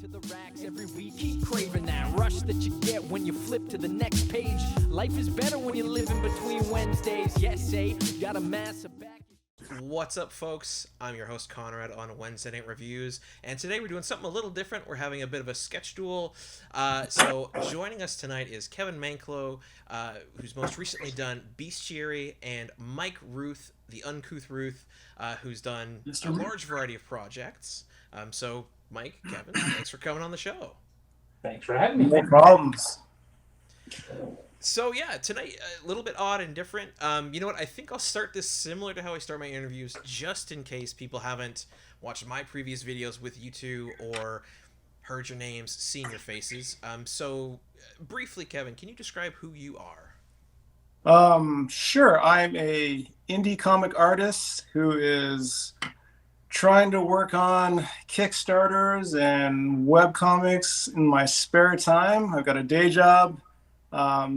to the racks every week. Keep craving that rush that you get when you flip to the next page. Life is better when you live in between Wednesdays. Yes, say, got a massive back. What's up, folks? I'm your host, Konrad, on Wednesday Night Reviews, and today we're doing something a little different. We're having a bit of a sketch duel. So joining us tonight is Kevin Manklow, who's most recently done Bestiary, and Mike Rooth, the Uncouth Rooth, who's done a large variety of projects. So, Mike, Kevin, thanks for coming on the show. Thanks for having me. No problems. So yeah, tonight a little bit odd and different. You know what? I think I'll start this similar to how I start my interviews, just in case people haven't watched my previous videos with you two or heard your names, seen your faces. So briefly, Kevin, can you describe who you are? Sure. I'm a indie comic artist who is trying to work on Kickstarters and webcomics in my spare time. I've got a day job.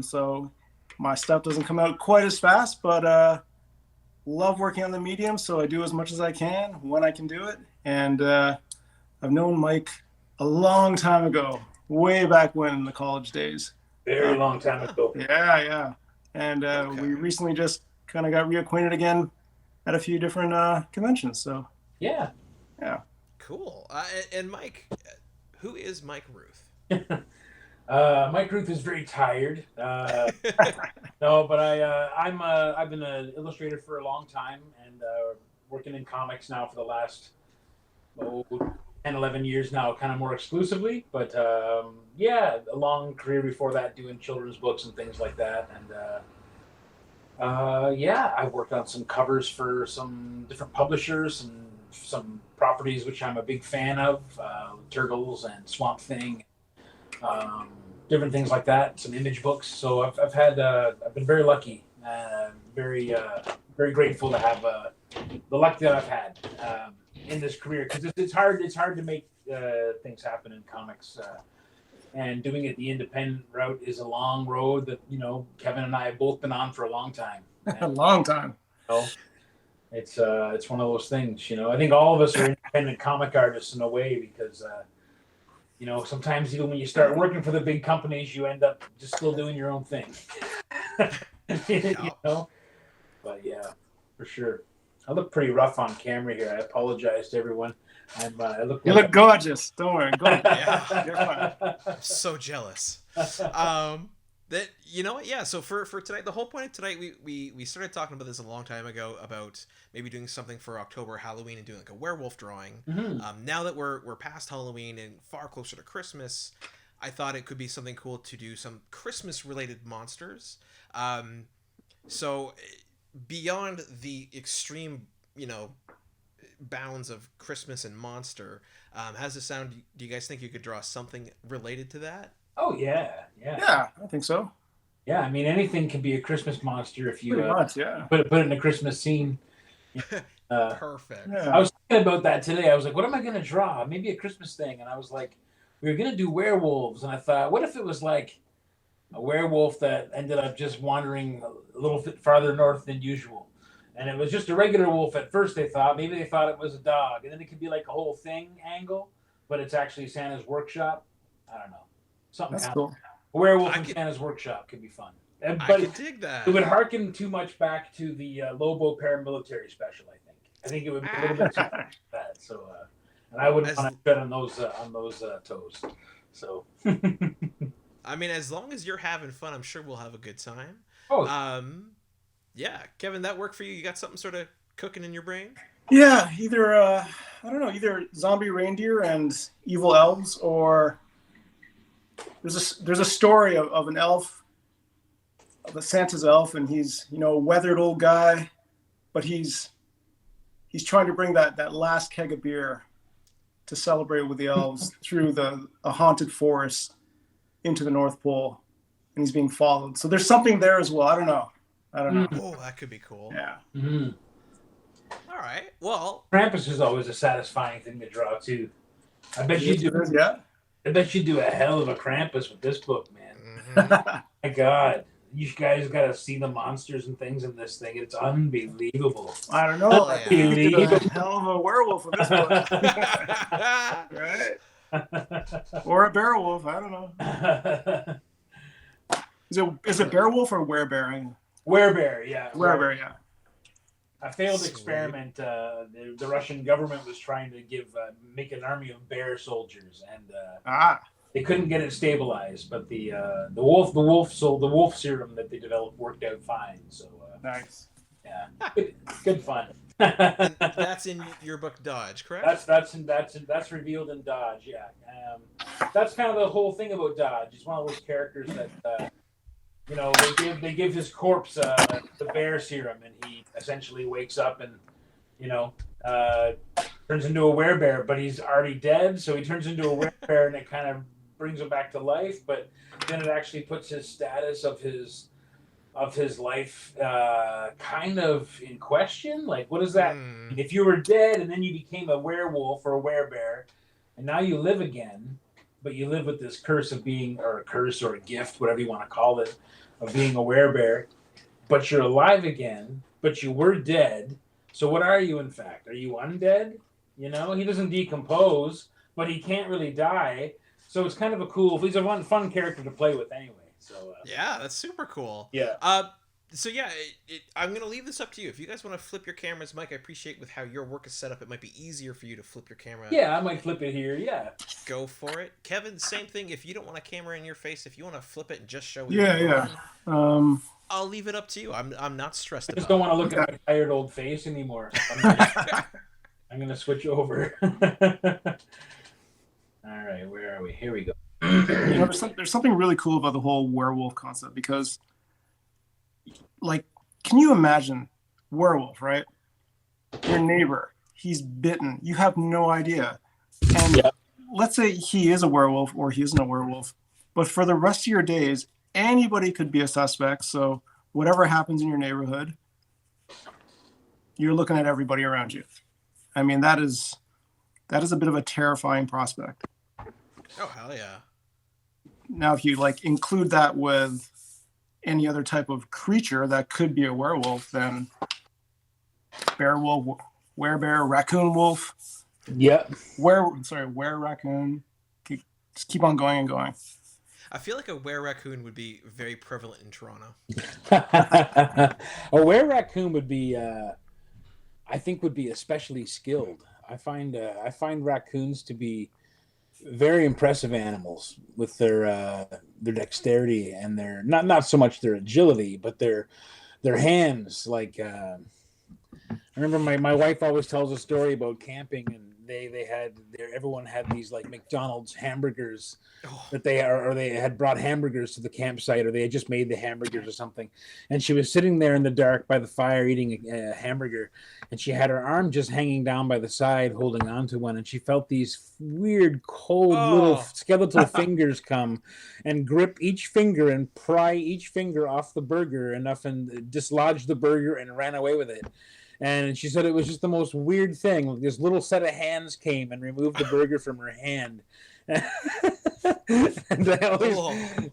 So my stuff doesn't come out quite as fast, but love working on the medium, so I do as much as I can when I can do it. And I've known Mike a long time ago, way back when in the college days. Very long time ago. Yeah. And Okay. we recently just kind of got reacquainted again at a few different conventions. So Yeah. Cool. And Mike, who is Mike Rooth? Mike Rooth is very tired. No, but I've been an illustrator for a long time and working in comics now for the last 10, 11 years now, kind of more exclusively. But yeah, a long career before that doing children's books and things like that. And yeah, I've worked on some covers for some different publishers and some properties which I'm a big fan of, Turtles and Swamp Thing. Different things like that, some image books. So I've been very lucky, very grateful to have the luck that I've had in this career, because it's hard to make things happen in comics, and doing it the independent route is a long road that Kevin and I have both been on for a long time. a long time. It's one of those things. I think all of us are independent comic artists in a way, because sometimes even when you start working for the big companies, you end up just still doing your own thing. But yeah, for sure. I look pretty rough on camera here. I apologize to everyone. You look gorgeous. Don't worry. Go ahead. Yeah. You're fine. I'm so jealous. That what? Yeah. So for tonight, the whole point of tonight, we started talking about this a long time ago about maybe doing something for October Halloween and doing like a werewolf drawing. Mm-hmm. Now that we're past Halloween and far closer to Christmas, I thought it could be something cool to do some Christmas related monsters. So beyond the extreme, bounds of Christmas and monster, how's it sound? Do you guys think you could draw something related to that? Oh yeah. Yeah, I think so. Yeah, I mean anything can be a Christmas monster if you Pretty much, yeah. put it in a Christmas scene. Perfect. Yeah. I was thinking about that today. I was like, what am I going to draw? Maybe a Christmas thing. And I was like, we were going to do werewolves. And I thought, what if it was like a werewolf that ended up just wandering a little bit farther north than usual? And it was just a regular wolf at first, they thought. Maybe they thought it was a dog. And then it could be like a whole thing angle, but it's actually Santa's workshop. I don't know. Something That's kind cool. of a werewolf in Santa's workshop could be fun. I But could dig that. it would harken too much back to the Lobo paramilitary special, I think. I think it would be a little bit too much of that. So, and I wouldn't want to tread on those toes. So, I mean, as long as you're having fun, I'm sure we'll have a good time. oh, Yeah, Kevin, that work for you? You got something sort of cooking in your brain? Yeah, either zombie reindeer and evil elves, or there's a story of an elf, of a Santa's elf, and he's a weathered old guy, but he's trying to bring that last keg of beer to celebrate with the elves through a haunted forest into the North Pole, and he's being followed. So there's something there as well. I don't know. Oh, that could be cool. Yeah. mm-hmm. All right. Well, Krampus is always a satisfying thing to draw too. I bet you do. Yeah. I bet you do a hell of a Krampus with this book, man. mhm. My God, you guys got to see the monsters and things in this thing. It's unbelievable. I don't know. Oh, I yeah. think you did a hell of a werewolf with this one. Right? Or a bear wolf. I don't know. Is it bear wolf or werebear? Werebear, yeah. Werebear, yeah. A failed Sweet. experiment. The Russian government was trying to make an army of bear soldiers, and they couldn't get it stabilized. But the wolf serum that they developed worked out fine. So Nice. yeah, good fun. And that's in your book Dodge, correct? That's revealed in Dodge. Yeah, that's kind of the whole thing about Dodge. He's one of those characters that they give his corpse the bear serum, and he essentially wakes up and turns into a werebear, but he's already dead, so he turns into a werebear, and it kind of brings him back to life. But then it actually puts his status of his life kind of in question. Like, what does that mean? If you were dead and then you became a werewolf or a werebear, and now you live again, but you live with this curse of being, or a curse or a gift, whatever you want to call it, of being a werebear, but you're alive again, but you were dead. So what are you, in fact? Are you undead? He doesn't decompose, but he can't really die. So it's kind of he's a fun character to play with anyway. So yeah, that's super cool. Yeah. So yeah, I'm gonna leave this up to you. If you guys want to flip your cameras, Mike, I appreciate with how your work is set up, it might be easier for you to flip your camera. Yeah, I might flip it here. Yeah. Go for it, Kevin. Same thing. If you don't want a camera in your face, if you want to flip it and just show it. Yeah. I'll leave it up to you. I'm not stressed. I just don't want to look at my tired old face anymore. I'm gonna switch over. All right, where are we? Here we go. There's something really cool about the whole werewolf concept, because, like, can you imagine werewolf, right? Your neighbor, he's bitten. You have no idea. And let's say he is a werewolf or he isn't a werewolf, but for the rest of your days, anybody could be a suspect. So whatever happens in your neighborhood, you're looking at everybody around you. I mean, that is a bit of a terrifying prospect. Oh, hell yeah. Now, if you include that with any other type of creature that could be a werewolf, then bear wolf, werebear, raccoon wolf. Yeah. Were raccoon. Just keep on going and going. I feel like a were-raccoon would be very prevalent in Toronto. A were-raccoon would be, I think, would be especially skilled. I find raccoons to be very impressive animals with their dexterity and their not so much their agility, but their hands. Like I remember my wife always tells a story about camping, and everyone had these like McDonald's hamburgers that they had brought hamburgers to the campsite, or they had just made the hamburgers or something. And she was sitting there in the dark by the fire eating a hamburger, and she had her arm just hanging down by the side holding onto one, and she felt these weird cold little skeletal fingers come and grip each finger and pry each finger off the burger enough and dislodge the burger and ran away with it. And she said it was just the most weird thing. Like, this little set of hands came and removed the burger from her hand. And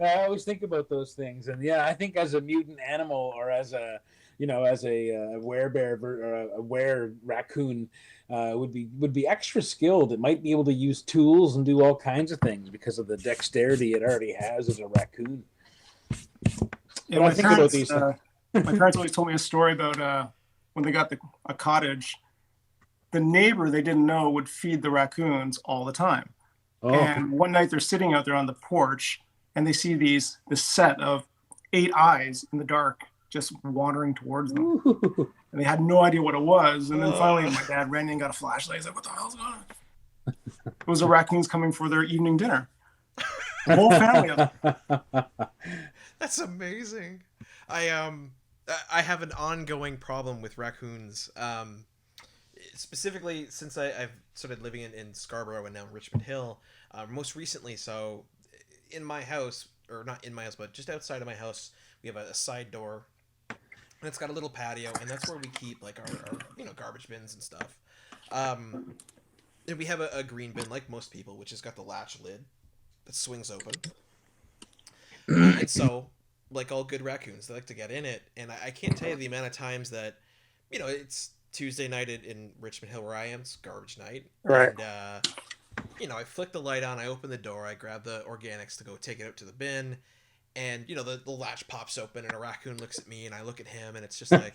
I always think about those things. And yeah, I think as a mutant animal, or as a werebear or a were raccoon, would be extra skilled. It might be able to use tools and do all kinds of things because of the dexterity it already has as a raccoon. Yeah, my parents always told me a story about when they got a cottage, the neighbor they didn't know would feed the raccoons all the time. Oh. And one night they're sitting out there on the porch, and they see this set of 8 eyes in the dark just wandering towards them. Ooh. And they had no idea what it was. And then finally my dad ran in and got a flashlight. He's like, what the hell's going on? It was the raccoons coming for their evening dinner. The whole family of them. That's amazing. I have an ongoing problem with raccoons. Specifically, since I've started living in Scarborough and now Richmond Hill, most recently. So in my house, or not in my house, but just outside of my house, we have a side door, and it's got a little patio, and that's where we keep like our garbage bins and stuff. And we have a green bin, like most people, which has got the latch lid that swings open. And so, like all good raccoons, they like to get in it, and I can't tell you the amount of times that, it's Tuesday night in Richmond Hill where I am. It's garbage night, right? And I flick the light on, I open the door, I grab the organics to go take it out to the bin, and the latch pops open and a raccoon looks at me and I look at him and it's just like,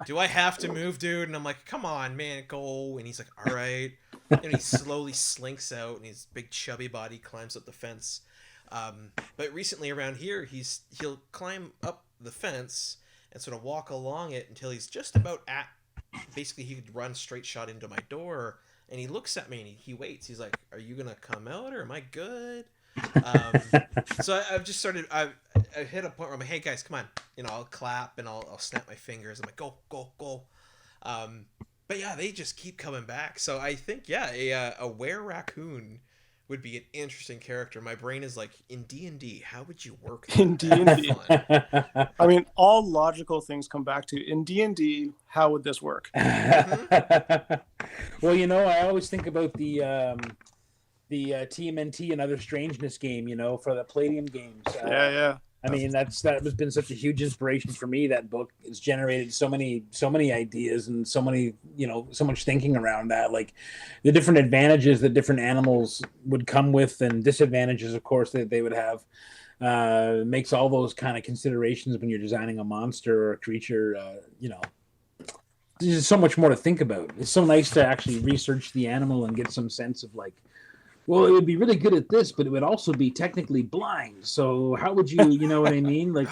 do I have to move, dude? And I'm like, come on, man, go. And he's like, all right. And he slowly slinks out and his big chubby body climbs up the fence. But recently around here, he'll climb up the fence and sort of walk along it until he's just about at, basically he could run straight shot into my door. And he looks at me and he waits. He's like, are you going to come out or am I good? So I've just started, I hit a point where I'm like, hey guys, come on. I'll clap and I'll snap my fingers. I'm like, go, go, go. But yeah, they just keep coming back. So I think, yeah, a were-raccoon would be an interesting character. My brain is like, in D&D, how would you work that? In D&D. I mean, all logical things come back to, in D&D, how would this work? Well, I always think about the TMNT and Other Strangeness game, for the Palladium games. Yeah. I mean, that has been such a huge inspiration for me. That book has generated so many ideas and so many, so much thinking around that, like the different advantages that different animals would come with and disadvantages, of course, that they would have. Makes all those kind of considerations when you're designing a monster or a creature, there's just so much more to think about. It's so nice to actually research the animal and get some sense of like, well, it would be really good at this, but it would also be technically blind. So how would you, you know what I mean? Like,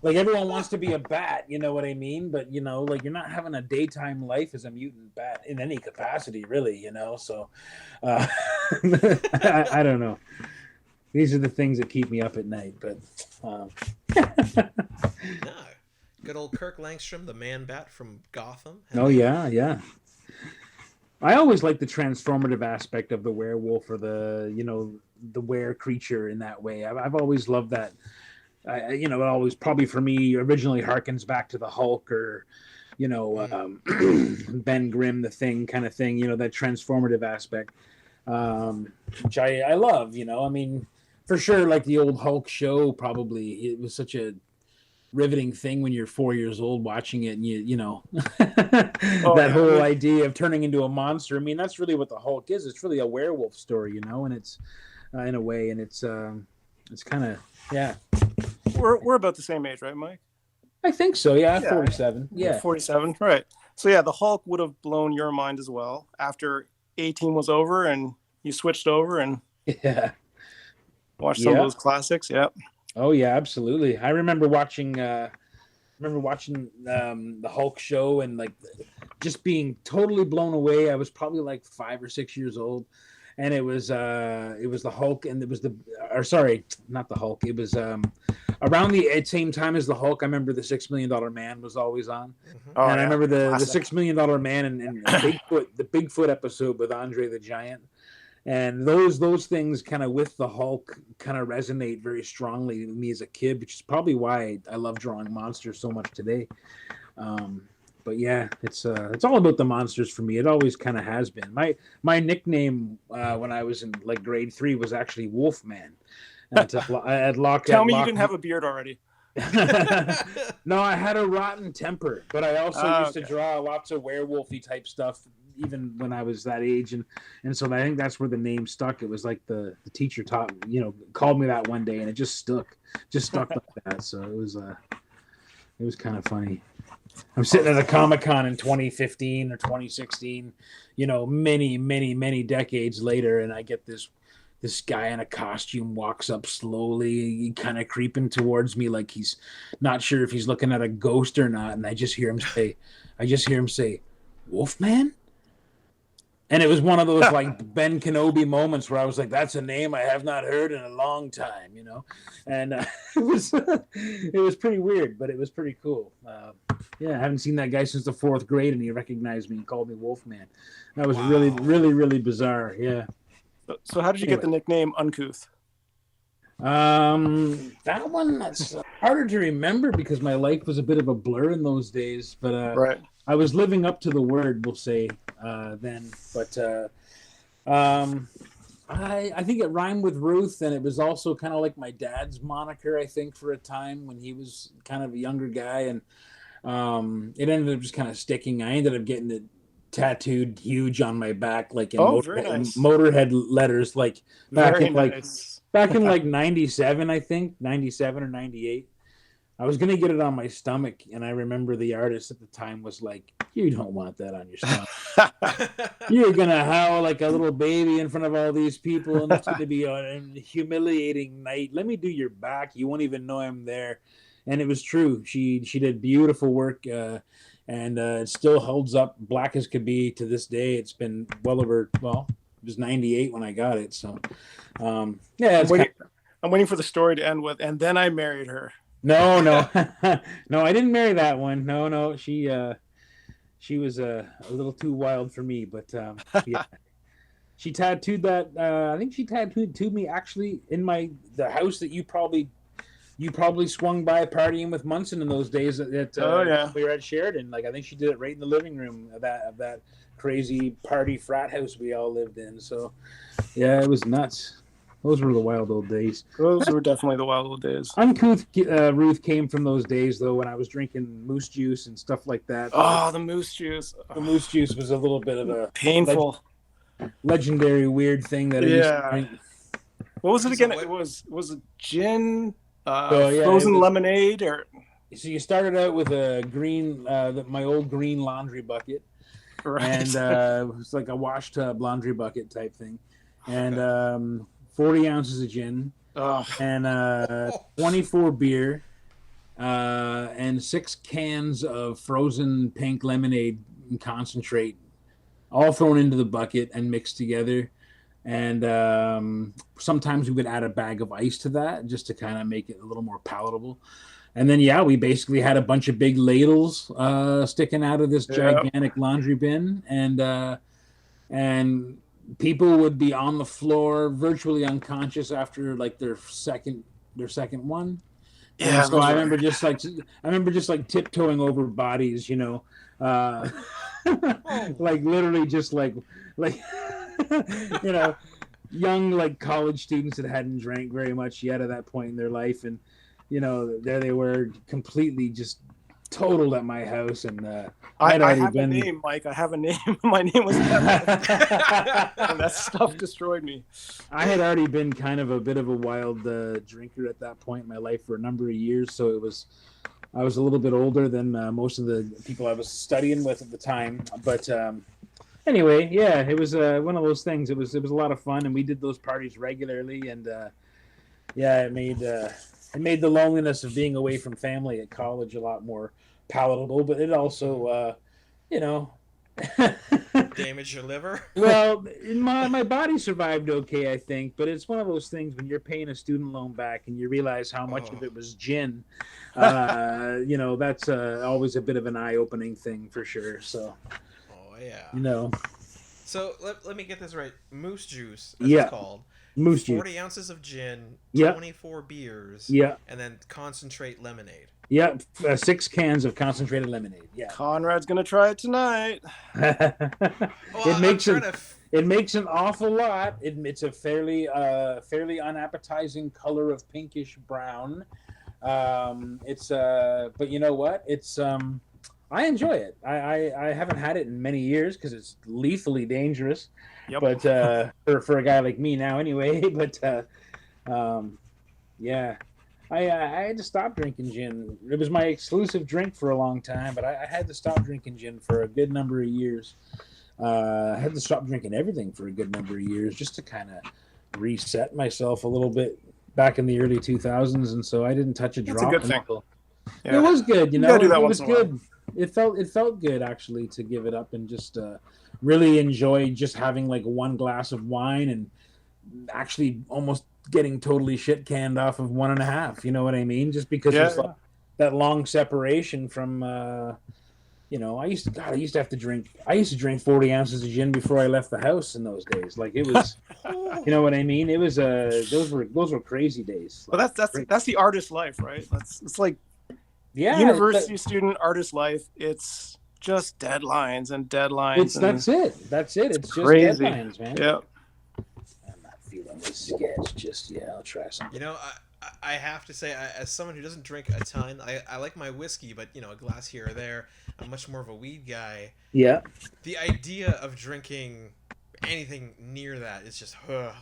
like everyone wants to be a bat, you know what I mean? But, like you're not having a daytime life as a mutant bat in any capacity, really, So I don't know. These are the things that keep me up at night. But No. Good old Kirk Langstrom, the man bat from Gotham. Oh, yeah. I always like the transformative aspect of the werewolf or the were creature in that way. I've always loved that. It always probably for me originally harkens back to the Hulk or, Ben Grimm, the Thing kind of thing, that transformative aspect, which I love, I mean, for sure, like the old Hulk show, probably it was such a riveting thing when you're 4 years old watching it and that whole idea of turning into a monster. I mean, that's really what the Hulk is. It's really a werewolf story, and it's in a way, and it's kind of, yeah. We're about the same age, right, Mike? I think so. Yeah, 47. Yeah, 47. Right. So yeah, the Hulk would have blown your mind as well after 18 was over and you switched over and watched some of those classics. Yeah. Oh yeah, absolutely. I remember watching the Hulk show and like just being totally blown away. I was probably like 5 or 6 years old, and it was the Hulk, and it was not the Hulk. It was around the same time as the Hulk. I remember the $6 Million Man was always on, and I remember the $6 Million Man and Bigfoot, the Bigfoot episode with Andre the Giant. And those things kind of with the Hulk kind of resonate very strongly with me as a kid, which is probably why I love drawing monsters so much today. But yeah, it's all about the monsters for me. It always kind of has been. My nickname when I was in like grade 3 was actually Wolfman. Tell me you didn't have a beard already. No, I had a rotten temper, but I also used to draw lots of werewolfy type stuff even when I was that age, and so I think that's where the name stuck. It was like the teacher called me that one day, and it just stuck like that. So it was kind of funny. I'm sitting at a Comic-Con in 2015 or 2016, many decades later, and I get this guy in a costume walks up slowly, kind of creeping towards me like he's not sure if he's looking at a ghost or not, and I just hear him say, "Wolfman?" And it was one of those like Ben Kenobi moments where I was like, "That's a name I have not heard in a long time," And it was pretty weird, but it was pretty cool. I haven't seen that guy since the 4th grade, and he recognized me and called me Wolfman. That was really, really, really bizarre. Yeah. So how did you get the nickname Uncouth? That one, that's harder to remember because my life was a bit of a blur in those days. But right. I was living up to the word, we'll say, then. But I think it rhymed with Rooth, and it was also kind of like my dad's moniker, I think, for a time when he was kind of a younger guy. And it ended up just kind of sticking. I ended up getting it tattooed huge on my back, like in very nice. Motorhead letters, like back Very in nice. back in like 97, I think 97 or 98. I was gonna get it on my stomach, and I remember the artist at the time was like, "You don't want that on your stomach. You're gonna howl like a little baby in front of all these people, and it's gonna be a humiliating night. Let me do your back. You won't even know I'm there." And it was true. She did beautiful work, and it still holds up, black as could be to this day. It's been well over. Well, it was 98 when I got it, so yeah. I'm waiting for the story to end with, and then I married her. No, no, I didn't marry that one. No, she was a little too wild for me, but yeah, she tattooed that. I think she tattooed me actually in the house that you probably swung by partying with Munson in those days. We were at Sheridan. Like I think she did it right in the living room of that crazy party frat house we all lived in. So yeah, it was nuts. Those were the wild old days. Those were definitely the wild old days. Uncouth Ruth came from those days, though, when I was drinking moose juice and stuff like that. Oh, the moose juice. The moose juice was a little bit of a painful, legendary, weird thing that I used to drink. What was it again? It was it gin, frozen lemonade, or? So you started out with a green, my old green laundry bucket, right? And it was like a wash tub laundry bucket type thing, and 40 ounces of gin, and 24 beer, and 6 cans of frozen pink lemonade and concentrate, all thrown into the bucket and mixed together. And sometimes we would add a bag of ice to that just to kind of make it a little more palatable. And then, we basically had a bunch of big ladles sticking out of this gigantic laundry bin, and people would be on the floor, virtually unconscious after like their second one. Yeah. And so I remember just like tiptoeing over bodies, like literally just like young like college students that hadn't drank very much yet at that point in their life, and there they were, completely just totaled at my house. And I have a name, Mike. I have a name. My name was Kevin. And that stuff destroyed me. I had already been kind of a bit of a wild drinker at that point in my life for a number of years, so I was a little bit older than most of the people I was studying with at the time. But anyway, yeah, it was one of those things. It was a lot of fun, and we did those parties regularly, and it made the loneliness of being away from family at college a lot more palatable, but it also, damage your liver. Well, my body survived okay, I think, but it's one of those things when you're paying a student loan back and you realize how much of it was gin. That's always a bit of an eye-opening thing for sure. So, So let me get this right. Moose juice, it's called. Moose juice. 40 ounces of gin, 24 beers, and then concentrate lemonade. 6 cans of concentrated lemonade. Yeah. Konrad's gonna try it tonight. It makes an awful lot. It's a fairly unappetizing color of pinkish brown. But you know what? It's I enjoy it. I haven't had it in many years because it's lethally dangerous. Yep. But for a guy like me now, anyway. But I had to stop drinking gin. It was my exclusive drink for a long time, but I had to stop drinking gin for a good number of years. I had to stop drinking everything for a good number of years just to kind of reset myself a little bit back in the early 2000s, and so I didn't touch a drop. That's a good thing. It was good, You gotta do that once was in a while. good. It felt good actually to give it up and just really enjoy just having like one glass of wine and actually almost getting totally shit canned off of 1.5. You know what I mean? Just because there's like that long separation from. I used to have to drink. I used to drink 40 ounces of gin before I left the house in those days. Like it was, you know what I mean? It was those were crazy days. Well, that's the artist life, right? It's like university student artist life. It's just deadlines and deadlines. That's it. It's crazy. Just deadlines, man. Yeah. I'm not feeling this sketch just yet. I'll try something. I have to say, as someone who doesn't drink a ton, I like my whiskey, but a glass here or there. I'm much more of a weed guy. Yeah. The idea of drinking anything near that is just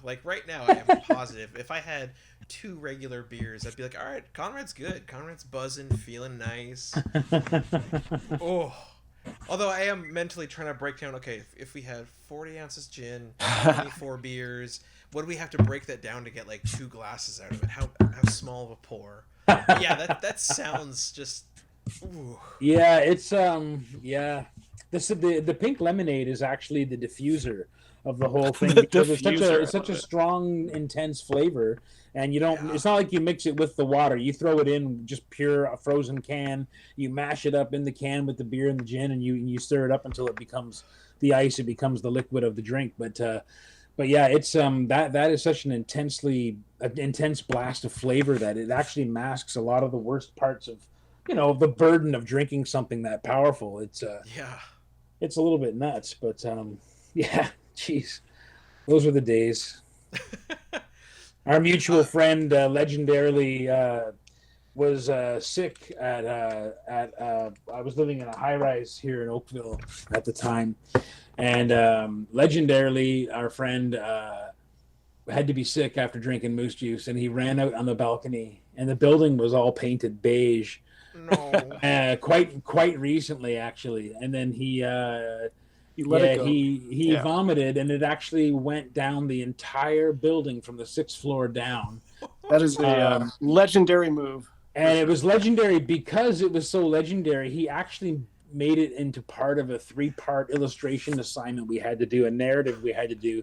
like right now. I am positive if I had 2 regular beers, I'd be like, all right, Konrad's good. Konrad's buzzing, feeling nice. Oh. Although I am mentally trying to break down, okay, if we had 40 ounces gin, 24 beers, what do we have to break that down to get like 2 glasses out of it? How small of a pour? Yeah, that sounds just... Ooh. Yeah, it's yeah. The pink lemonade is actually the diffuser of the whole thing because it's such a strong, intense flavor, and you don't. Yeah. It's not like you mix it with the water. You throw it in just pure a frozen can. You mash it up in the can with the beer and the gin, and you stir it up until it becomes the ice. It becomes the liquid of the drink. But yeah, it's that is such an intense blast of flavor that it actually masks a lot of the worst parts of the burden of drinking something that powerful. It's it's a little bit nuts, but yeah. Jeez, those were the days. Our mutual friend, legendarily, was sick at. I was living in a high-rise here in Oakville at the time, and legendarily, our friend had to be sick after drinking moose juice, and he ran out on the balcony, and the building was all painted beige. No. Quite recently, actually, and then he vomited, and it actually went down the entire building from the 6th floor down. That is a legendary move. And it was legendary because it was so legendary. He actually made it into part of a 3-part illustration assignment we had to do, a narrative we had to do,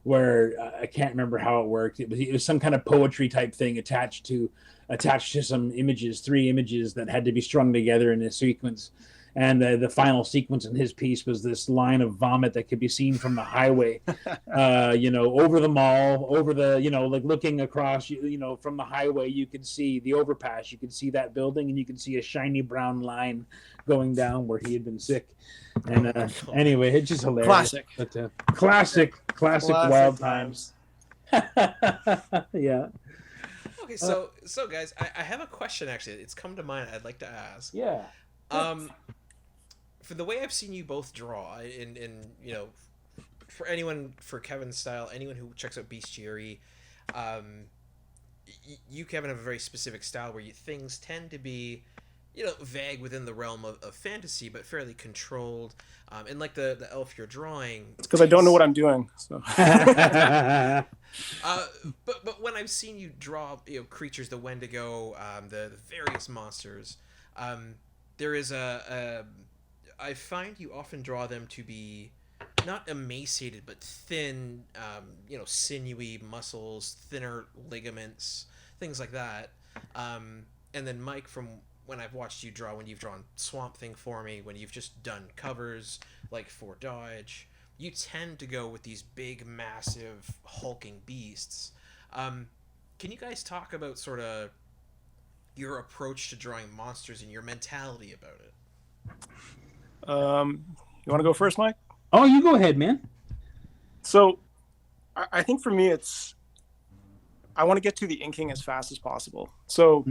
where I can't remember how it worked. It was some kind of poetry type thing attached to some images, 3 images that had to be strung together in a sequence. And the final sequence in his piece was this line of vomit that could be seen from the highway, over the mall, over the, like looking across, from the highway, you could see the overpass, you could see that building, and you could see a shiny brown line going down where he had been sick. And anyway, it's just hilarious. Classic. Classic wild times. Yeah. Okay, so guys, I have a question actually. It's come to mind. I'd like to ask. Yeah. For the way I've seen you both draw, and for Kevin's style, anyone who checks out Bestiary, you, Kevin, have a very specific style where things tend to be, vague within the realm of fantasy, but fairly controlled. And like the elf you're drawing, it's because I don't know what I'm doing. So. But when I've seen you draw, creatures, the Wendigo, the various monsters, there is I find you often draw them to be not emaciated, but thin, sinewy muscles, thinner ligaments, things like that. And then Mike, from when I've watched you draw, when you've drawn Swamp Thing for me, when you've just done covers like for Dodge, you tend to go with these big, massive, hulking beasts. Can you guys talk about sort of your approach to drawing monsters and your mentality about it? You want to go first, Mike? Oh, you go ahead, man. So I think for me, I want to get to the inking as fast as possible. So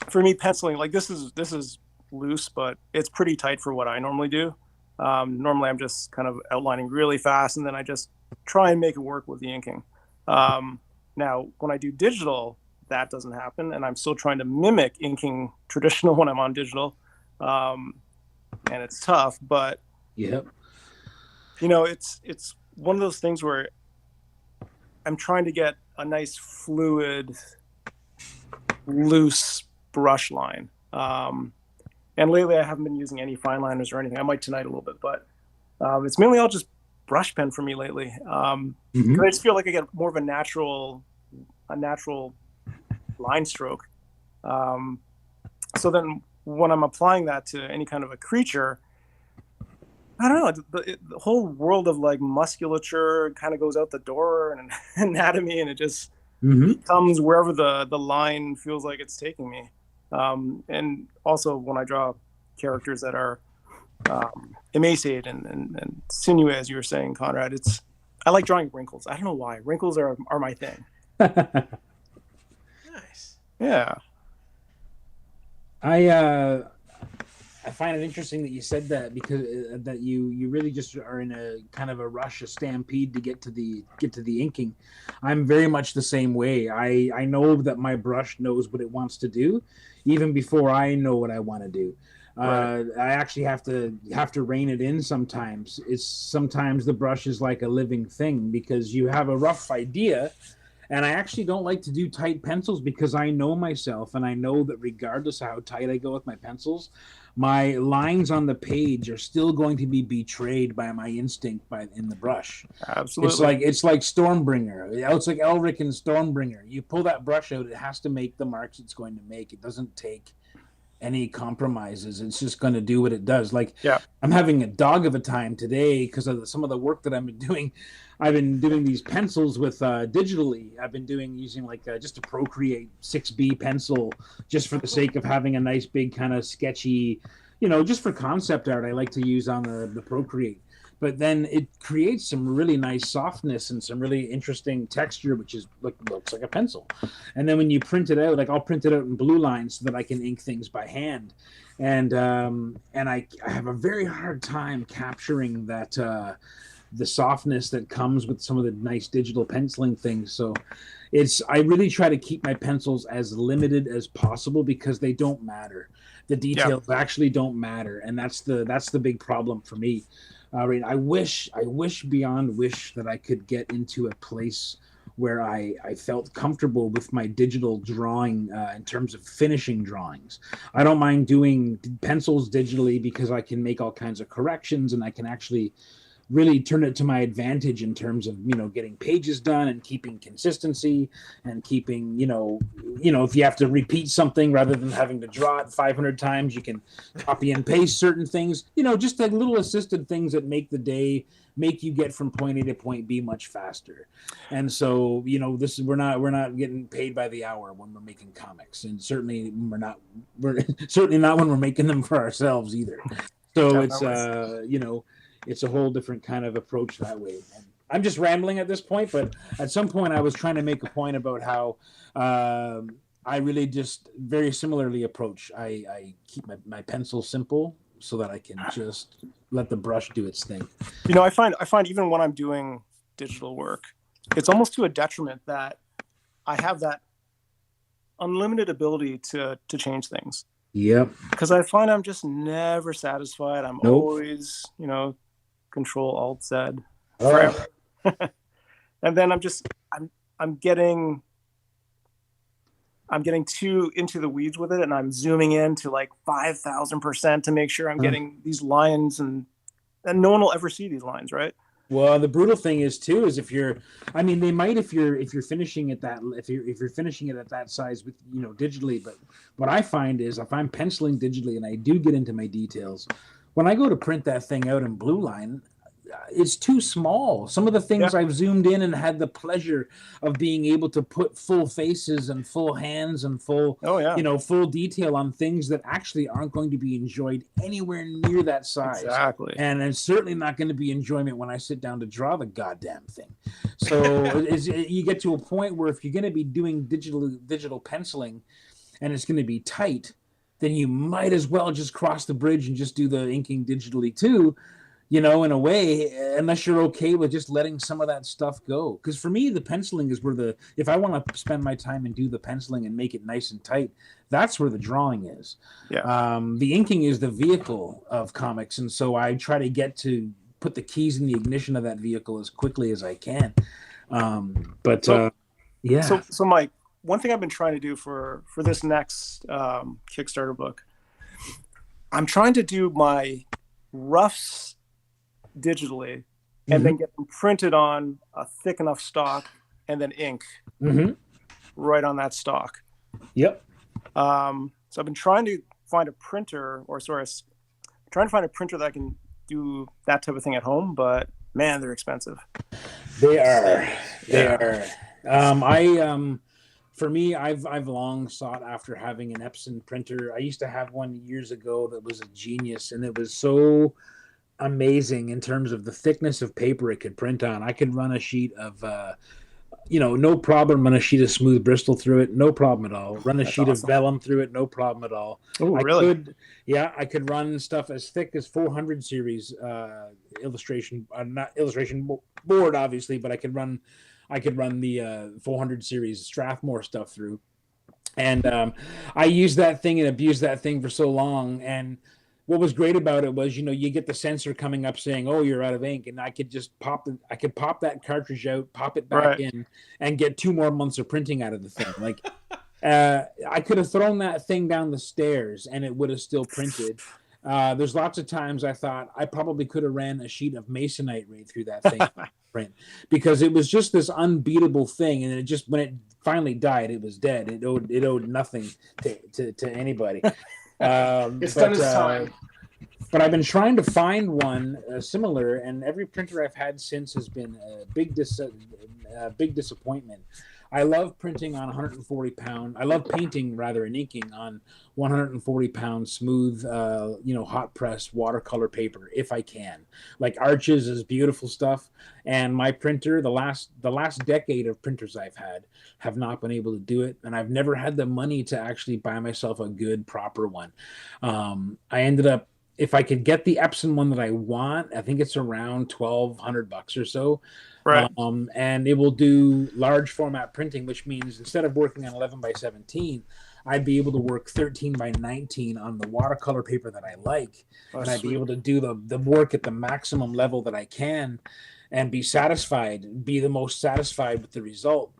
for me, penciling, like this is loose, but it's pretty tight for what I normally do. Normally I'm just kind of outlining really fast, and then I just try and make it work with the inking. Now, when I do digital, that doesn't happen, and I'm still trying to mimic inking traditional when I'm on digital. And it's tough, but yep. It's one of those things where I'm trying to get a nice fluid, loose brush line. And lately I haven't been using any fine liners or anything. I might tonight a little bit, but it's mainly all just brush pen for me lately. I just feel like I get more of a natural line stroke. So then when I'm applying that to any kind of a creature, I don't know, the whole world of like musculature kind of goes out the door, and anatomy, and it just becomes wherever the line feels like it's taking me. And also when I draw characters that are emaciated and sinewy, as you were saying, Konrad, I like drawing wrinkles. I don't know why. Wrinkles are my thing. Nice. Yeah. I find it interesting that you said that, because that you really just are in a kind of a rush, a stampede to get to the inking. I'm very much the same way. I know that my brush knows what it wants to do, even before I know what I want to do. Right. I actually have to rein it in sometimes. Sometimes the brush is like a living thing, because you have a rough idea. And I actually don't like to do tight pencils, because I know myself, and I know that regardless of how tight I go with my pencils, my lines on the page are still going to be betrayed by my instinct in the brush. Absolutely. It's like Stormbringer. It's like Elric and Stormbringer. You pull that brush out, it has to make the marks it's going to make. It doesn't take any compromises. It's just going to do what it does. Like, Yeah. I'm having a dog of a time today because of some of the work that I've been doing. I've been doing these pencils with digitally. I've been using like just a Procreate 6B pencil, just for the sake of having a nice big kind of sketchy, just for concept art. I like to use on the Procreate. But then it creates some really nice softness and some really interesting texture, which looks like a pencil. And then when you print it out, like I'll print it out in blue lines so that I can ink things by hand. And I have a very hard time capturing that the softness that comes with some of the nice digital penciling things. So I really try to keep my pencils as limited as possible, because they don't matter. The details actually don't matter, and that's the big problem for me. Right. I wish beyond wish that I could get into a place where I felt comfortable with my digital drawing in terms of finishing drawings. I don't mind doing pencils digitally, because I can make all kinds of corrections, and I can actually really turn it to my advantage in terms of getting pages done and keeping consistency and keeping if you have to repeat something rather than having to draw it 500 times, you can copy and paste certain things, just like little assisted things that make you get from point A to point B much faster. And so we're not getting paid by the hour when we're making comics, and certainly we're certainly not when we're making them for ourselves either. So it's a whole different kind of approach that way. And I'm just rambling at this point, but at some point I was trying to make a point about how I really just very similarly approach. I keep my pencil simple so that I can just let the brush do its thing. I find even when I'm doing digital work, it's almost to a detriment that I have that unlimited ability to change things. Yep. Because I find I'm just never satisfied. I'm always, Control Alt Z forever. And then I'm getting too into the weeds with it, and I'm zooming in to like 5,000% to make sure I'm getting these lines, and no one will ever see these lines, right? Well, the brutal thing is they might if you're finishing it if you're finishing it at that size with digitally, but what I find is if I'm penciling digitally and I do get into my details, when I go to print that thing out in blue line, it's too small. Some of the things I've zoomed in and had the pleasure of being able to put full faces and full hands and full detail on things that actually aren't going to be enjoyed anywhere near that size. Exactly. And it's certainly not going to be enjoyment when I sit down to draw the goddamn thing. So you get to a point where if you're going to be doing digital penciling and it's going to be tight, then you might as well just cross the bridge and just do the inking digitally too, in a way, unless you're okay with just letting some of that stuff go. Because for me, the penciling is where if I want to spend my time and do the penciling and make it nice and tight, that's where the drawing is. Yeah. The inking is the vehicle of comics. And so I try to get to put the keys in the ignition of that vehicle as quickly as I can. So Mike, one thing I've been trying to do for this next Kickstarter book, I'm trying to do my roughs digitally and then get them printed on a thick enough stock and then ink right on that stock. Yep. So I've been trying to find a printer that I can do that type of thing at home, but man, they're expensive. They are. For me, I've long sought after having an Epson printer. I used to have one years ago that was a genius, and it was so amazing in terms of the thickness of paper it could print on. I could run a sheet of no problem. Run a sheet of smooth Bristol through it, no problem at all. Run a That's sheet awesome. of vellum through it, no problem at all. Oh, really? I could run stuff as thick as 400 series illustration, not illustration board, obviously, but I could run the 400 series Strathmore stuff through. And I used that thing and abused that thing for so long. And what was great about it was, you get the sensor coming up saying, "Oh, you're out of ink," and I could just pop that cartridge out, pop it back in, and get 2 more months of printing out of the thing. Like, I could have thrown that thing down the stairs and it would have still printed. There's lots of times I thought I probably could have ran a sheet of masonite right through that thing print, because it was just this unbeatable thing, and when it finally died, it was dead. It owed nothing to anybody. It's done its time. But I've been trying to find one similar, and every printer I've had since has been a big disappointment. I love printing on 140 pound. I love painting rather and inking on 140 pound smooth, hot press watercolor paper if I can. Like Arches is beautiful stuff, and my printer, the last decade of printers I've had have not been able to do it, and I've never had the money to actually buy myself a good proper one. I ended up, if I could get the Epson one that I want, I think it's around $1,200 or so. Right. And it will do large format printing, which means instead of working on 11 by 17, I'd be able to work 13 by 19 on the watercolor paper that I like. Oh, and I'd sweet. be able to do the work at the maximum level that I can and be the most satisfied with the result.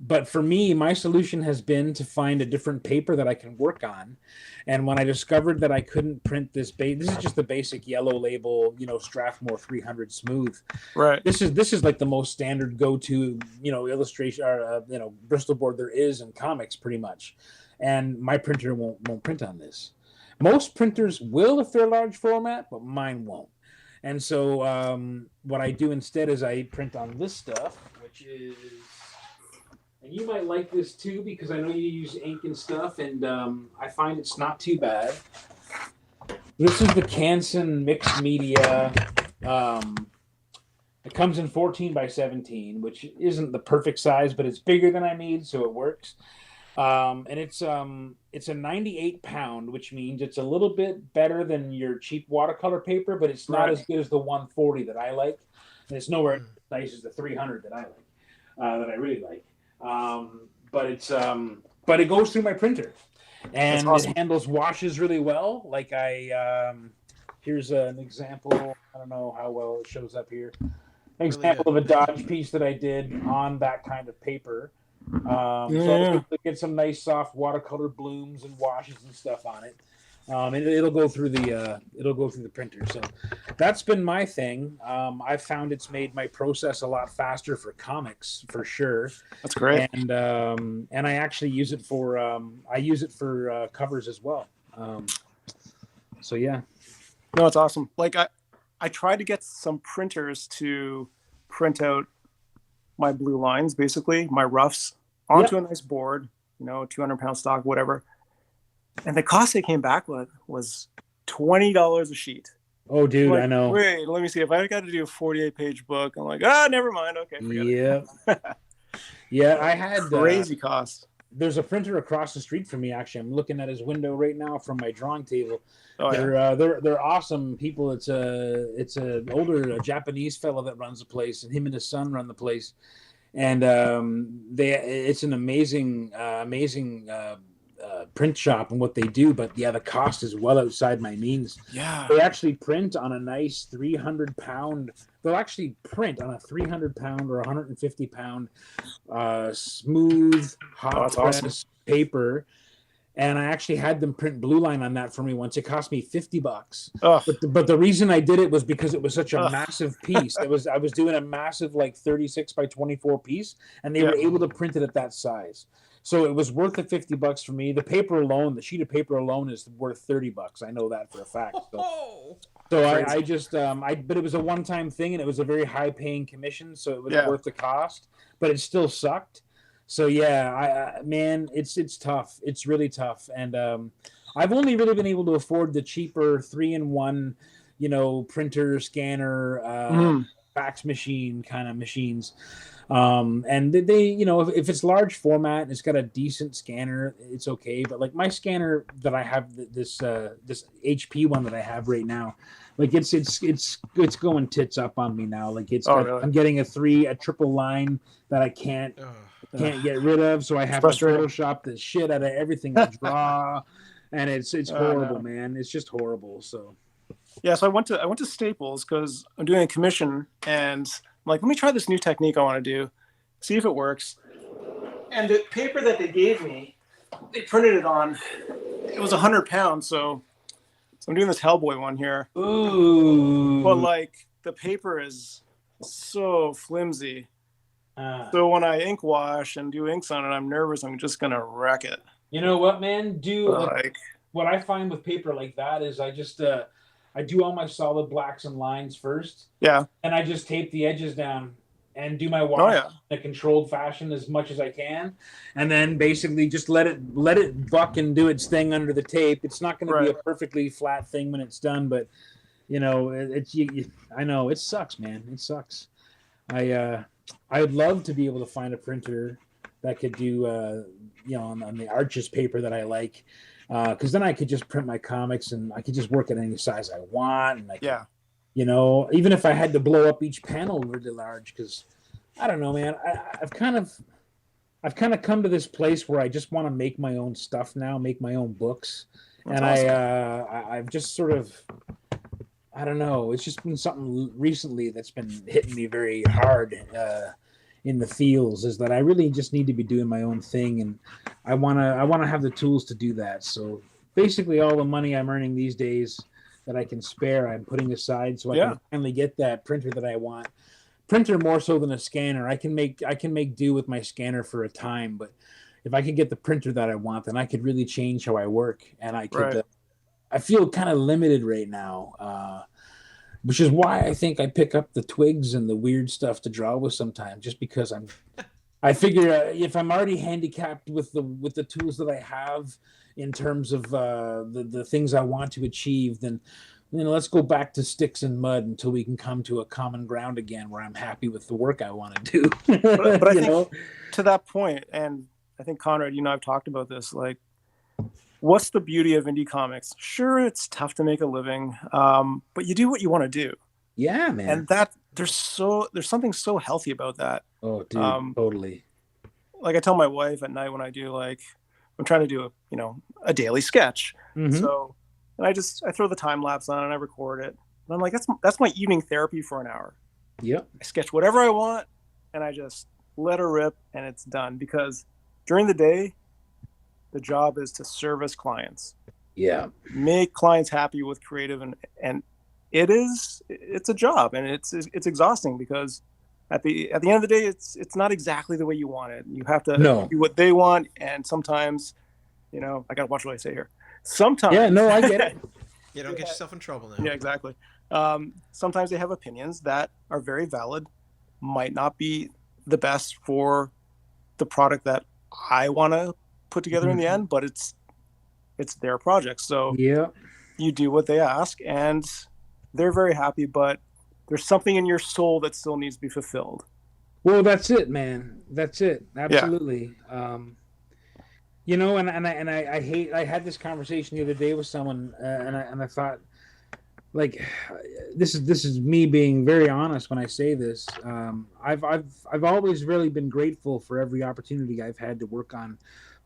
But for me, my solution has been to find a different paper that I can work on. And when I discovered that I couldn't print this is just the basic yellow label, Strathmore 300 smooth. Right. This is like the most standard go-to, illustration or Bristol board there is in comics, pretty much. And my printer won't print on this. Most printers will if they're large format, but mine won't. And so what I do instead is I print on this stuff, which is. And you might like this too, because I know you use ink and stuff, and I find it's not too bad. This is the Canson mixed media. It comes in 14 by 17, which isn't the perfect size, but it's bigger than I need, so it works. And it's a 98 pound, which means it's a little bit better than your cheap watercolor paper, but it's not as good as the 140 that I like, and it's nowhere as nice as the 300 that I like, that I really like. But it goes through my printer, and it handles washes really well. Like here's an example. I don't know how well it shows up here. An example of a Dodge piece that I did on that kind of paper. So I was able to get some nice soft watercolor blooms and washes and stuff on it. And it'll go through the printer. So that's been my thing. I've found it's made my process a lot faster for comics, for sure. That's great. And I actually use it for covers as well. So yeah. No, it's awesome. Like I tried to get some printers to print out my blue lines, basically my roughs, onto a nice board, 200-pound stock, whatever. And the cost they came back with was $20 a sheet. Oh, dude, I know. Wait, let me see. If I got to do a 48-page book, I'm like, never mind. Okay, forget it. Yeah, I had crazy cost. There's a printer across the street from me. Actually, I'm looking at his window right now from my drawing table. Oh, they're awesome people. It's an older Japanese fellow that runs the place, and him and his son run the place. And it's an amazing print shop and what they do, but the cost is well outside my means. Yeah, they actually print on a nice 300 pound. They'll actually print on a 300 pound or 150 pound smooth hot press paper. And I actually had them print blue line on that for me once. It cost me $50. But the reason I did it was because it was such a massive piece. I was doing a massive 36 by 24 piece, and they were able to print it at that size. So it was worth the $50 for me. The paper alone, the sheet of paper alone, is worth $30. I know that for a fact. So I just but it was a one-time thing, and it was a very high-paying commission, so it was worth the cost. But it still sucked. So yeah, man, it's tough. It's really tough, and I've only really been able to afford the cheaper 3-in-1, printer, scanner, fax machine kind of machines. And they if it's large format and it's got a decent scanner, it's okay. But like my scanner that I have, this HP one that I have right now, like it's going tits up on me now. Like Really? I'm getting a triple line that I can't get rid of, so I have to Photoshop the shit out of everything I draw, and it's horrible, man. It's just horrible. So yeah, so I went to Staples because I'm doing a commission, and I'm like, let me try this new technique I want to do, see if it works. And the paper that they gave me, they printed it on. It was 100 pounds, so I'm doing this Hellboy one here. Ooh. But like the paper is so flimsy. So when I ink wash and do inks on it, I'm nervous I'm just gonna wreck it. You know what, man? What I find with paper like that is I just I do all my solid blacks and lines first. Yeah. And I just tape the edges down and do my wash in a controlled fashion as much as I can, and then basically just let it buck and do its thing under the tape. It's not going to be a perfectly flat thing when it's done, but I know it sucks, man. It sucks. I'd love to be able to find a printer that could do on the Arches paper that I like, because then I could just print my comics and I could just work at any size I want, and even if I had to blow up each panel really large, because I don't know, man. I've kind of come to this place where I just want to make my own stuff now, make my own books. That's awesome. I've just sort of, I don't know. It's just been something recently that's been hitting me very hard in the feels, is that I really just need to be doing my own thing, and I wanna have the tools to do that. So basically, all the money I'm earning these days that I can spare, I'm putting aside so I can finally get that printer that I want. Printer more so than a scanner. I can make do with my scanner for a time, but if I could get the printer that I want, then I could really change how I work, and I could. I feel kind of limited right now, which is why I think I pick up the twigs and the weird stuff to draw with sometimes, just because I figure if I'm already handicapped with the tools that I have in terms of the things I want to achieve, then let's go back to sticks and mud until we can come to a common ground again where I'm happy with the work I want to do. but I think to that point, and I think Konrad, I've talked about this, like, what's the beauty of indie comics? Sure, it's tough to make a living, but you do what you want to do. Yeah, man. And that there's something so healthy about that. Oh, dude, totally. Like I tell my wife at night when I do, like, I'm trying to do a daily sketch. Mm-hmm. So, and I throw the time lapse on and I record it. And I'm like, that's my evening therapy for an hour. Yep. I sketch whatever I want and I just let her rip and it's done, because during the day, the job is to service clients. Yeah. Make clients happy with creative, and it's a job, and it's exhausting, because at the end of the day, it's not exactly the way you want it. You have to do what they want, and sometimes, I gotta watch what I say here. Sometimes. Yeah, no, I get it. You don't get yourself in trouble now. Yeah, exactly. Sometimes they have opinions that are very valid, might not be the best for the product that I want to put together in the end, but it's their project. So you do what they ask, and they're very happy, but there's something in your soul that still needs to be fulfilled. Well, that's it, man. That's it. Absolutely. Yeah. I had this conversation the other day with someone, and I thought, like, this is me being very honest when I say this. I've always really been grateful for every opportunity I've had to work on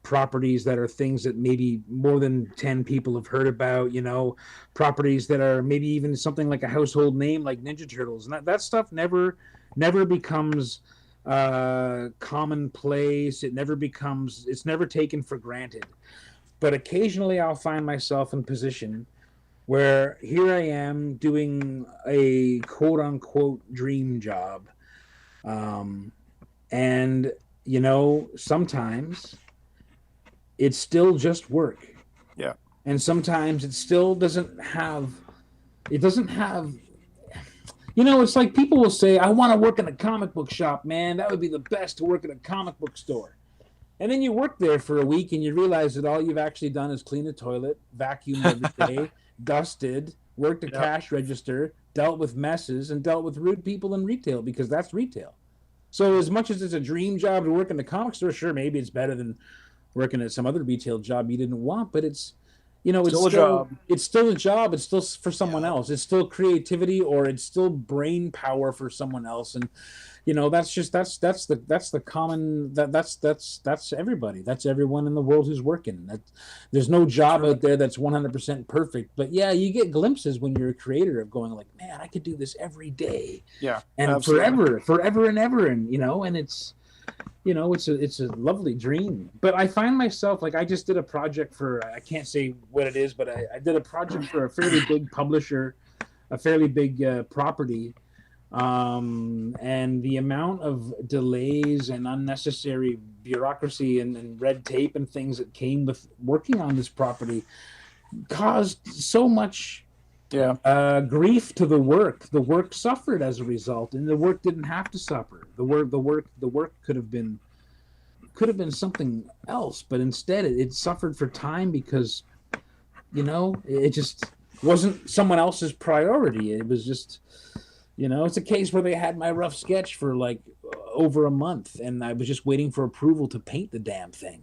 properties that are things that maybe more than 10 people have heard about, properties that are maybe even something like a household name like Ninja Turtles. And that stuff never becomes commonplace. It's never taken for granted. But occasionally I'll find myself in a position where here I am doing a quote unquote dream job. And sometimes it's still just work. Yeah. And sometimes it still doesn't have, it's like people will say, I want to work in a comic book shop, man. That would be the best, to work in a comic book store. And then you work there for a week and you realize that all you've actually done is clean a toilet, vacuum every day, dusted, worked a cash register, dealt with messes, and dealt with rude people in retail, because that's retail. So as much as it's a dream job to work in the comic store, sure, maybe it's better than working at some other retail job you didn't want, but it's, it's Still a job. It's still a job. It's still for someone else. It's still creativity, or it's still brain power for someone else. And that's the common, that's everybody. That's everyone in the world who's working. There's no job out there that's 100% perfect. But yeah, you get glimpses when you're a creator of going like, man, I could do this every day. Yeah, and absolutely. forever and ever, and and it's it's a lovely dream. But I find myself like, I just did a project for, I can't say what it is, but I did a project for a fairly big publisher, a fairly big property. And the amount of delays and unnecessary bureaucracy and red tape and things that came with working on this property caused so much grief to the work. The work suffered as a result, and the work didn't have to suffer. The work could have been something else, but instead it suffered for time because it just wasn't someone else's priority. It was just it's a case where they had my rough sketch for like over a month, and I was just waiting for approval to paint the damn thing.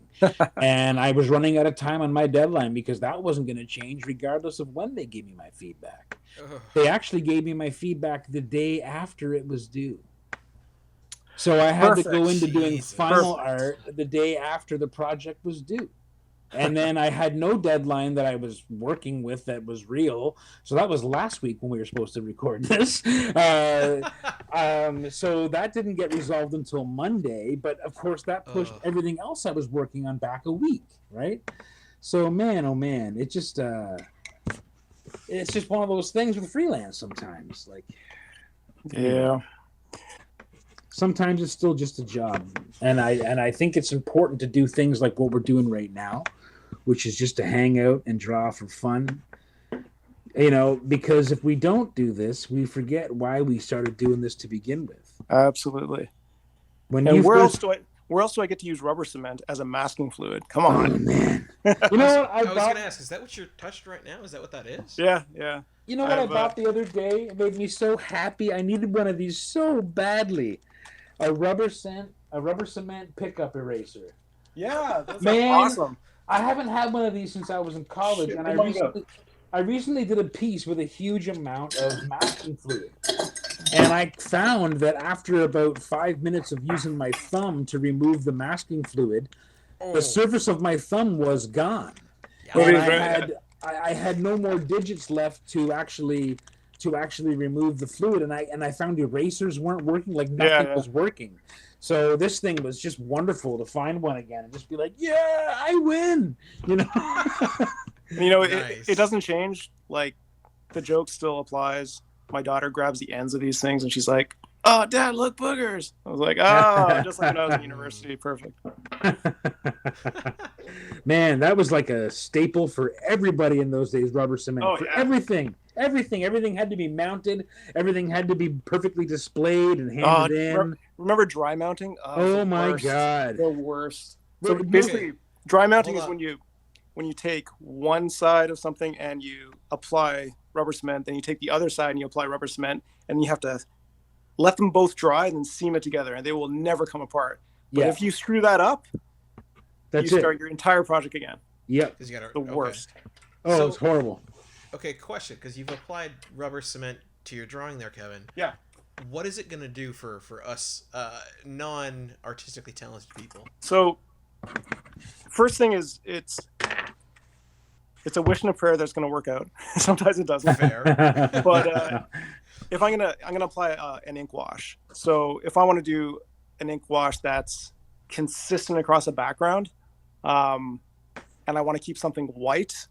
And I was running out of time on my deadline because that wasn't going to change regardless of when they gave me my feedback. They actually gave me my feedback the day after it was due. So I had to go into doing final art the day after the project was due. And then I had no deadline that I was working with that was real. So that was last week when we were supposed to record this. So that didn't get resolved until Monday. But of course, that pushed everything else I was working on back a week, right? So man, oh man, it's just one of those things with freelance sometimes. Like, yeah. Sometimes it's still just a job. And I think it's important to do things like what we're doing right now, which is just to hang out and draw for fun. Because if we don't do this, we forget why we started doing this to begin with. Absolutely. Where else do I get to use rubber cement as a masking fluid? Come on. Oh, man. What? I was going to ask, is that what you're touched right now? Is that what that is? Yeah. You know what I bought the other day? It made me so happy. I needed one of these so badly. A rubber cement pickup eraser. Yeah, that's awesome. I haven't had one of these since I was in college, and I recently did a piece with a huge amount of masking fluid. And I found that after about 5 minutes of using my thumb to remove the masking fluid, the surface of my thumb was gone. And I had no more digits left to actually remove the fluid, and I found erasers weren't working, like nothing was working. So this thing was just wonderful to find one again and just be like, yeah, I win. Nice. It doesn't change. Like, the joke still applies. My daughter grabs the ends of these things and she's like, "Oh, Dad, look, boogers." I was like, "Oh," just like when I was in university. Perfect. Man, that was like a staple for everybody in those days, rubber cement. Everything had to be mounted. Everything had to be perfectly displayed and handed in. Remember dry mounting? Oh my God. The worst. So basically, dry mounting is when you take one side of something and you apply rubber cement, then you take the other side and you apply rubber cement, and you have to let them both dry and then seam it together, and they will never come apart. But if you screw that up, you start your entire project again. Yep. The worst. Oh, so, it's horrible. Okay, question, because you've applied rubber cement to your drawing there, Kevin. Yeah. What is it going to do for us non-artistically talented people? So, first thing is it's a wish and a prayer that's going to work out. Sometimes it doesn't. Fair. But if I'm gonna apply an ink wash. So if I want to do an ink wash that's consistent across a background, and I want to keep something white,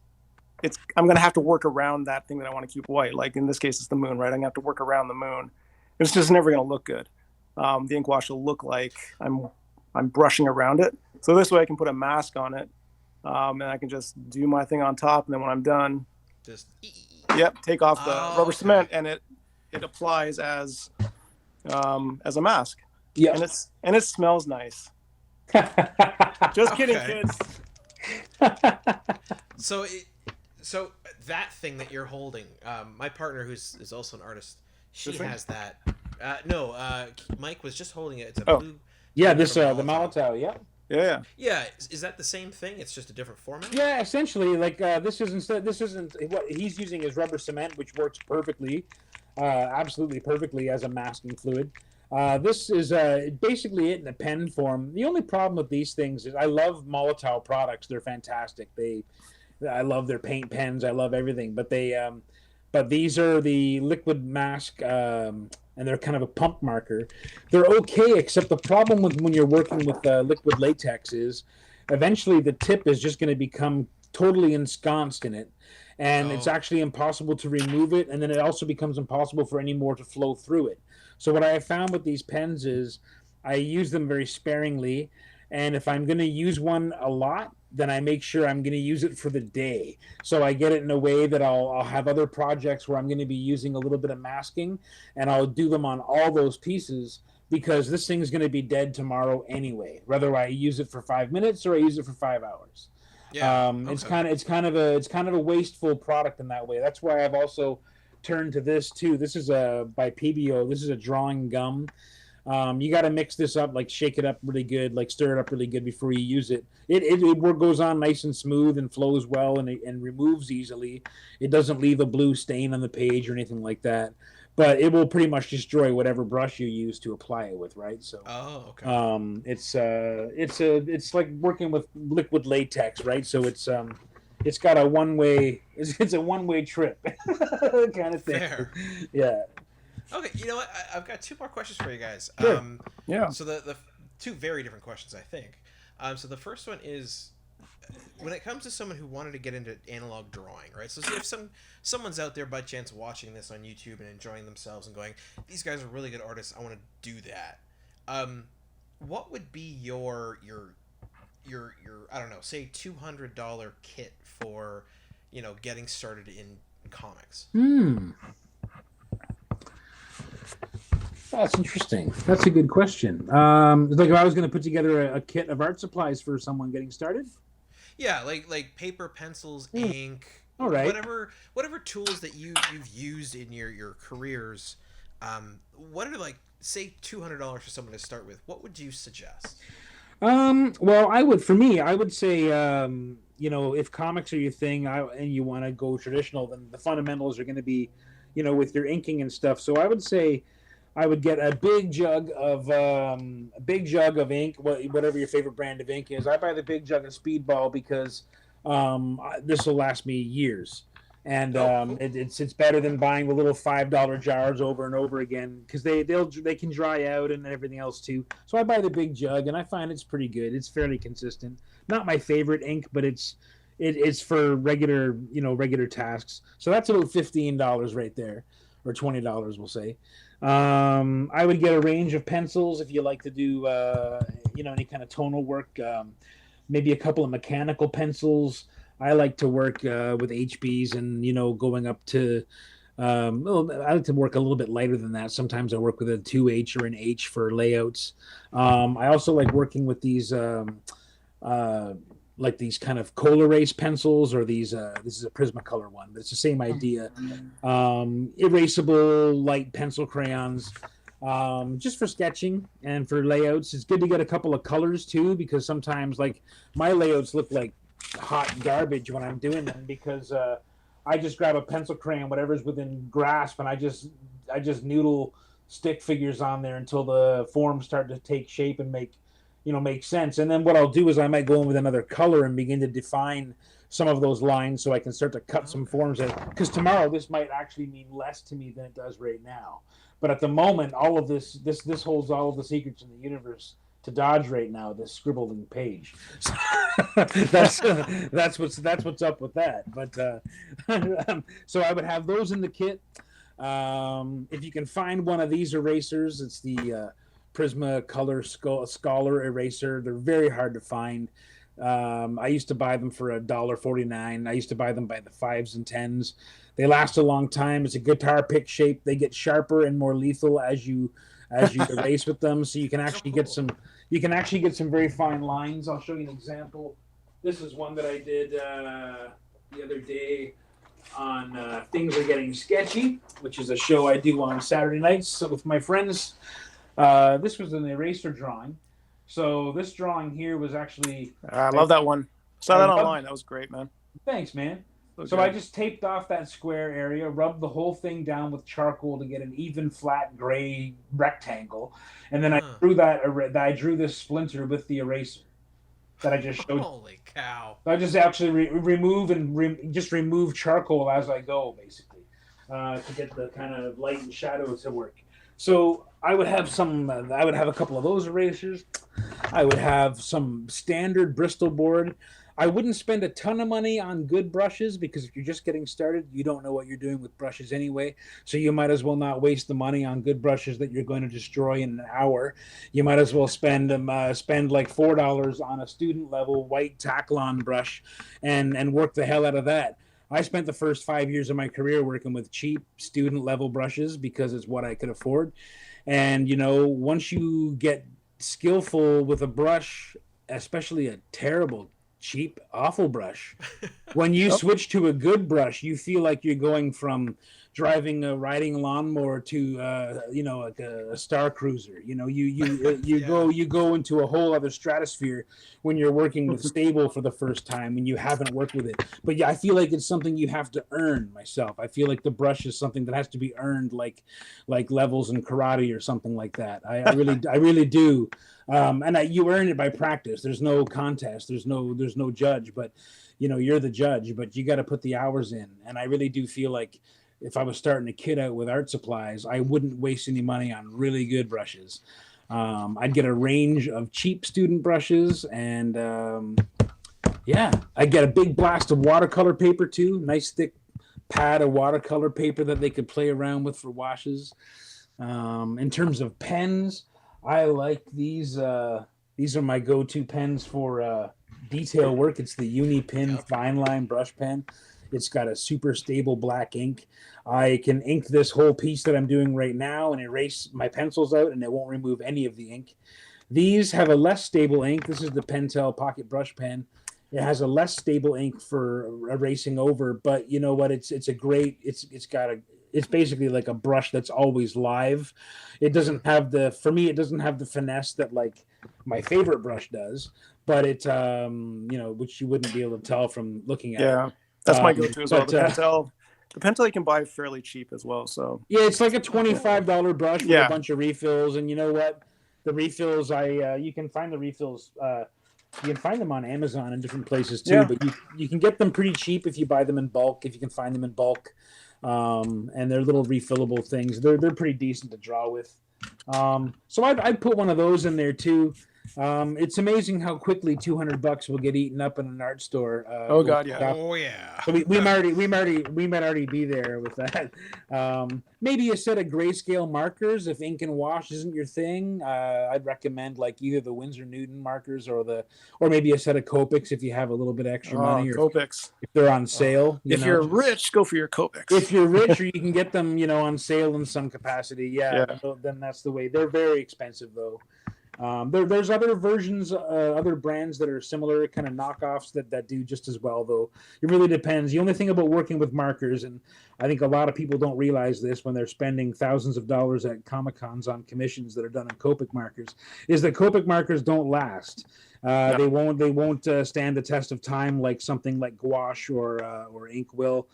I'm gonna have to work around that thing that I want to keep white. Like in this case, it's the moon, right? I'm gonna have to work around the moon. It's just never gonna look good. The ink wash will look like I'm brushing around it. So this way I can put a mask on it, and I can just do my thing on top, and then when I'm done, just take off the rubber cement, and it applies as a mask. Yeah, and it smells nice. Just kidding, kids. So that thing that you're holding, my partner, who's is also an artist, she has that, No, Mike was just holding it. It's a blue. Yeah, blue this from the Molotov. Yeah. Yeah. Yeah, is that the same thing? It's just a different format. Yeah, essentially, like this isn't what he's using is rubber cement, which works perfectly, absolutely perfectly as a masking fluid. This is basically it in a pen form. The only problem with these things is I love Molotov products; they're fantastic. I love their paint pens. I love everything, but these are the liquid mask. And they're kind of a pump marker. They're okay, except the problem with when you're working with liquid latex is eventually the tip is just going to become totally ensconced in it. And it's actually impossible to remove it. And then it also becomes impossible for any more to flow through it. So what I have found with these pens is I use them very sparingly. And if I'm going to use one a lot, then I make sure I'm going to use it for the day. So I get it in a way that I'll have other projects where I'm going to be using a little bit of masking, and I'll do them on all those pieces because this thing's going to be dead tomorrow anyway, whether I use it for 5 minutes or I use it for 5 hours. Yeah, It's kind of a wasteful product in that way. That's why I've also turned to this too. This is by PBO. This is a drawing gum. You got to mix this up, like shake it up really good, like stir it up really good before you use it. It goes on nice and smooth and flows well and removes easily. It doesn't leave a blue stain on the page or anything like that. But it will pretty much destroy whatever brush you use to apply it with, right? So, it's like working with liquid latex, right? So it's got a one-way trip kind of thing. Fair. Yeah. Okay, you know what? I've got 2 more questions for you guys. Sure. So the 2 very different questions, I think. So the first one is, when it comes to someone who wanted to get into analog drawing, right? So if someone's out there by chance watching this on YouTube and enjoying themselves and going, these guys are really good artists, I want to do that. What would be your I don't know, say $200 kit for, getting started in comics? That's interesting. That's a good question. Like if I was going to put together a kit of art supplies for someone getting started. Yeah, like paper, pencils, ink. All right. Whatever tools that you've used in your careers. What are say $200 for someone to start with? What would you suggest? Well, I would say, if comics are your thing and you want to go traditional, then the fundamentals are going to be, with your inking and stuff. So I would say I would get a big jug of ink, whatever your favorite brand of ink is. I buy the big jug of Speedball because this will last me years. And it's better than buying the little $5 jars over and over again because they can dry out and everything else too. So I buy the big jug and I find it's pretty good. It's fairly consistent. Not my favorite ink, but it's for regular tasks. So that's about $15 right there, or $20 we'll say. I would get a range of pencils if you like to do any kind of tonal work. Maybe a couple of mechanical pencils. I like to work with HBs and, going up to, I like to work a little bit lighter than that. Sometimes I work with a 2H or an H for layouts. I also like working with these, like these kind of Secord-Reitz pencils, or these, this is a Prismacolor one, but it's the same idea. Erasable light pencil crayons, just for sketching and for layouts. It's good to get a couple of colors too, because sometimes like my layouts look like hot garbage when I'm doing them because I just grab a pencil crayon, whatever's within grasp, and I just noodle stick figures on there until the forms start to take shape and make sense. And then what I'll do is I might go in with another color and begin to define some of those lines so I can start to cut some forms out. Because tomorrow this might actually mean less to me than it does right now. But at the moment, all of this holds all of the secrets in the universe to dodge right now, this scribbling page. So that's what's up with that. But so I would have those in the kit. If you can find one of these erasers, it's the Prismacolor Scholar eraser. They're very hard to find. I used to buy them for $1.49. I used to buy them by the 5s and 10s. They last a long time. It's a guitar pick shape. They get sharper and more lethal as you erase with them. So you can actually get some very fine lines. I'll show you an example. This is one that I did the other day. on Things Are Getting Sketchy, which is a show I do on Saturday nights with my friends. This was an eraser drawing. So this drawing here was actually... I love that one. Saw that online. That was great, man. Thanks, man. Okay. So I just taped off that square area, rubbed the whole thing down with charcoal to get an even, flat, gray rectangle, and then I drew this splinter with the eraser that I just showed. Holy cow! I just actually remove charcoal as I go, basically, to get the kind of light and shadow to work. So I would have a couple of those erasers. I would have some standard Bristol board. I wouldn't spend a ton of money on good brushes because if you're just getting started, you don't know what you're doing with brushes anyway. So you might as well not waste the money on good brushes that you're going to destroy in an hour. You might as well spend like $4 on a student level white Taklon brush and work the hell out of that. I spent the first 5 years of my career working with cheap student level brushes because it's what I could afford. And, once you get skillful with a brush, especially a terrible, cheap, awful brush, when you switch to a good brush, you feel like you're going from riding a lawnmower to like a Star Cruiser. You go into a whole other stratosphere when you're working with stable for the first time and you haven't worked with it. But yeah, I feel like it's something you have to earn myself. I feel like the brush is something that has to be earned, like levels in karate or something like that. I really do. You earn it by practice. There's no contest. There's no judge, but you're the judge, but you got to put the hours in. And I really do feel like if I was starting a kid out with art supplies, I wouldn't waste any money on really good brushes. I'd get a range of cheap student brushes and I'd get a big blast of watercolor paper too. Nice thick pad of watercolor paper that they could play around with for washes. In terms of pens, I like these. These are my go-to pens for detail work. It's the Unipin Fine Line brush pen. It's got a super stable black ink. I can ink this whole piece that I'm doing right now and erase my pencils out, and it won't remove any of the ink. These have a less stable ink. This is the Pentel Pocket Brush Pen. It has a less stable ink for erasing over, but you know what? It's basically like a brush that's always live. It doesn't have the finesse that like my favorite brush does, but it's which you wouldn't be able to tell from looking at it. Yeah, that's my go-to as well. The Pentel you can buy fairly cheap as well. So yeah, it's like a $25 brush with a bunch of refills, and you know what? The refills, you can find the refills. You can find them on Amazon and different places too, but you can get them pretty cheap if you buy them in bulk. If you can find them in bulk. And they're little refillable things. They're pretty decent to draw with. So I'd put one of those in there too. It's amazing how quickly $200 will get eaten up in an art store. Oh yeah. So we might already be there with that. Maybe a set of grayscale markers if ink and wash isn't your thing. I'd recommend like either the Winsor Newton markers or maybe a set of Copics if you have a little bit extra money. Or Copics. if they're on sale. You're rich, go for your Copics. If you're rich, or you can get them, on sale in some capacity. Yeah. Then that's the way. They're very expensive though. There's other versions, other brands that are similar, kind of knockoffs that do just as well, though. It really depends. The only thing about working with markers, and I think a lot of people don't realize this when they're spending thousands of dollars at Comic-Cons on commissions that are done in Copic markers, is that Copic markers don't last. They won't stand the test of time like something like gouache or ink will.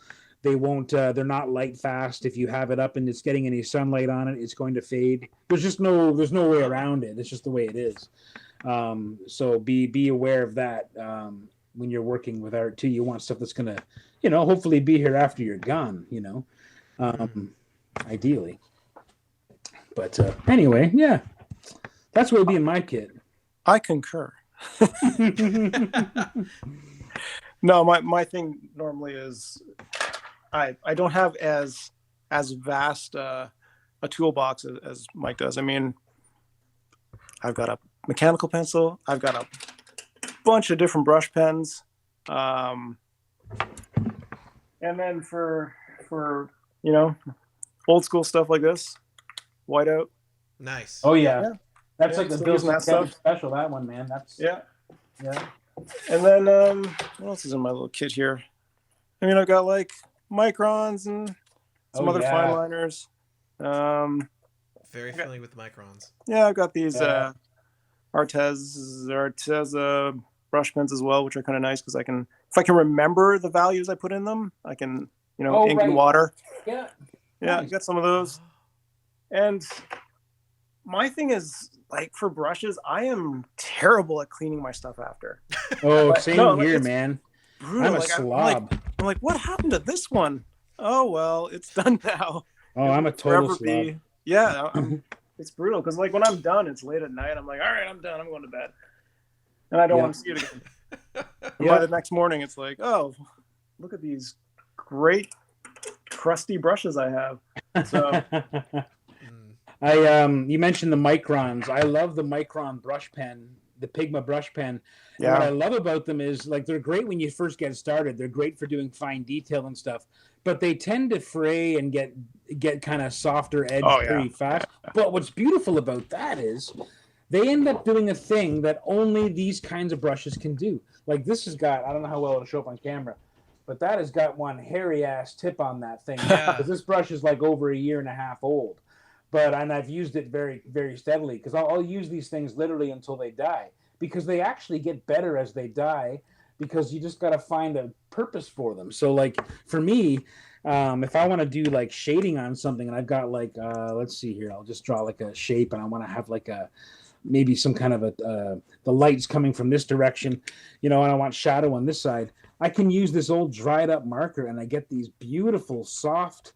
They won't. They're not light fast. If you have it up and it's getting any sunlight on it, it's going to fade. There's no way around it. It's just the way it is. So be aware of that when you're working with art too. You want stuff that's gonna, hopefully be here after you're gone. Ideally. But anyway, yeah, that's what would be in my kit. I concur. No, my thing normally is. I don't have as vast a toolbox as Mike does. I mean, I've got a mechanical pencil. I've got a bunch of different brush pens. And then for old school stuff like this, whiteout. Nice. Oh yeah. That's like the Bill stuff special. That one, man. That's yeah. And then what else is in my little kit here? I mean, I've got like microns and some other fine liners. Very familiar with the microns. Yeah, I've got these Arteza brush pens as well, which are kind of nice because if I can remember the values I put in them, I can, ink and water. Yeah. Yeah, nice. Got some of those. And my thing is, like, for brushes, I am terrible at cleaning my stuff after. Oh, same here, man. Brutal. I'm a slob. I'm like, what happened to this one? Oh, well, it's done now. Oh, I'm a total slob. Yeah, it's brutal because, like, when I'm done, it's late at night. I'm like, all right, I'm done. I'm going to bed. And I don't want to see it again. By the next morning, it's like, oh, look at these great crusty brushes I have. So... you mentioned the microns. I love the micron brush pen, the Pigma brush pen. Yeah. And what I love about them is, like, they're great when you first get started. They're great for doing fine detail and stuff, but they tend to fray and get kind of softer edge pretty fast. Yeah. But what's beautiful about that is they end up doing a thing that only these kinds of brushes can do. Like, this has got, I don't know how well it'll show up on camera, but that has got one hairy ass tip on that thing. Because this brush is like over 1.5 years old. And I've used it very, very steadily because I'll use these things literally until they die, because they actually get better as they die, because you just got to find a purpose for them. So, like, for me, if I want to do like shading on something and I've got like, let's see here, I'll just draw like a shape and I want to have like maybe some kind of the light's coming from this direction, and I want shadow on this side. I can use this old dried up marker and I get these beautiful, soft,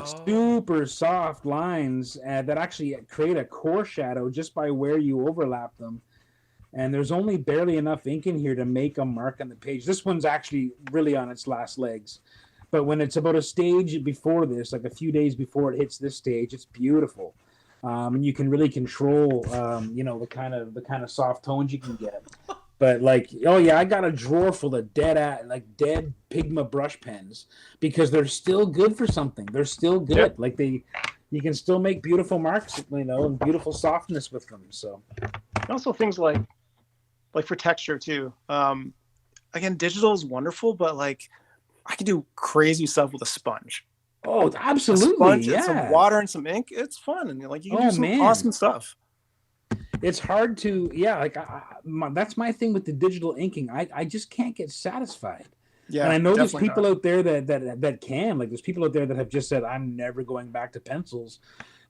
super soft lines that actually create a core shadow just by where you overlap them. And there's only barely enough ink in here to make a mark on the page. This one's actually really on its last legs. But when it's about a stage before this, like a few days before it hits this stage, it's beautiful. And you can really control, the kind of soft tones you can get. But I got a drawer full of dead Pigma brush pens because they're still good for something. They're still good. Yep. You can still make beautiful marks, and beautiful softness with them. So, also things like for texture too. Again, digital is wonderful, but I can do crazy stuff with a sponge. Oh, absolutely! A sponge and some water and some ink. It's fun, and you can do some awesome stuff. It's hard to, that's my thing with the digital inking. I just can't get satisfied. Yeah, and I know there's people out there that can. Like, there's people out there that have just said, I'm never going back to pencils.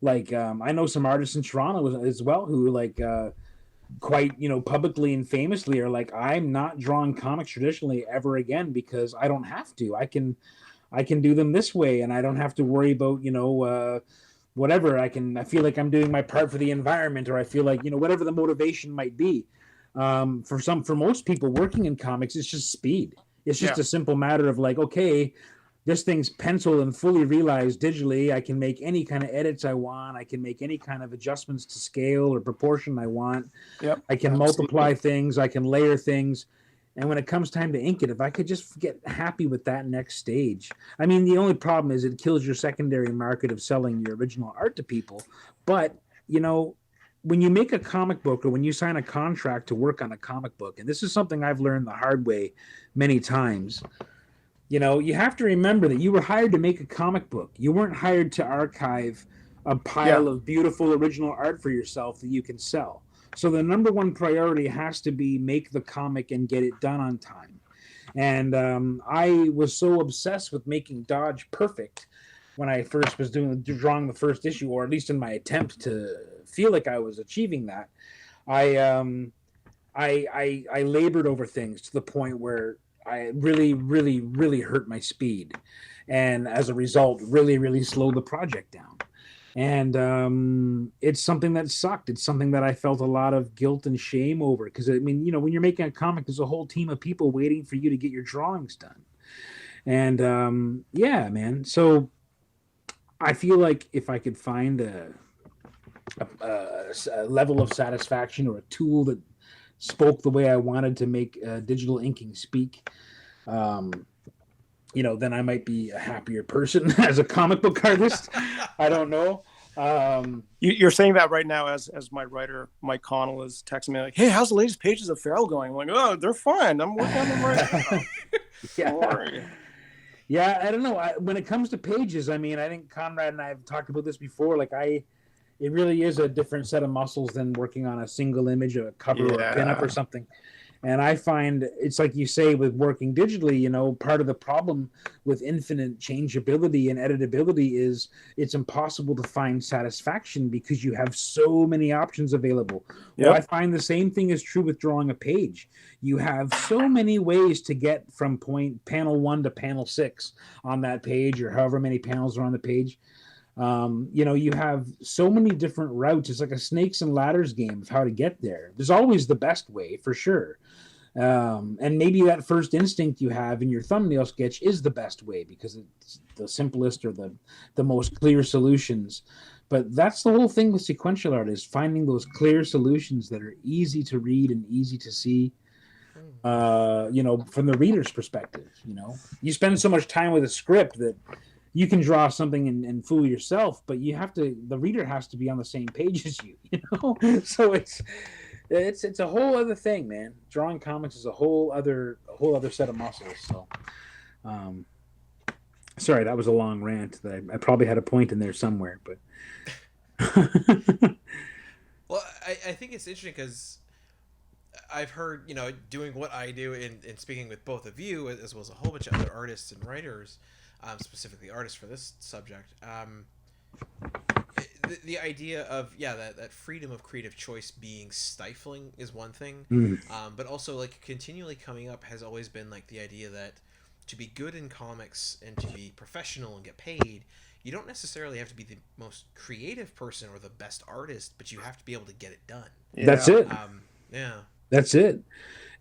Like, I know some artists in Toronto as well who, quite, publicly and famously are like, I'm not drawing comics traditionally ever again because I don't have to. I can do them this way, and I don't have to worry about, whatever. I feel like I'm doing my part for the environment, or I feel like, whatever the motivation might be. For most people working in comics, it's just speed. It's just a simple matter of okay, this thing's penciled and fully realized digitally. I can make any kind of edits I want. I can make any kind of adjustments to scale or proportion I want. Yep. I can multiply things. I can layer things. And when it comes time to ink it, if I could just get happy with that next stage. I mean, the only problem is it kills your secondary market of selling your original art to people. But, when you make a comic book, or when you sign a contract to work on a comic book, and this is something I've learned the hard way many times, you have to remember that you were hired to make a comic book. You weren't hired to archive a pile of beautiful original art for yourself that you can sell. So the number one priority has to be make the comic and get it done on time. And I was so obsessed with making Dodge perfect when I first was drawing the first issue, or at least in my attempt to feel like I was achieving that. I labored over things to the point where I really, really, really hurt my speed, and as a result, really, really slowed the project down. And it's something that sucked. It's something that I felt a lot of guilt and shame over, because when you're making a comic, there's a whole team of people waiting for you to get your drawings done. And man. So I feel like if I could find a level of satisfaction, or a tool that spoke the way I wanted to make digital inking speak, then I might be a happier person as a comic book artist. I don't know. You're saying that right now as my writer, Mike Connell, is texting me like, hey, how's the latest pages of Feral going? I'm like, oh, they're fine. I'm working on them right now. Yeah. Yeah, I don't know. When it comes to pages, I mean, I think Konrad and I have talked about this before. Like, it really is a different set of muscles than working on a single image, a cover or a pinup or something. And I find it's like you say with working digitally, you know, part of the problem with infinite changeability and editability is it's impossible to find satisfaction because you have so many options available. Yep. Well, I find the same thing is true with drawing a page. You have so many ways to get from panel 1 to panel 6 on that page, or however many panels are on the page. You know, you have so many different routes. It's like a snakes and ladders game of how to get there. There's always the best way, for sure. And maybe that first instinct you have in your thumbnail sketch is the best way because it's the simplest or the most clear solutions. But that's the whole thing with sequential art, is finding those clear solutions that are easy to read and easy to see. You know, from the reader's perspective. You know, you spend so much time with a script that you can draw something and fool yourself, but the reader has to be on the same page as you, you know? So it's a whole other thing, man. Drawing comics is a whole other set of muscles. So, sorry, that was a long rant that I probably had a point in there somewhere, but. Well, I think it's interesting because I've heard, you know, doing what I do in speaking with both of you, as well as a whole bunch of other artists and writers, specifically artists for this subject, the idea of that freedom of creative choice being stifling is one thing, but also like continually coming up has always been like the idea that to be good in comics and to be professional and get paid, you don't necessarily have to be the most creative person or the best artist, but you have to be able to get it done. Yeah. That's it. That's it.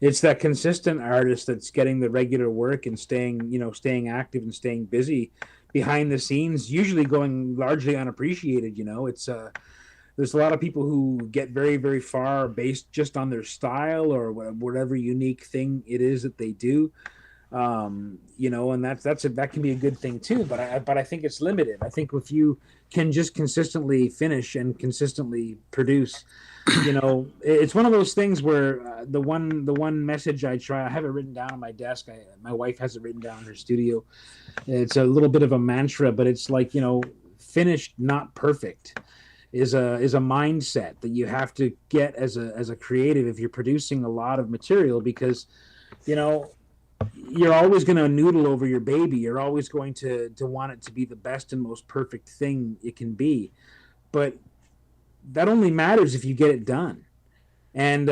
It's that consistent artist that's getting the regular work and staying active and staying busy behind the scenes, usually going largely unappreciated. You know, it's there's a lot of people who get very, very far based just on their style or whatever unique thing it is that they do. You know, and that can be a good thing too, but I think it's limited. I think if you can just consistently finish and consistently produce, you know, it's one of those things where the one message I have it written down on my desk. My wife has it written down in her studio. It's a little bit of a mantra, but it's like, you know, finished, not perfect is a mindset that you have to get as a creative if you're producing a lot of material, because, you know, you're always going to noodle over your baby. You're always going to want it to be the best and most perfect thing it can be. But that only matters if you get it done. And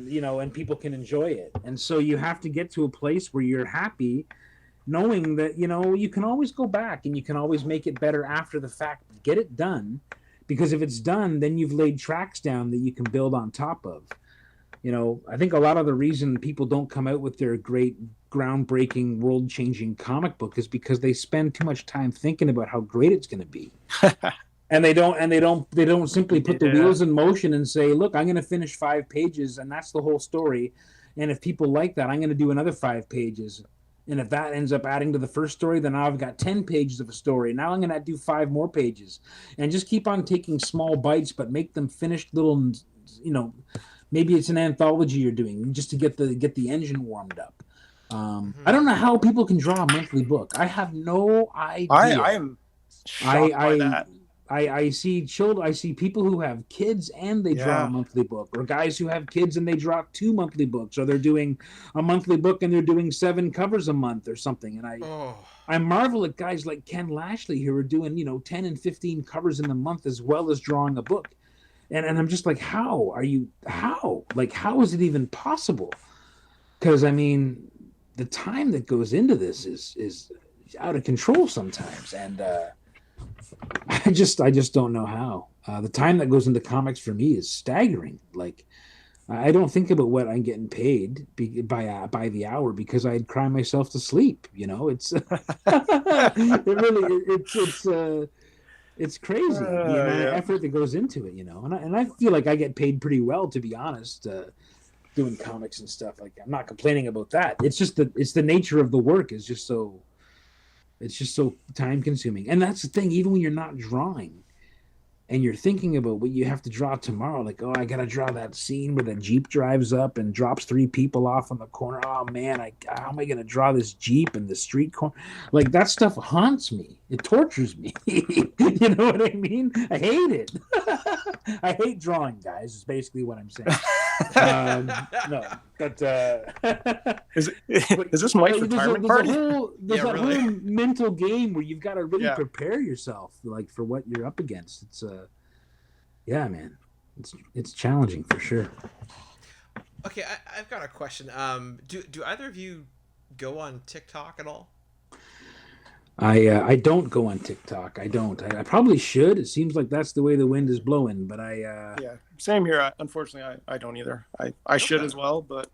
you know, and people can enjoy it. And so you have to get to a place where you're happy knowing that, you know, you can always go back and you can always make it better after the fact. Get it done, because if it's done, then you've laid tracks down that you can build on top of. You know, I think a lot of the reason people don't come out with their great, groundbreaking, world-changing comic book is because they spend too much time thinking about how great it's going to be, and they don't simply put the wheels in motion and say, "Look, I'm going to finish 5 pages, and that's the whole story. And if people like that, I'm going to do another 5 pages. And if that ends up adding to the first story, then now I've got 10 pages of a story. Now I'm going to do 5 more pages, and just keep on taking small bites, but make them finished little, you know." Maybe it's an anthology you're doing just to get the engine warmed up. I don't know how people can draw a monthly book. I have no idea. I am shocked by that. I see people who have kids and they draw a monthly book, or guys who have kids and they draw 2 monthly books, or they're doing a monthly book and they're doing 7 covers a month or something. And I marvel at guys like Ken Lashley who are doing, you know, 10 and 15 covers in the month as well as drawing a book. And I'm just like, how is it even possible? Because I mean, the time that goes into this is out of control sometimes, and I just don't know how. The time that goes into comics for me is staggering. Like, I don't think about what I'm getting paid by the hour, because I'd cry myself to sleep. You know, it's it's crazy the amount of effort that goes into it, you know. And I feel like I get paid pretty well, to be honest, doing comics and stuff. Like, I'm not complaining about that. It's just it's the nature of the work is just so time consuming. And that's the thing, even when you're not drawing, and you're thinking about what you have to draw tomorrow. Like, oh, I got to draw that scene where the Jeep drives up and drops 3 people off on the corner. Oh man, how am I going to draw this Jeep in the street corner? Like that stuff haunts me. It tortures me. You know what I mean? I hate it. I hate drawing, guys. Is basically what I'm saying. No, but is this Mike's retirement party? There's a whole mental game where you've got to really prepare yourself, like for what you're up against. It's yeah, man, it's challenging for sure. Okay, I've got a question. Do either of you go on TikTok at all? I don't go on TikTok. I don't. I probably should. It seems like that's the way the wind is blowing. But yeah, same here. Unfortunately, I don't either. I should as well, but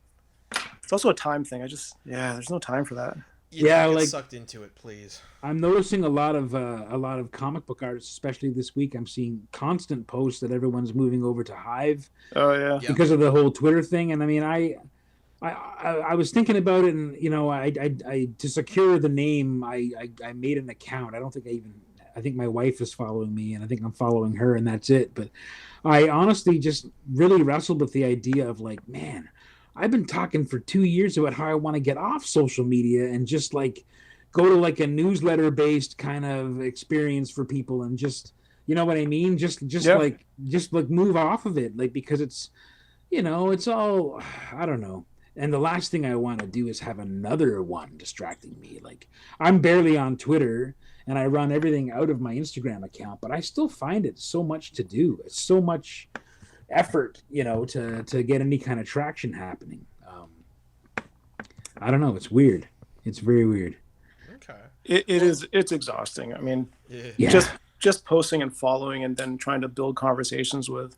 it's also a time thing. There's no time for that. Get sucked into it, please. I'm noticing a lot of comic book artists, especially this week. I'm seeing constant posts that everyone's moving over to Hive. Oh yeah, because of the whole Twitter thing. And I mean, I was thinking about it, and you know, I to secure the name, I made an account. I think my wife is following me, and I think I'm following her, and that's it. But I honestly just really wrestled with the idea of like, man, I've been talking for 2 years about how I want to get off social media and just like go to like a newsletter based kind of experience for people, and just, you know what I mean? Just like move off of it, like, because it's, you know, it's all, I don't know. And the last thing I want to do is have another one distracting me. Like, I'm barely on Twitter, and I run everything out of my Instagram account, but I still find it so much to do. It's so much effort, you know, to get any kind of traction happening. I don't know. It's weird. It's very weird. Okay. It's exhausting. I mean, just posting and following, and then trying to build conversations with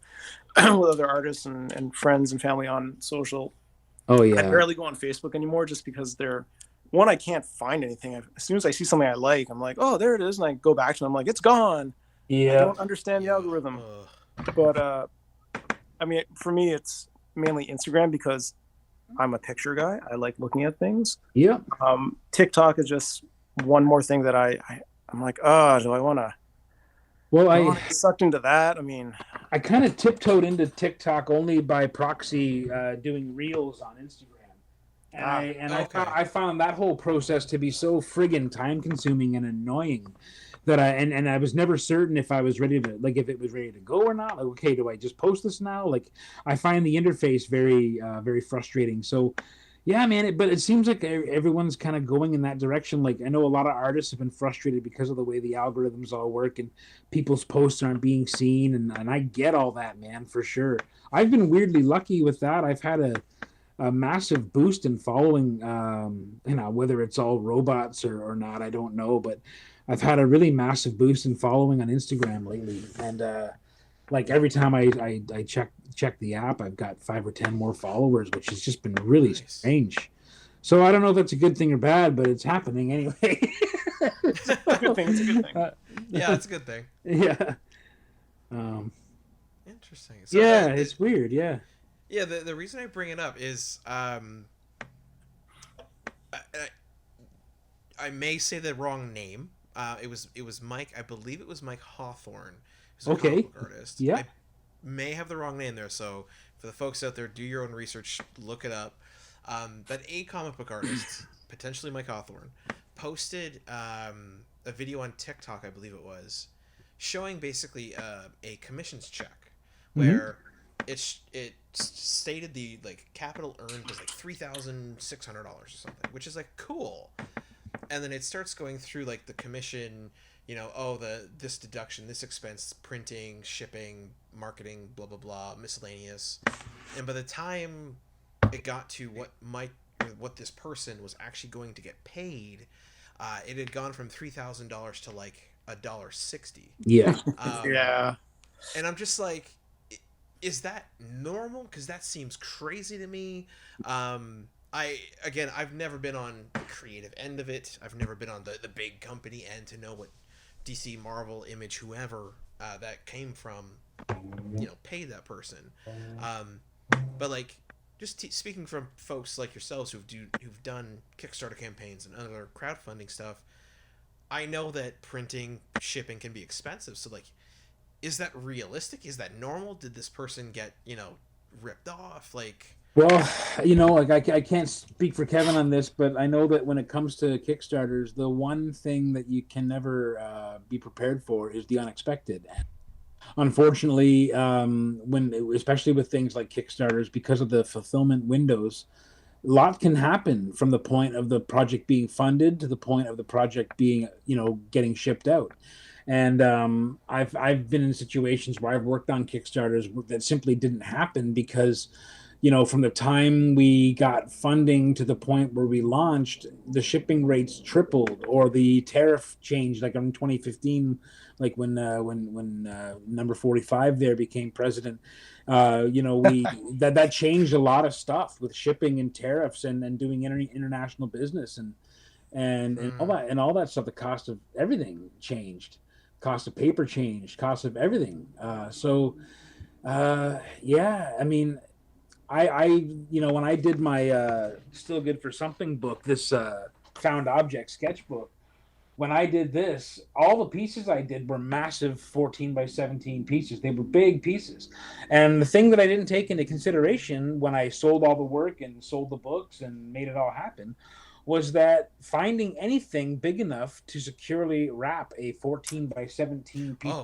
other artists and friends and family on social. Oh yeah. I barely go on Facebook anymore, just because I can't find anything. As soon as I see something I like, I'm like, oh, there it is, and I go back to it. I'm like, it's gone. Yeah. I don't understand the algorithm. But I mean, for me, it's mainly Instagram because I'm a picture guy. I like looking at things. Yeah. TikTok is just one more thing that I'm like, oh, do I want to? Well, I get sucked into that. I mean, I kind of tiptoed into TikTok only by proxy, doing reels on Instagram, and I found that whole process to be so friggin' time consuming and annoying that I was never certain if I was ready to, like, if it was ready to go or not. Like, okay, do I just post this now? Like, I find the interface very very frustrating. So yeah, man, but it seems like everyone's kind of going in that direction. Like, I know a lot of artists have been frustrated because of the way the algorithms all work, and people's posts aren't being seen, and I get all that, man, for sure. I've been weirdly lucky with that. I've had a massive boost in following, you know, whether it's all robots or not, I don't know, but I've had a really massive boost in following on Instagram lately, and like every time I check the app, I've got 5 or 10 more followers, which has just been really strange. So I don't know if that's a good thing or bad, but it's happening anyway. It's a good thing. It's a good thing. Yeah, it's a good thing. Yeah. Interesting. So yeah, it's weird. Yeah. Yeah. The reason I bring it up is I may say the wrong name. It was Mike. I believe it was Mike Hawthorne. Who's a comic book artist. Yeah. I may have the wrong name there, so for the folks out there, do your own research, look it up. But a comic book artist, potentially Mike Hawthorne, posted a video on TikTok, I believe it was, showing basically a commissions check where it stated the like capital earned was like $3,600 or something, which is like cool. And then it starts going through like the commission, you know, this deduction, this expense, printing, shipping, marketing, blah blah blah, miscellaneous. And by the time it got to what this person was actually going to get paid, it had gone from $3,000 to like $1.60. Yeah. Yeah. And I'm just like, is that normal? Because that seems crazy to me. I've never been on the creative end of it. I've never been on the big company end to know what DC, Marvel, Image, whoever that came from, you know, paid that person. But like, just speaking from folks like yourselves who've done Kickstarter campaigns and other crowdfunding stuff, I know that printing, shipping can be expensive. So like, is that realistic? Is that normal? Did this person get, ripped off? Like, Well, like I can't speak for Kevin on this, but I know that when it comes to Kickstarters, the one thing that you can never be prepared for is the unexpected. Unfortunately, especially with things like Kickstarters, because of the fulfillment windows, a lot can happen from the point of the project being funded to the point of the project being, getting shipped out. And I've been in situations where I've worked on Kickstarters that simply didn't happen because, from the time we got funding to the point where we launched, the shipping rates tripled, or the tariff changed, like in 2015, like when number 45 there became president. We that changed a lot of stuff with shipping and tariffs and doing international business and all that stuff. The cost of everything changed, cost of paper changed, cost of everything. I mean, I when I did my Still Good for Something book, this found object sketchbook, when I did this, all the pieces I did were massive 14 by 17 pieces. They were big pieces. And the thing that I didn't take into consideration when I sold all the work and sold the books and made it all happen was that finding anything big enough to securely wrap a 14 by 17 piece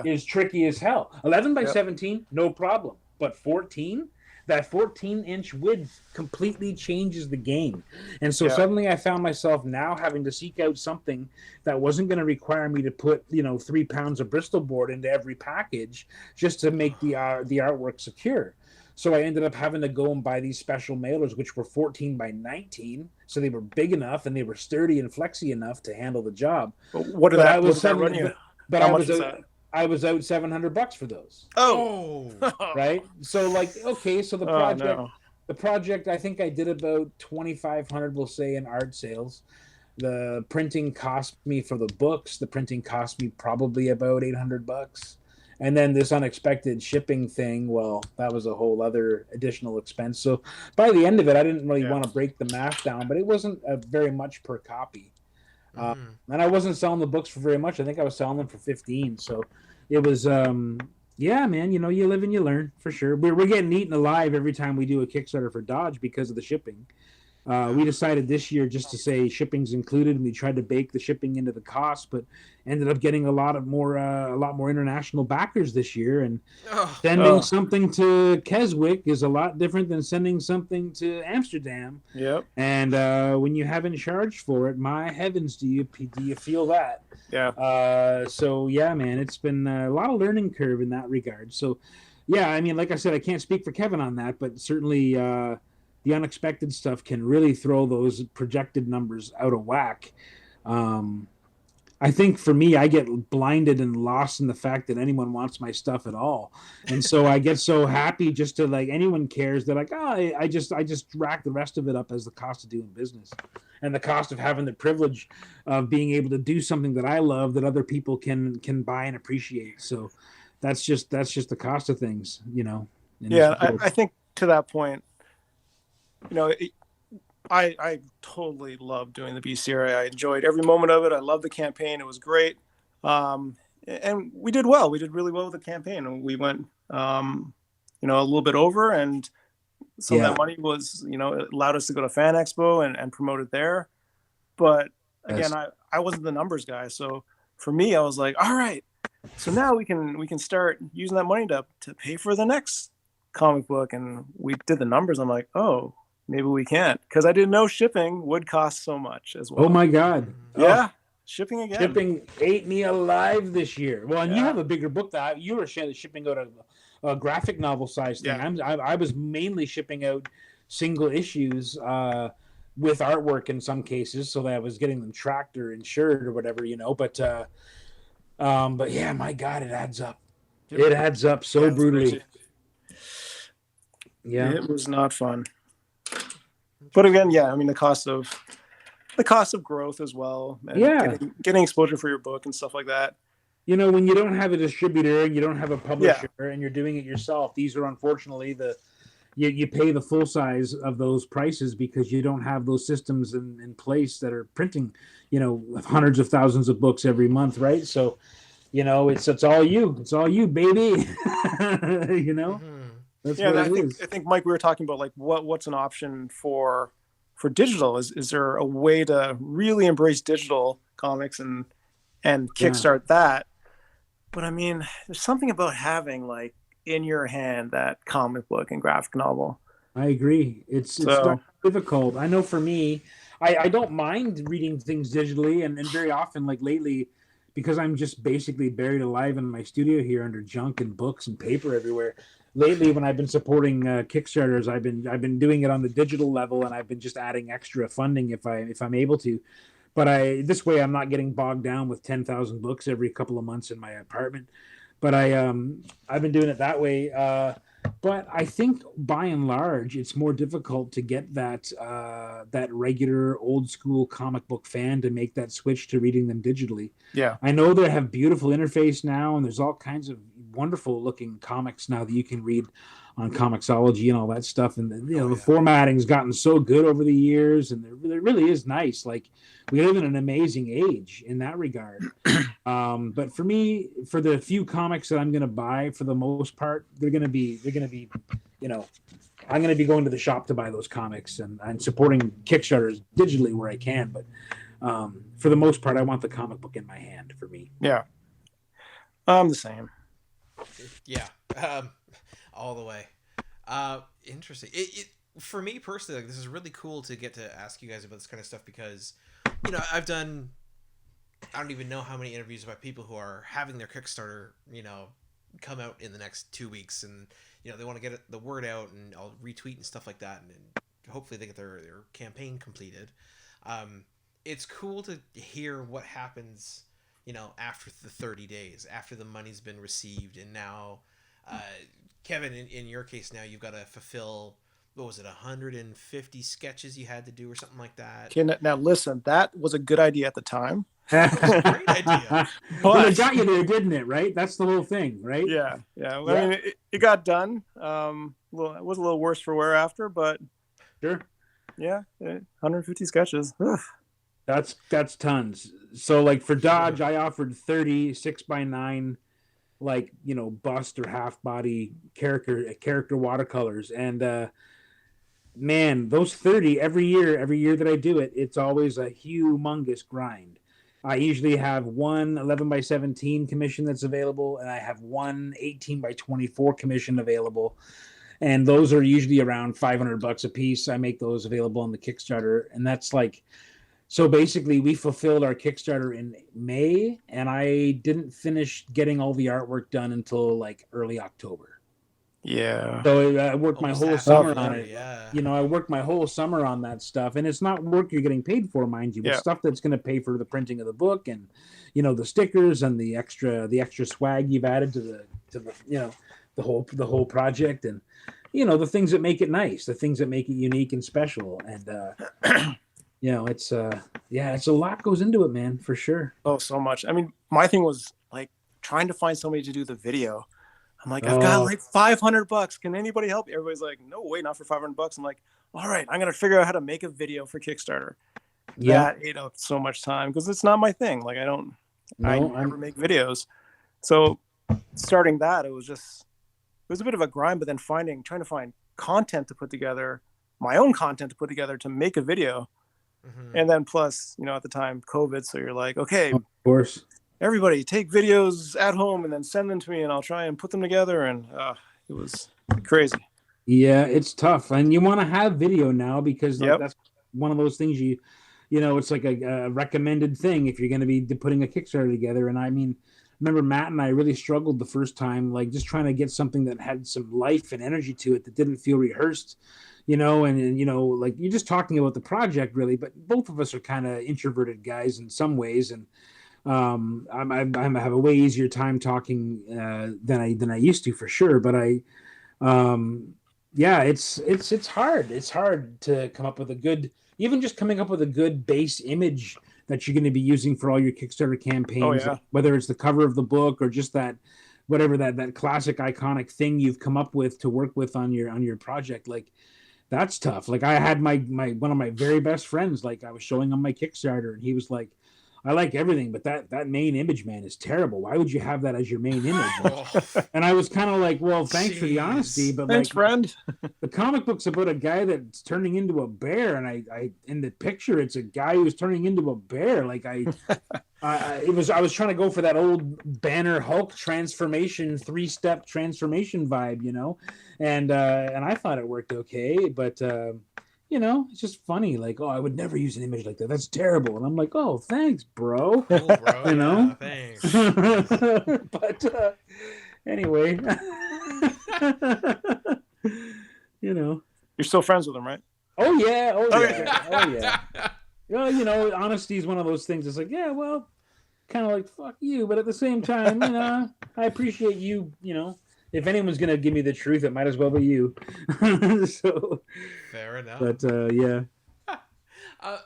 is tricky as hell. 11 by 17, no problem. But 14? That 14-inch width completely changes the game. And so suddenly I found myself now having to seek out something that wasn't going to require me to put, 3 pounds of Bristol board into every package just to make the artwork secure. So I ended up having to go and buy these special mailers, which were 14 by 19. So they were big enough and they were sturdy and flexy enough to handle the job. But what did that run you? How much is that? I was out $700 for those. Oh, right. So so the project, I think I did about 2,500, we'll say, in art sales. The printing cost me for the books. The printing cost me probably about $800. And then this unexpected shipping thing, well, that was a whole other additional expense. So by the end of it, I didn't really want to break the math down, but it wasn't very much per copy. And I wasn't selling the books for very much. I think I was selling them for 15. So it was, man, you live and you learn for sure. We're getting eaten alive every time we do a Kickstarter for Dodge because of the shipping. We decided this year just to say shipping's included, and we tried to bake the shipping into the cost, but ended up getting a lot more international backers this year. And sending something to Keswick is a lot different than sending something to Amsterdam. Yep. And when you haven't charged for it, my heavens, do you feel that? Yeah. So yeah, man, it's been a lot of learning curve in that regard. So yeah, I mean, like I said, I can't speak for Kevin on that, but certainly the unexpected stuff can really throw those projected numbers out of whack. I think for me, I get blinded and lost in the fact that anyone wants my stuff at all. And so I get so happy just to anyone cares. They're like, I just rack the rest of it up as the cost of doing business and the cost of having the privilege of being able to do something that I love that other people can buy and appreciate. So that's just the cost of things, Yeah. I think to that point, I totally loved doing the bestiary. I enjoyed every moment of it. I loved the campaign. It was great. And we did well. We did really well with the campaign. And we went, a little bit over. And some of that money was, it allowed us to go to Fan Expo and promote it there. But again, I wasn't the numbers guy. So for me, I was like, all right, so now we can start using that money to pay for the next comic book. And we did the numbers. I'm like, oh, maybe we can't, because I didn't know shipping would cost so much as well. Oh my God! Yeah, shipping again. Shipping ate me alive this with Well, and you have a bigger book that you were shipping out a graphic novel size thing. Yeah. I was mainly shipping out single issues with artwork in some cases, so that I was getting them tracked or insured or whatever, But yeah, my God, it adds up. Yep. It adds up so brutally. Crazy. Yeah, it was not fun. But again, yeah, I mean the cost of growth as well. And getting exposure for your book and stuff like that. When you don't have a distributor and you don't have a publisher and you're doing it yourself, these are unfortunately you pay the full size of those prices because you don't have those systems in place that are printing, hundreds of thousands of books every month, right? So it's all you, baby. That's what I it is. think Mike, we were talking about like what's an option for digital. Is there a way to really embrace digital comics and kickstart that? But I mean, there's something about having like in your hand that comic book and graphic novel. I agree. It's not difficult. I know for me, I don't mind reading things digitally, and very often, like lately, because I'm just basically buried alive in my studio here under junk and books and paper everywhere. Lately, when I've been supporting Kickstarters, I've been doing it on the digital level, and I've been just adding extra funding if I'm able to. But this way I'm not getting bogged down with 10,000 books every couple of months in my apartment. But I've been doing it that way. But I think by and large, it's more difficult to get that regular old school comic book fan to make that switch to reading them digitally. Yeah, I know they have beautiful interface now, and there's all kinds of wonderful looking comics now that you can read on Comixology and all that stuff. And the formatting's gotten so good over the years, and it really is nice. Like, we live in an amazing age in that regard. But for me, for the few comics that I'm going to buy, for the most part, they're going to be, I'm going to be going to the shop to buy those comics and supporting Kickstarters digitally where I can. But for the most part, I want the comic book in my hand for me. Yeah. I'm the same. Yeah. All the way. Interesting. For me personally, like, this is really cool to get to ask you guys about this kind of stuff because, I've done, I don't even know how many interviews about people who are having their Kickstarter, come out in the next 2 weeks, and they want to get the word out, and I'll retweet and stuff like that, and hopefully they get their campaign completed. It's cool to hear what happens, after the 30 days, after the money's been received, and now, Kevin, in your case now, you've got to fulfill, what was it, 150 sketches you had to do or something like that? Okay, now listen, that was a good idea at the time. That's a great idea. But it got you there, didn't it? Right? That's the whole thing, right? Yeah. Well, I mean, it got done. It was a little worse for wear after, but sure. Yeah, 150 sketches. Ugh. That's tons. So, like, for Dodge, I offered 30 6x9, like, bust or half body character watercolors, and man, those 30 every year that I do it, it's always a humongous grind. I usually have one 11x17 commission that's available, and I have one 18x24 commission available, and those are usually around $500 a piece. I make those available on the Kickstarter, and that's like, so basically we fulfilled our Kickstarter in May, and I didn't finish getting all the artwork done until like early October. Yeah. So I worked my whole summer on it. Yeah. I worked my whole summer on that stuff, and it's not work you're getting paid for, mind you, but stuff that's going to pay for the printing of the book, and the stickers and the extra swag you've added to the whole project, and the things that make it nice, the things that make it unique and special, and it's a lot goes into it, man, for sure. Oh, so much. I mean, my thing was like trying to find somebody to do the video. I'm like, I've got like $500. Can anybody help? Everybody's like, no way, not for $500. I'm like, all right, I'm gonna figure out how to make a video for Kickstarter. Yeah, that ate up so much time because it's not my thing. Like, I never make videos. So starting that, it was a bit of a grind. But then trying to find content to put together, my own content to put together to make a video. Mm-hmm. And then plus, at the time, COVID. So you're like, okay, of course, everybody take videos at home and then send them to me and I'll try and put them together. And it was crazy. Yeah, it's tough. And you want to have video now because that's one of those things it's like a recommended thing if you're going to be putting a Kickstarter together. And I mean, remember Matt and I really struggled the first time, like just trying to get something that had some life and energy to it that didn't feel rehearsed. Like you're just talking about the project really, but both of us are kind of introverted guys in some ways. And I have a way easier time talking than I used to, for sure. But it's hard. It's hard to come up with coming up with a good base image that you're going to be using for all your Kickstarter campaigns, whether it's the cover of the book or just that, whatever that classic iconic thing you've come up with to work with on your project. Like, that's tough. Like, I had my one of my very best friends, like I was showing him my Kickstarter and he was like, I like everything, but that main image, man, is terrible. Why would you have that as your main image? And I was kind of like, well, thanks for the honesty, but thanks, like, friend. the comic book's about a guy that's turning into a bear, and I in the picture, it's a guy who's turning into a bear. Like I was trying to go for that old Banner Hulk transformation, 3-step transformation vibe, you know, and I thought it worked okay, but. You know, it's just funny. Like, oh, I would never use an image like that. That's terrible. And I'm like, oh, thanks, bro. Cool, bro. You know, thanks. But anyway, you know, you're still friends with him, right? Oh yeah, oh yeah. Well, you know, honesty is one of those things. It's like, yeah, well, kind of like fuck you, but at the same time, you know, I appreciate you. You know. If anyone's gonna give me the truth, it might as well be you. So, fair enough. But yeah.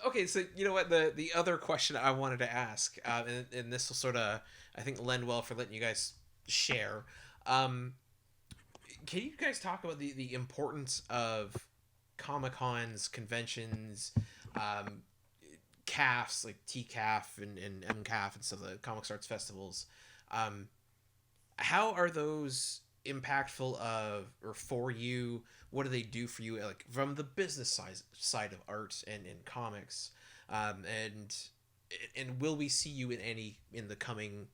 Okay, so you know what the other question I wanted to ask, and this will sort of I think lend well for letting you guys share. Can you guys talk about the importance of Comic-Cons, conventions, CAFs like TCAF and MCAF and stuff, the Comics Arts Festivals? How are those impactful or for you? What do they do for you, like from the business side of art and in comics, and will we see you in the coming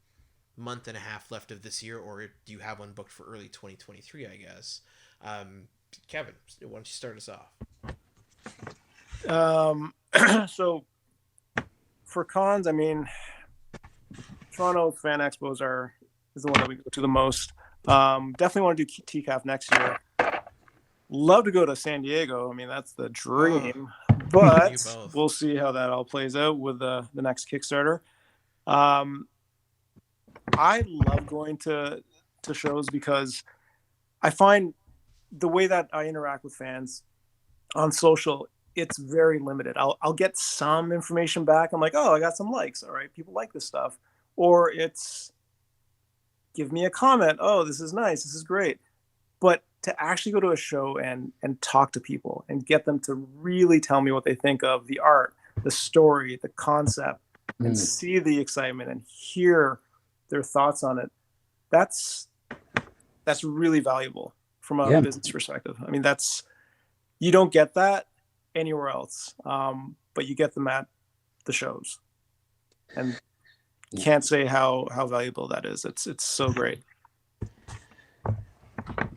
month and a half left of this year, or do you have one booked for early 2023, I guess? Kevin, why don't you start us off? So for cons, I mean, Toronto Fan Expos is the one that we go to the most. Definitely want to do TCAF next year. Love to go to San Diego. I mean, that's the dream. But we'll see how that all plays out with the next Kickstarter. I love going to shows because I find the way that I interact with fans on social, it's very limited. I'll get some information back. I'm like, oh, I got some likes. All right, people like this stuff. Or it's give me a comment. Oh, this is nice. This is great. But to actually go to a show and talk to people and get them to really tell me what they think of the art, the story, the concept, and see the excitement and hear their thoughts on it, that's really valuable from a business perspective. I mean, you don't get that anywhere else, but you get them at the shows. And can't say how valuable that is. It's so great.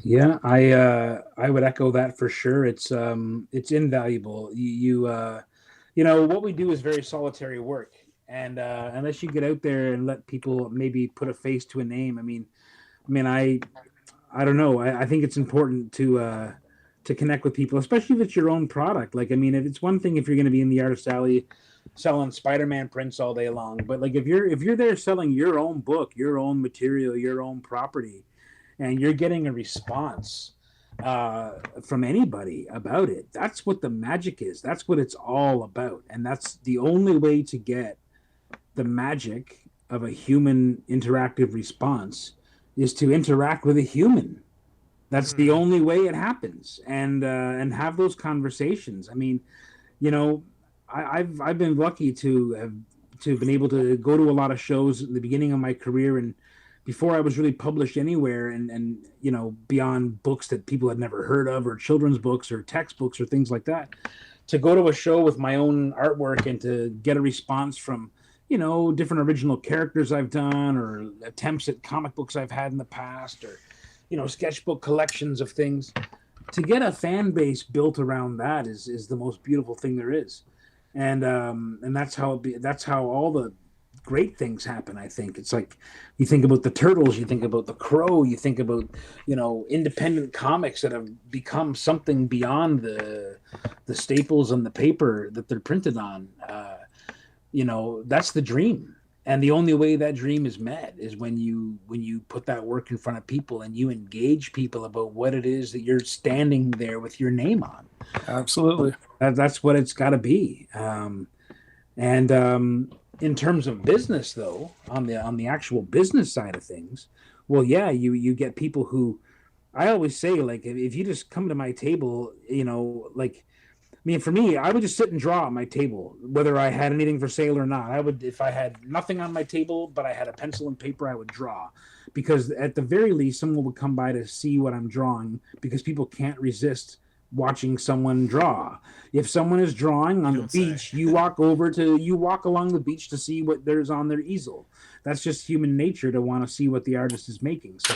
Yeah, I would echo that for sure. It's invaluable. You know, what we do is very solitary work, and unless you get out there and let people maybe put a face to a name, I mean, I don't know. I think it's important to connect with people, especially if it's your own product. Like, I mean, it's one thing if you're going to be in the artist alley selling Spider-Man prints all day long, but like if you're there selling your own book, your own material, your own property, and you're getting a response from anybody about it, that's what the magic is. That's what it's all about. And that's the only way to get the magic of a human interactive response is to interact with a human. That's the only way it happens. And have those conversations. I mean, you know, I've been lucky to have been able to go to a lot of shows at the beginning of my career and before I was really published anywhere, and you know, beyond books that people had never heard of, or children's books or textbooks or things like that, to go to a show with my own artwork and to get a response from, you know, different original characters I've done or attempts at comic books I've had in the past, or, you know, sketchbook collections of things. To get a fan base built around that is the most beautiful thing there is. And that's how all the great things happen. I think it's like you think about the Turtles, you think about the Crow, you think about, you know, independent comics that have become something beyond the staples and the paper that they're printed on. You know, that's the dream, and the only way that dream is met is when you put that work in front of people and you engage people about what it is that you're standing there with your name on. Absolutely, that's what it's got to be. In terms of business, though, on the actual business side of things, well, yeah, you get people who, I always say, like, if you just come to my table, you know, like, mean, for me, I would just sit and draw at my table, whether I had anything for sale or not. I would, if I had nothing on my table, but I had a pencil and paper, I would draw, because at the very least, someone would come by to see what I'm drawing, because people can't resist watching someone draw. If someone is drawing on the beach, you walk along the beach to see what there's on their easel. That's just human nature to want to see what the artist is making. So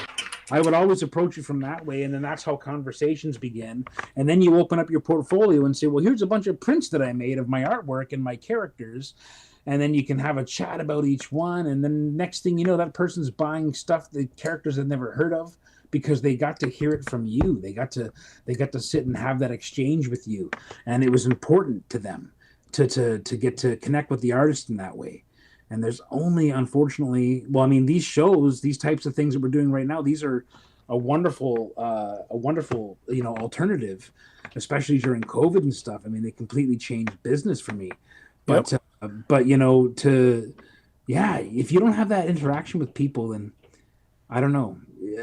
I would always approach it from that way, and then that's how conversations begin. And then you open up your portfolio and say, well, here's a bunch of prints that I made of my artwork and my characters, and then you can have a chat about each one, and then next thing you know, that person's buying stuff, the characters they've never heard of, because they got to hear it from you. They got to sit and have that exchange with you, and it was important to them to get to connect with the artist in that way. And there's only, unfortunately, well, I mean, these shows, these types of things that we're doing right now, these are a wonderful, alternative, especially during COVID and stuff. I mean, they completely changed business for me. But, if you don't have that interaction with people, then I don't know.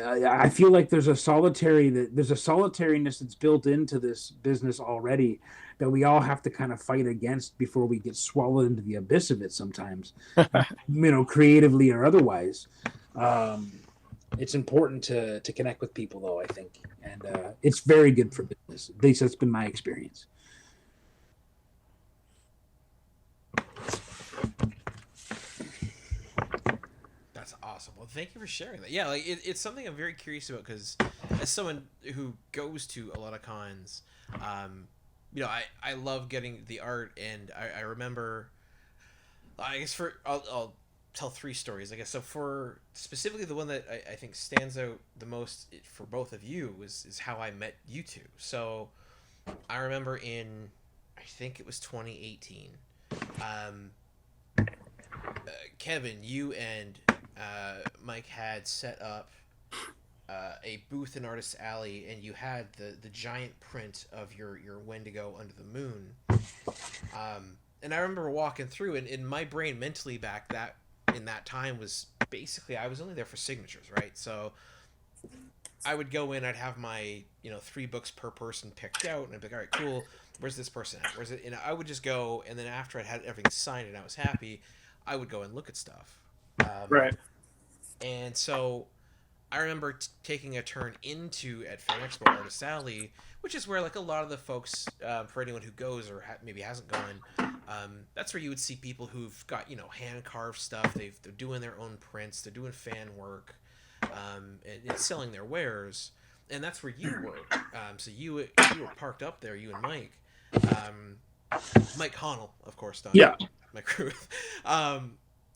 I feel like there's a solitariness that's built into this business already that we all have to kind of fight against before we get swallowed into the abyss of it sometimes, creatively or otherwise. It's important to connect with people, though, I think. And it's very good for business. At least that's been my experience. Awesome. Well, thank you for sharing that. Yeah, like it's something I'm very curious about, because as someone who goes to a lot of cons, I love getting the art, and I remember, I guess I'll tell 3 stories, I guess. So for specifically the one that I think stands out the most for both of you is how I met you two. So I remember I think it was 2018, Kevin, you and Mike had set up a booth in Artist Alley, and you had the giant print of your Wendigo under the moon. And I remember walking through, and in my brain mentally back in that time was basically I was only there for signatures, right? So I would go in, I'd have my 3 books per person picked out, and I'd be like, all right, cool. Where's this person at? Where's it? And I would just go, and then after I had everything signed and I was happy, I would go and look at stuff. Right. And so I remember taking a turn at Fan Expo Artist Alley, which is where like a lot of the folks, for anyone who goes or maybe hasn't gone, that's where you would see people who've got hand carved stuff. They're doing their own prints. They're doing fan work, and selling their wares. And that's where you were. So you were parked up there, you and Mike. Mike Connell, of course. Mike Rooth.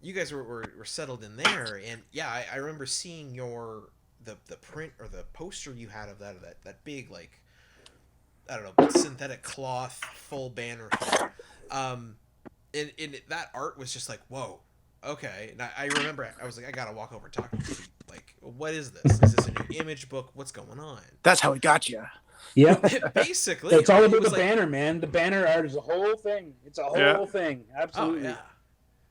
You guys were settled in there, and yeah, I remember seeing the print or the poster you had of that big, like, I don't know, synthetic cloth full banner thing. And that art was just like, whoa, okay. And I remember I was like, I gotta walk over and talk to you. Like, what is this? Is this a new image book? What's going on? That's how it got you. Yeah, basically. It's all about the banner, man. The banner art is a whole thing. It's a whole thing. Absolutely. Oh, yeah.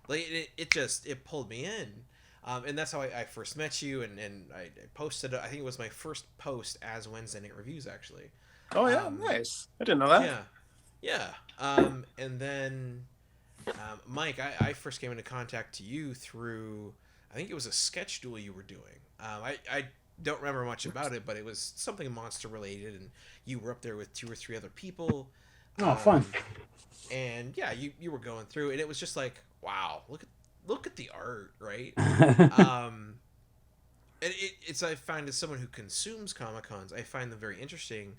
Like it pulled me in, and that's how I first met you, and I posted. I think it was my first post as Wednesday Night Reviews, actually. Oh yeah, nice. I didn't know that. Yeah. And then Mike, I first came into contact to you through, I think it was a sketch duel you were doing. I don't remember much about it, but it was something monster related, and you were up there with 2 or 3 other people. Oh, fun. And yeah, you were going through, and it was just like, wow, look at the art, right? And it's I find, as someone who consumes Comic-Cons, I find them very interesting.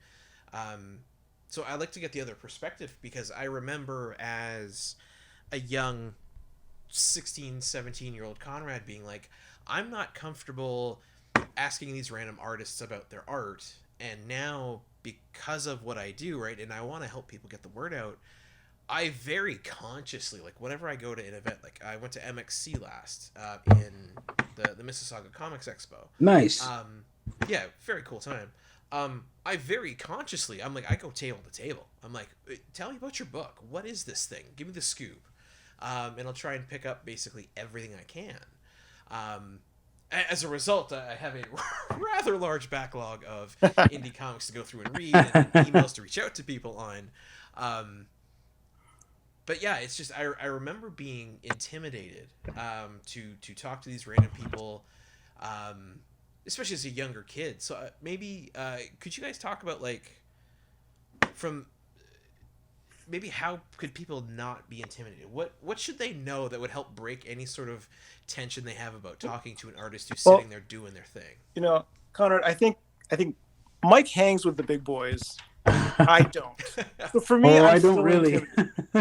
So I like to get the other perspective, because I remember as a young 16, 17-year-old Konrad being like, I'm not comfortable asking these random artists about their art, and now because of what I do, right, and I want to help people get the word out, I very consciously, like, whenever I go to an event, like I went to MXC last in the Mississauga Comics Expo. Nice. Yeah, very cool time. I very consciously, I'm like, I go table to table. I'm like, tell me about your book. What is this thing? Give me the scoop. And I'll try and pick up basically everything I can. As a result, I have a rather large backlog of indie comics to go through and read, and emails to reach out to people on. But yeah, it's just I remember being intimidated to talk to these random people, especially as a younger kid. So maybe could you guys talk about like from maybe how could people not be intimidated? What should they know that would help break any sort of tension they have about talking to an artist who's sitting there doing their thing? You know, Konrad, I think Mike hangs with the big boys. I don't. So for me, I don't really.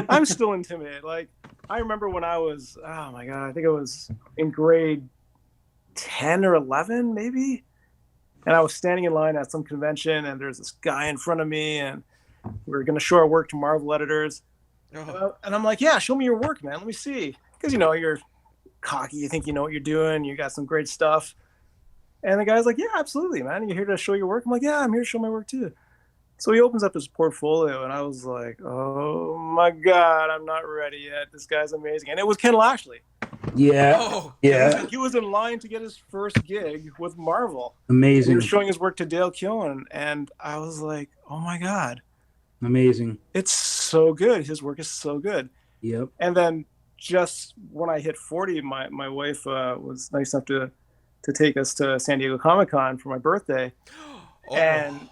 I'm still intimidated. Like I remember when I was, oh my god, I think I was in grade 10 or 11 maybe, and I was standing in line at some convention, and there's this guy in front of me, and we were going to show our work to Marvel editors. And I'm like, yeah, show me your work, man. Let me see. Because, you know, you're cocky. You think you know what you're doing. You got some great stuff. And the guy's like, yeah, absolutely, man. You're here to show your work? I'm like, yeah, I'm here to show my work too. So he opens up his portfolio, and I was like, oh, my God, I'm not ready yet. This guy's amazing. And it was Ken Lashley. Yeah. Oh, yeah. He was in line to get his first gig with Marvel. Amazing. He was showing his work to Dale Keown, and I was like, oh, my God. Amazing. It's so good. His work is so good. Yep. And then just when I hit 40, my wife was nice enough to take us to San Diego Comic-Con for my birthday. And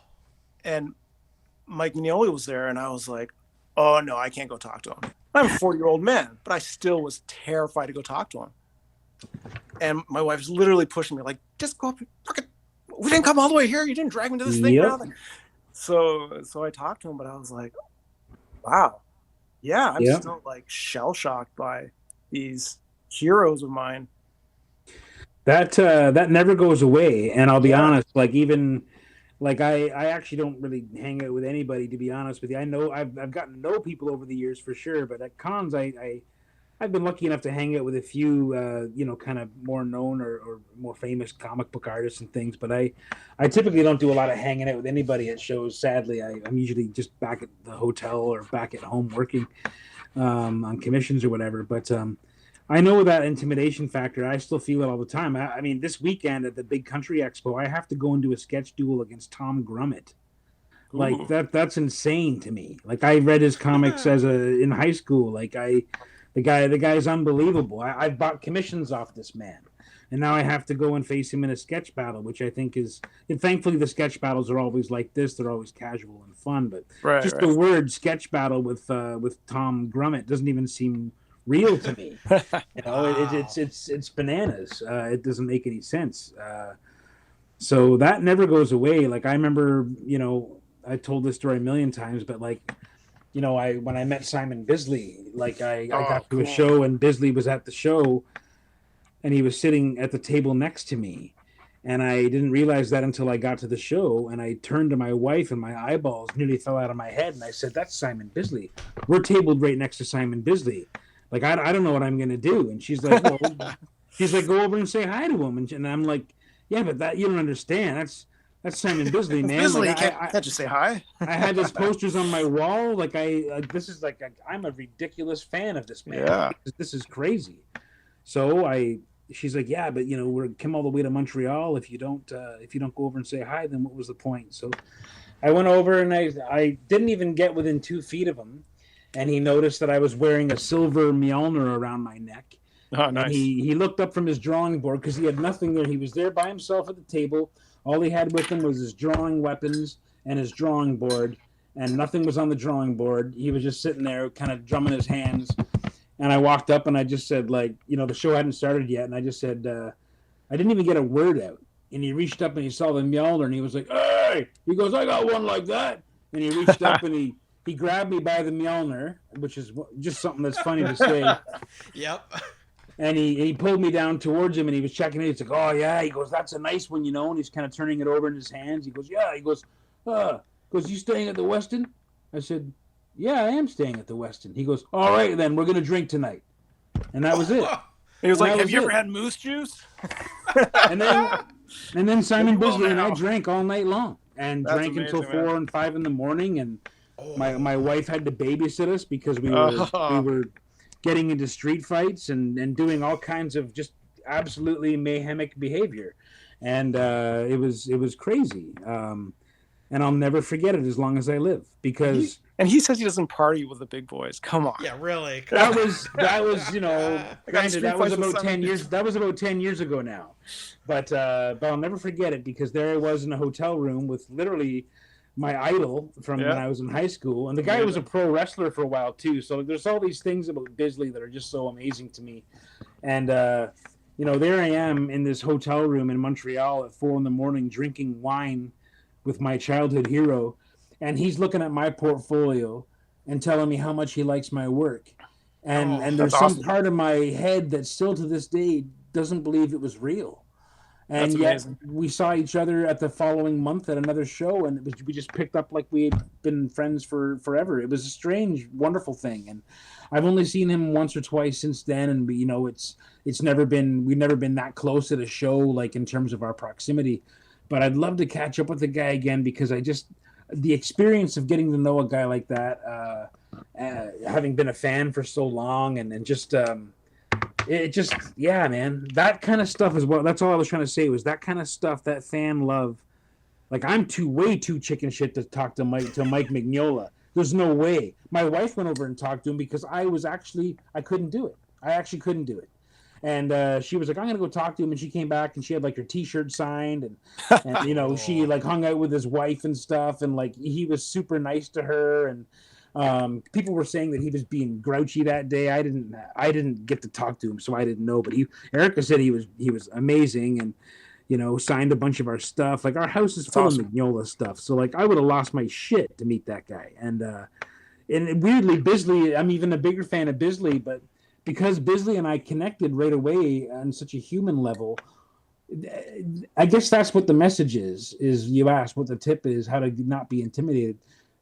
Mike Mignola was there, and I was like, oh, no, I can't go talk to him. I'm a 40-year-old man, but I still was terrified to go talk to him. And my wife was literally pushing me, like, just go up. We didn't come all the way here. You didn't drag me to this thing. Yep. So I talked to him, but I was like, wow. Yeah, I'm still like shell-shocked by these heroes of mine. That never goes away. And I'll be honest, like even like I actually don't really hang out with anybody, to be honest with you. I know I've gotten to know people over the years for sure, but at cons I've been lucky enough to hang out with a few, kind of more known or more famous comic book artists and things. But I typically don't do a lot of hanging out with anybody at shows. Sadly, I'm usually just back at the hotel or back at home working on commissions or whatever. But I know that intimidation factor. I still feel it all the time. I mean, this weekend at the Big Country Expo, I have to go and do a sketch duel against Tom Grummett. Like that's insane to me. Like I read his comics in high school. Like The guy's unbelievable. I've bought commissions off this man, and now I have to go and face him in a sketch battle, which I think is. And thankfully, the sketch battles are always like this; they're always casual and fun. But the word sketch battle with Tom Grummett doesn't even seem real to me. It's bananas. It doesn't make any sense. So that never goes away. Like I remember, I told this story a million times, but like. When I met Simon Bisley, like I got to a show and Bisley was at the show and he was sitting at the table next to me. And I didn't realize that until I got to the show. And I turned to my wife and my eyeballs nearly fell out of my head. And I said, that's Simon Bisley. We're tabled right next to Simon Bisley. Like, I don't know what I'm going to do. And she's like, go over and say hi to him. And I'm like, yeah, but that you don't understand. That's Simon Bisley, man. Bisley, Oh, like, can't just say hi. I had his posters on my wall. Like I'm a ridiculous fan of this man. Yeah. This is crazy. So she's like, yeah, but we're come all the way to Montreal. If you don't go over and say hi, then what was the point? So I went over and I didn't even get within 2 feet of him, and he noticed that I was wearing a silver Mjolnir around my neck. Oh, nice. And he looked up from his drawing board because he had nothing there. He was there by himself at the table. All he had with him was his drawing weapons and his drawing board, and nothing was on the drawing board. He was just sitting there kind of drumming his hands. And I walked up and I just said, like, the show hadn't started yet. And I just said, I didn't even get a word out. And he reached up and he saw the Mjolnir and he was like, hey! He goes, I got one like that. And he reached up and he grabbed me by the Mjolnir, which is just something that's funny to say. Yep. And he pulled me down towards him, and he was checking it. He's like, oh, yeah. He goes, that's a nice one, And he's kind of turning it over in his hands. He goes, yeah. He goes, you staying at the Westin? I said, yeah, I am staying at the Westin. He goes, all right, then. We're going to drink tonight. And that was it. He was like, have you ever had moose juice? And then Simon Bisley and I drank all night long. And drank until 4 and 5 in the morning. And my wife had to babysit us because we were getting into street fights and doing all kinds of just absolutely mayhemic behavior. And it was crazy. and I'll never forget it as long as I live, because and he says he doesn't party with the big boys. Come on. Yeah, really. that was granted, that was about 10 years. That was about 10 years ago now, but I'll never forget it, because there I was in a hotel room with literally my idol from when I was in high school, and the guy was a pro wrestler for a while too. So there's all these things about Bisley that are just so amazing to me, and there I am in this hotel room in Montreal at 4 a.m. drinking wine with my childhood hero, and he's looking at my portfolio and telling me how much he likes my work, and there's some part of my head that still to this day doesn't believe it was real. And yet we saw each other at the following month at another show, and we just picked up like we had been friends for forever. It was a strange, wonderful thing, and I've only seen him once or twice since then. And we've never been that close at a show, like in terms of our proximity. But I'd love to catch up with the guy again, because the experience of getting to know a guy like that, having been a fan for so long, and just. Man, that kind of stuff is what. That's all I was trying to say, was that kind of stuff, that fan love. Like, I'm way too chicken shit to talk to Mike Mignola. There's no way. My wife went over and talked to him because I couldn't do it. I actually couldn't do it. And she was like, I'm gonna go talk to him, and she came back and she had like her T-shirt signed, and she like hung out with his wife and stuff, and like he was super nice to her, and people were saying that he was being grouchy that day. I didn't get to talk to him, so I didn't know. But Erica said he was amazing, and signed a bunch of our stuff. Like, our house is full of Mignola stuff. So like, I would have lost my shit to meet that guy. And weirdly, Bisley, I'm even a bigger fan of Bisley, but because Bisley and I connected right away on such a human level, I guess that's what the message is you asked what the tip is, how to not be intimidated.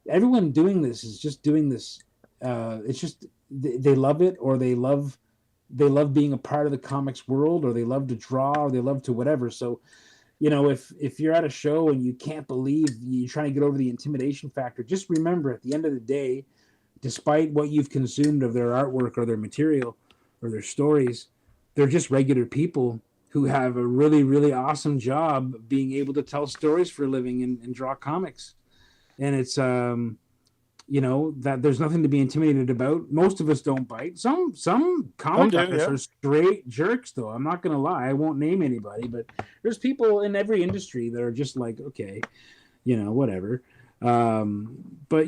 Everyone doing this is just doing this. It's just they love it, or they love being a part of the comics world, or they love to draw, or they love to whatever. So, if you're at a show and you can't believe, you're trying to get over the intimidation factor, just remember, at the end of the day, despite what you've consumed of their artwork or their material or their stories, they're just regular people who have a really, really awesome job being able to tell stories for a living and draw comics. And it's, that there's nothing to be intimidated about. Most of us don't bite. Some comic artists are straight jerks, though. I'm not going to lie. I won't name anybody, but there's people in every industry that are just like, okay, whatever. But,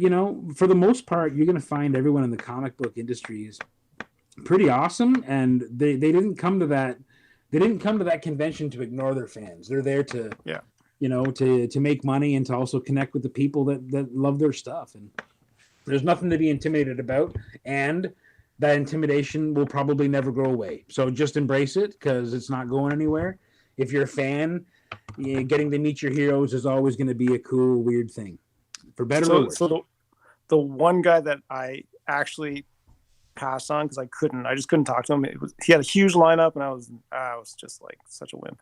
for the most part, you're going to find everyone in the comic book industry is pretty awesome. And they didn't come to that. They didn't come to that convention to ignore their fans. They're there to, to make money and to also connect with the people that love their stuff. And there's nothing to be intimidated about. And that intimidation will probably never go away. So just embrace it, because it's not going anywhere. If you're a fan, getting to meet your heroes is always going to be a cool, weird thing. For better or worse. So the one guy that I actually passed on because I just couldn't talk to him. He had a huge lineup, and I was just like such a wimp.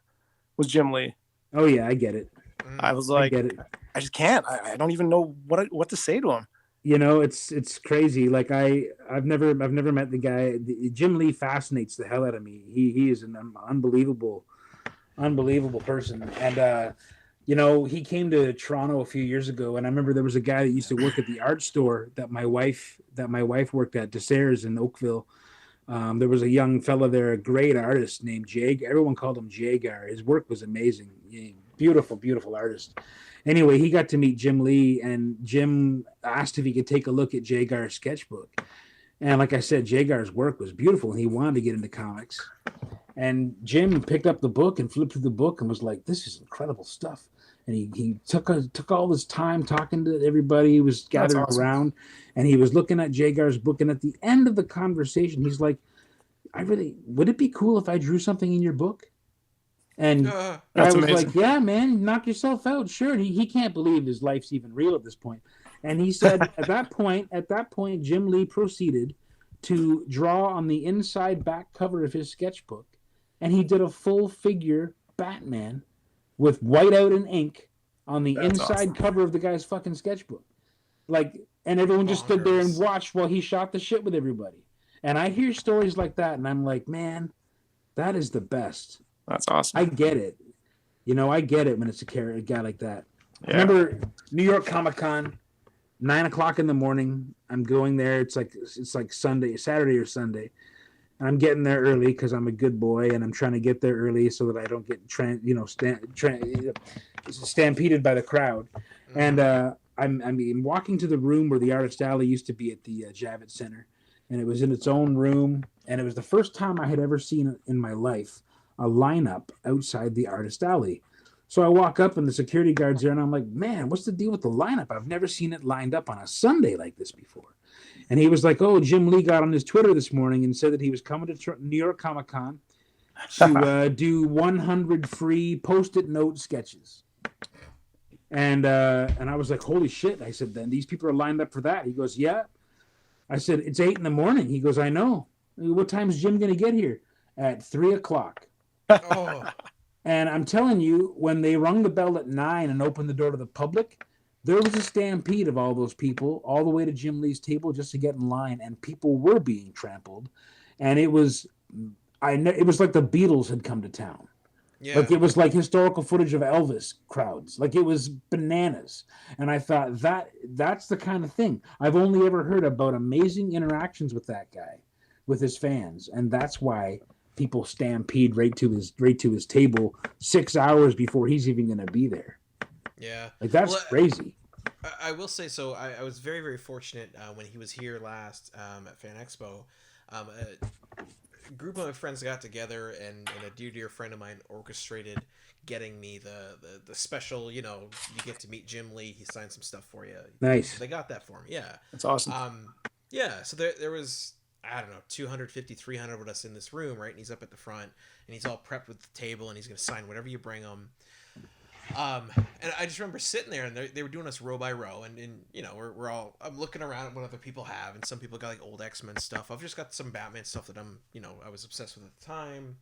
Was Jim Lee? Oh yeah, I get it. I was like, I just can't. I don't even know what to say to him. It's crazy. Like I've never met the guy. Jim Lee fascinates the hell out of me. He is an unbelievable person. And he came to Toronto a few years ago, and I remember there was a guy that used to work at the art store that my wife worked at, Desairs in Oakville. There was a young fella there, a great artist named Jag. Everyone called him Jagar. His work was amazing. Beautiful, beautiful artist. Anyway, he got to meet Jim Lee, and Jim asked if he could take a look at Jagar's sketchbook. And like I said, Jagar's work was beautiful, and he wanted to get into comics. And Jim picked up the book and flipped through the book and was like, "This is incredible stuff." And he took all this time talking to everybody. He was gathered around, and he was looking at Jagar's book. And at the end of the conversation, he's like, would it be cool if I drew something in your book? And I was amazing. Like, yeah, man, knock yourself out. Sure. He can't believe his life's even real at this point. And he said at that point, Jim Lee proceeded to draw on the inside back cover of his sketchbook. And he did a full figure Batman with whiteout and ink on the inside cover of the guy's fucking sketchbook. And everyone just stood there and watched while he shot the shit with everybody. And I hear stories like that, and I'm like, man, that is the best. That's awesome. I get it. I get it when it's a guy like that. I remember New York Comic Con, 9:00 in the morning. I'm going there. It's like Saturday or Sunday. And I'm getting there early because I'm a good boy, and I'm trying to get there early so that I don't get stampeded by the crowd. And I'm walking to the room where the Artist Alley used to be at the Javits Center, and it was in its own room. And it was the first time I had ever seen in my life a lineup outside the Artist Alley. So I walk up, and the security guard's there, and I'm like, man, what's the deal with the lineup? I've never seen it lined up on a Sunday like this before. And he was like, oh, Jim Lee got on his Twitter this morning and said that he was coming to New York Comic Con to do 100 free Post-it note sketches. And I was like, holy shit. I said, then these people are lined up for that. He goes, yeah. I said, it's 8 a.m. He goes, I know. What time is Jim going to get here? At 3:00. Oh. And I'm telling you, when they rung the bell at 9 and opened the door to the public, there was a stampede of all those people all the way to Jim Lee's table just to get in line, and people were being trampled. And it was like the Beatles had come to town. Yeah. Like it was like historical footage of Elvis crowds. Like it was bananas. And I thought that's the kind of thing. I've only ever heard about amazing interactions with that guy, with his fans, and that's why people stampede right to his table 6 hours before he's even going to be there. Yeah. Like that's crazy. I will say so. I was very, very fortunate when he was here last at Fan Expo. A group of my friends got together, and a dear friend of mine orchestrated getting me the special, you get to meet Jim Lee. He signed some stuff for you. Nice. They got that for me. Yeah. That's awesome. Yeah. So there was, I don't know, 250, 300 of us in this room, right? And he's up at the front, and he's all prepped with the table, and he's going to sign whatever you bring him. And I just remember sitting there, and they were doing us row by row, and we're all, I'm looking around at what other people have, and some people got like old X-Men stuff. I've just got some Batman stuff that I was obsessed with at the time.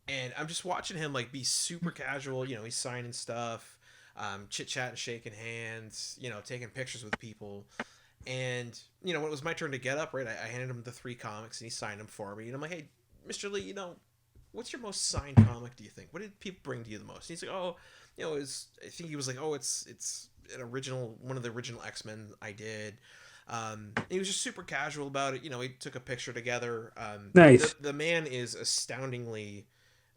And I'm just watching him like be super casual, he's signing stuff, chit-chatting, shaking hands, taking pictures with people. And, when it was my turn to get up, right, I handed him the 3 comics, and he signed them for me. And I'm like, hey, Mr. Lee, what's your most signed comic, do you think? What did people bring to you the most? And he's like, I think he was like, it's an original, one of the original X-Men I did. He was just super casual about it. He took a picture together. Nice. The man is astoundingly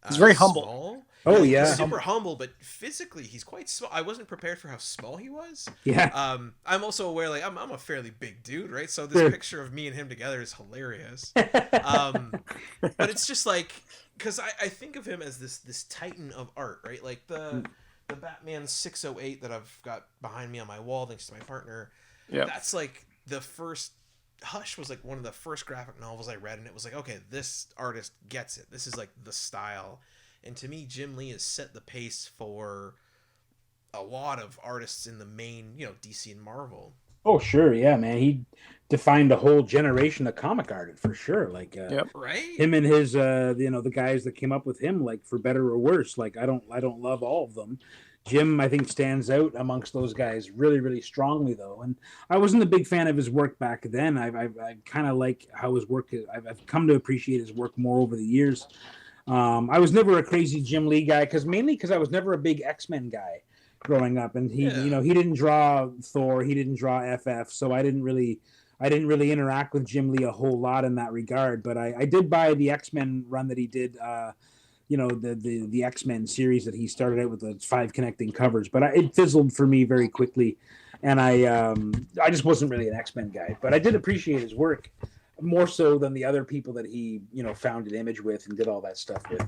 he's very humble. Small. Oh, yeah. He's super humble, but physically he's quite small. I wasn't prepared for how small he was. Yeah. I'm also aware, like, I'm a fairly big dude, right? So this picture of me and him together is hilarious. But it's just like, because I think of him as this titan of art, right? Like the Batman 608 that I've got behind me on my wall, thanks to my partner. Yeah. That's like the first. Hush was like one of the first graphic novels I read, and it was like, okay, this artist gets it. This is like the style. And to me, Jim Lee has set the pace for a lot of artists in the main, DC and Marvel. Oh, sure. Yeah, man. He defined a whole generation of comic art for sure. Like, right? Him and his, the guys that came up with him, like, for better or worse. Like, I don't love all of them. Jim, I think, stands out amongst those guys really, really strongly, though. And I wasn't a big fan of his work back then. I kind of like how his work. I've come to appreciate his work more over the years. I was never a crazy Jim Lee guy mainly because I was never a big X-Men guy growing up, and he didn't draw Thor, he didn't draw FF, so I didn't really interact with Jim Lee a whole lot in that regard. But I did buy the X-Men run that he did. The X-Men series that he started out with the 5 connecting covers, but it fizzled for me very quickly, and I just wasn't really an X-Men guy. But I did appreciate his work more so than the other people that he founded Image with and did all that stuff with.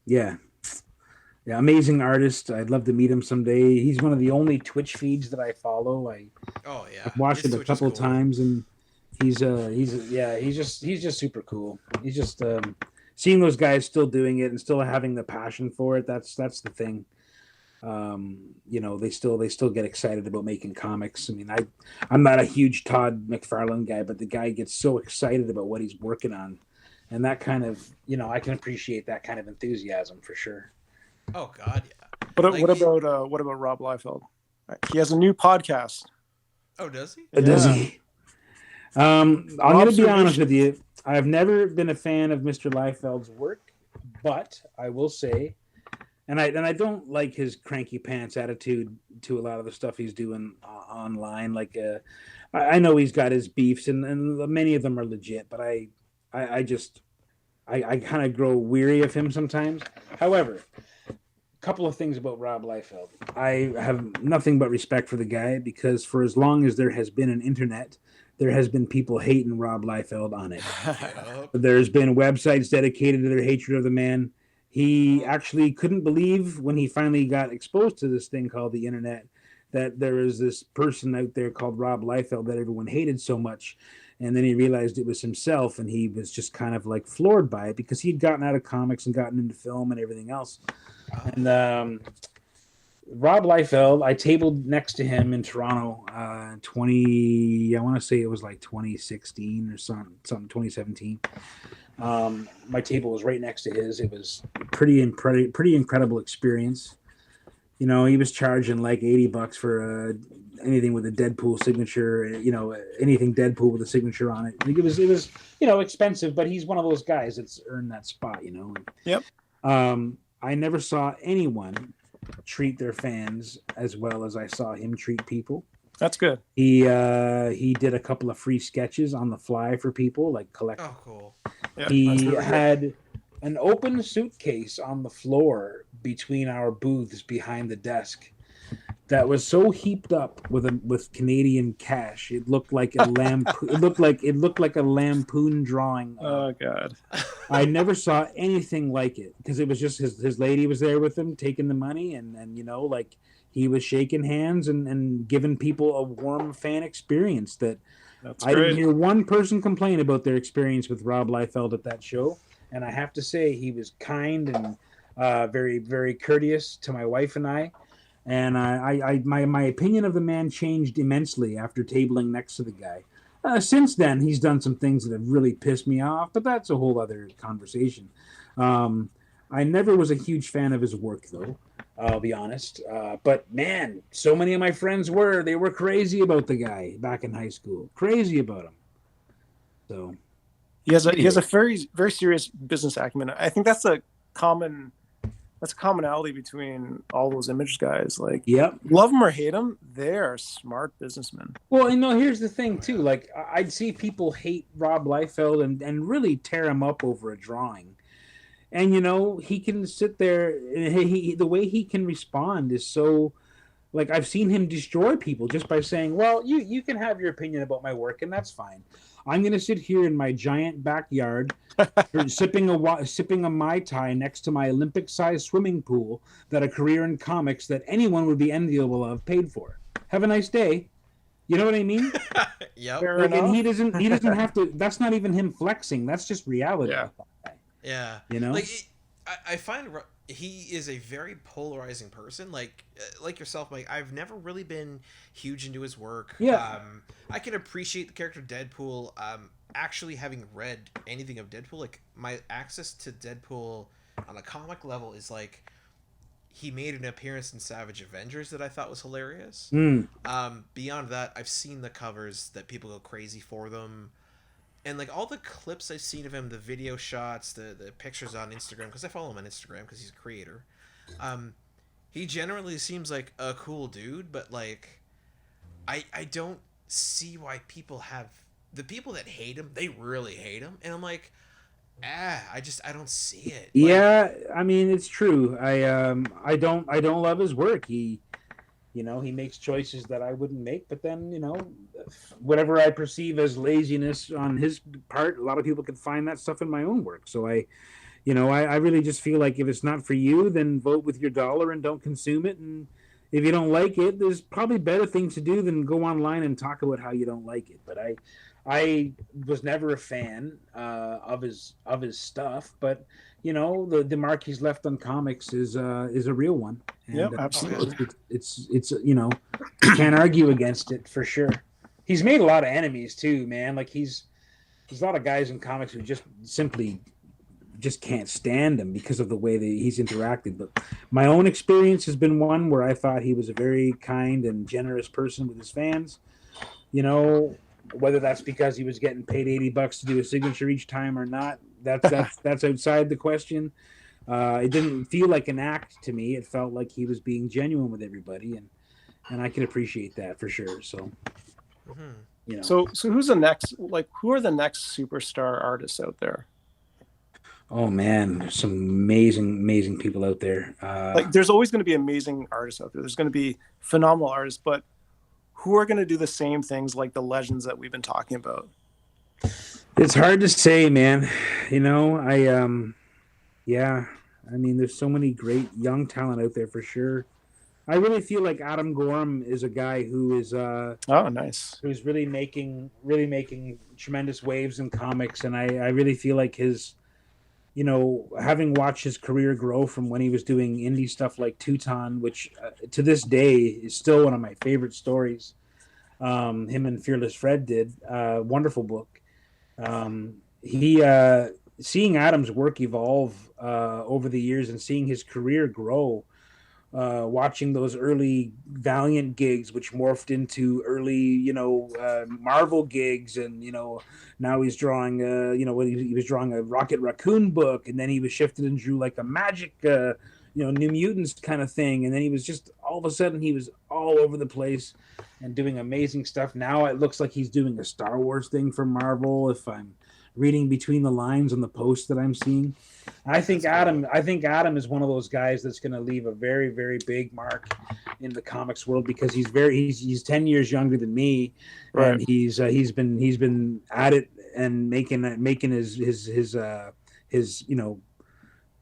Yeah, amazing artist. I'd love to meet him someday. He's one of the only Twitch feeds that I follow. I've watched it a couple times, and he's just super cool. He's just seeing those guys still doing it and still having the passion for it. That's the thing. They still get excited about making comics. I mean, I'm not a huge Todd McFarlane guy, but the guy gets so excited about what he's working on, and that kind of, I can appreciate that kind of enthusiasm for sure. Oh God, yeah. What about Rob Liefeld? He has a new podcast. Oh, does he? Does he? I'm going to be honest with you. I've never been a fan of Mr. Liefeld's work, but I will say, And I don't like his cranky pants attitude to a lot of the stuff he's doing online. Like, I know he's got his beefs, and many of them are legit, but I kind of grow weary of him sometimes. However, a couple of things about Rob Liefeld. I have nothing but respect for the guy, because for as long as there has been an internet, there has been people hating Rob Liefeld on it. There's been websites dedicated to their hatred of the man. He actually couldn't believe when he finally got exposed to this thing called the internet that there was this person out there called Rob Liefeld that everyone hated so much. And then he realized it was himself, and he was just kind of like floored by it, because he'd gotten out of comics and gotten into film and everything else. And Rob Liefeld, I tabled next to him in Toronto, I want to say it was like 2016 or something 2017. My table was right next to his. It was pretty incredible experience. You know, he was charging like $80 for anything with a Deadpool signature. You know, anything Deadpool with a signature on it. I think it was expensive, but he's one of those guys that's earned that spot. You know. Yep. I never saw anyone treat their fans as well as I saw him treat people. That's good. He did a couple of free sketches on the fly for people, like collect. Oh, cool. Yep, He had an open suitcase on the floor between our booths behind the desk that was so heaped up with Canadian cash. It looked like a it looked like a lampoon drawing. Oh God. I never saw anything like it, because it was just his lady was there with him taking the money, and you know, like, he was shaking hands and giving people a warm fan experience that I didn't hear one person complain about their experience with Rob Liefeld at that show. And I have to say, he was kind and very, very courteous to my wife and I. And my opinion of the man changed immensely after tabling next to the guy. Since then, he's done some things that have really pissed me off, but that's a whole other conversation. I never was a huge fan of his work, though. I'll be honest. But man, so many of my friends were. They were crazy about the guy back in high school. Crazy about him. So he has a very, very serious business acumen. I think that's a commonality between all those image guys. Like, yep. Love them or hate them, they're smart businessmen. Well, you know, here's the thing too. Like, I'd see people hate Rob Liefeld and really tear him up over a drawing. And, you know, he can sit there, and the way he can respond is so, like, I've seen him destroy people just by saying, well, you can have your opinion about my work, and that's fine. I'm going to sit here in my giant backyard sipping a Mai Tai next to my Olympic-sized swimming pool that a career in comics that anyone would be enviable of paid for. Have a nice day. You know what I mean? Yep. Like, and he doesn't have to, that's not even him flexing. That's just reality. Yeah. Yeah, you know, I find he is a very polarizing person. Like yourself, Mike. I've never really been huge into his work. Yeah, I can appreciate the character Deadpool. Actually, having read anything of Deadpool, like, my access to Deadpool on a comic level is like, he made an appearance in Savage Avengers that I thought was hilarious. Beyond that, I've seen the covers that people go crazy for them. And, like, all the clips I've seen of him, the video shots, the pictures on Instagram, because I follow him on Instagram because he's a creator, he generally seems like a cool dude, but, like, I don't see why people have... The people that hate him, they really hate him. And I'm like, I don't see it. Like, yeah, I mean, it's true. I don't love his work. He makes choices that I wouldn't make, but then, you know, whatever I perceive as laziness on his part, a lot of people can find that stuff in my own work. So I really just feel like if it's not for you, then vote with your dollar and don't consume it. And if you don't like it, there's probably better things to do than go online and talk about how you don't like it. But I was never a fan of his stuff, but, you know, the mark he's left on comics is a real one. Yeah, absolutely. It's you know, you can't argue against it for sure. He's made a lot of enemies too, man. Like, there's a lot of guys in comics who just simply can't stand him because of the way that he's interacted. But my own experience has been one where I thought he was a very kind and generous person with his fans. You know, whether that's because he was getting paid $80 to do a signature each time or not, that's outside the question. It didn't feel like an act to me. It felt like he was being genuine with everybody, and I can appreciate that for sure. So, you know. So who's the next? Like, who are the next superstar artists out there? Oh man, there's some amazing people out there. Like, there's always going to be amazing artists out there. There's going to be phenomenal artists, but who are going to do the same things like the legends that we've been talking about? It's hard to say, man. You know, yeah. I mean, there's so many great young talent out there for sure. I really feel like Adam Gorham is a guy who is nice. Who's really making tremendous waves in comics, and I really feel like his, you know, having watched his career grow from when he was doing indie stuff like Teuton, which to this day is still one of my favorite stories. Him and Fearless Fred did wonderful book. He seeing Adam's work evolve over the years and seeing his career grow. Watching those early Valiant gigs, which morphed into early, you know, Marvel gigs, and you know, now he's drawing, you know, he was drawing a Rocket Raccoon book, and then he was shifted and drew like a Magic, you know, New Mutants kind of thing, and then he was just all of a sudden he was all over the place and doing amazing stuff. Now it looks like he's doing a Star Wars thing for Marvel. If I'm reading between the lines on the posts that I'm seeing. I think Adam is one of those guys that's going to leave a very, very big mark in the comics world because he's 10 years younger than me, right. And he's been at it and making his you know,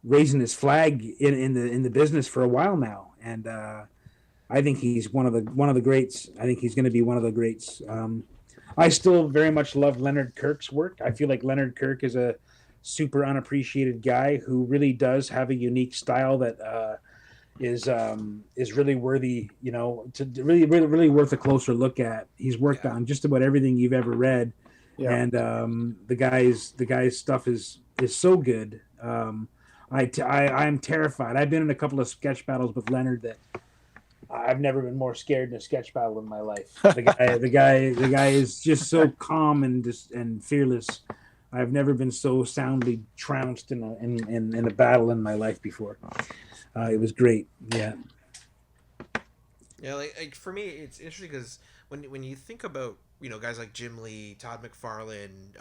raising his flag in the business for a while now, and I think he's one of the greats. I think he's going to be one of the greats. I still very much love Leonard Kirk's work. I feel like Leonard Kirk is a super unappreciated guy who really does have a unique style that is really worthy, you know, to really worth a closer look at. He's worked on just about everything you've ever read, and the guy's stuff is so good. I'm terrified. I've been in a couple of sketch battles with Leonard that I've never been more scared in a sketch battle in my life. The guy is just so calm and fearless. I've never been so soundly trounced in a battle in my life before. It was great. Yeah. Yeah, like for me, it's interesting because when you think about, you know, guys like Jim Lee, Todd McFarlane,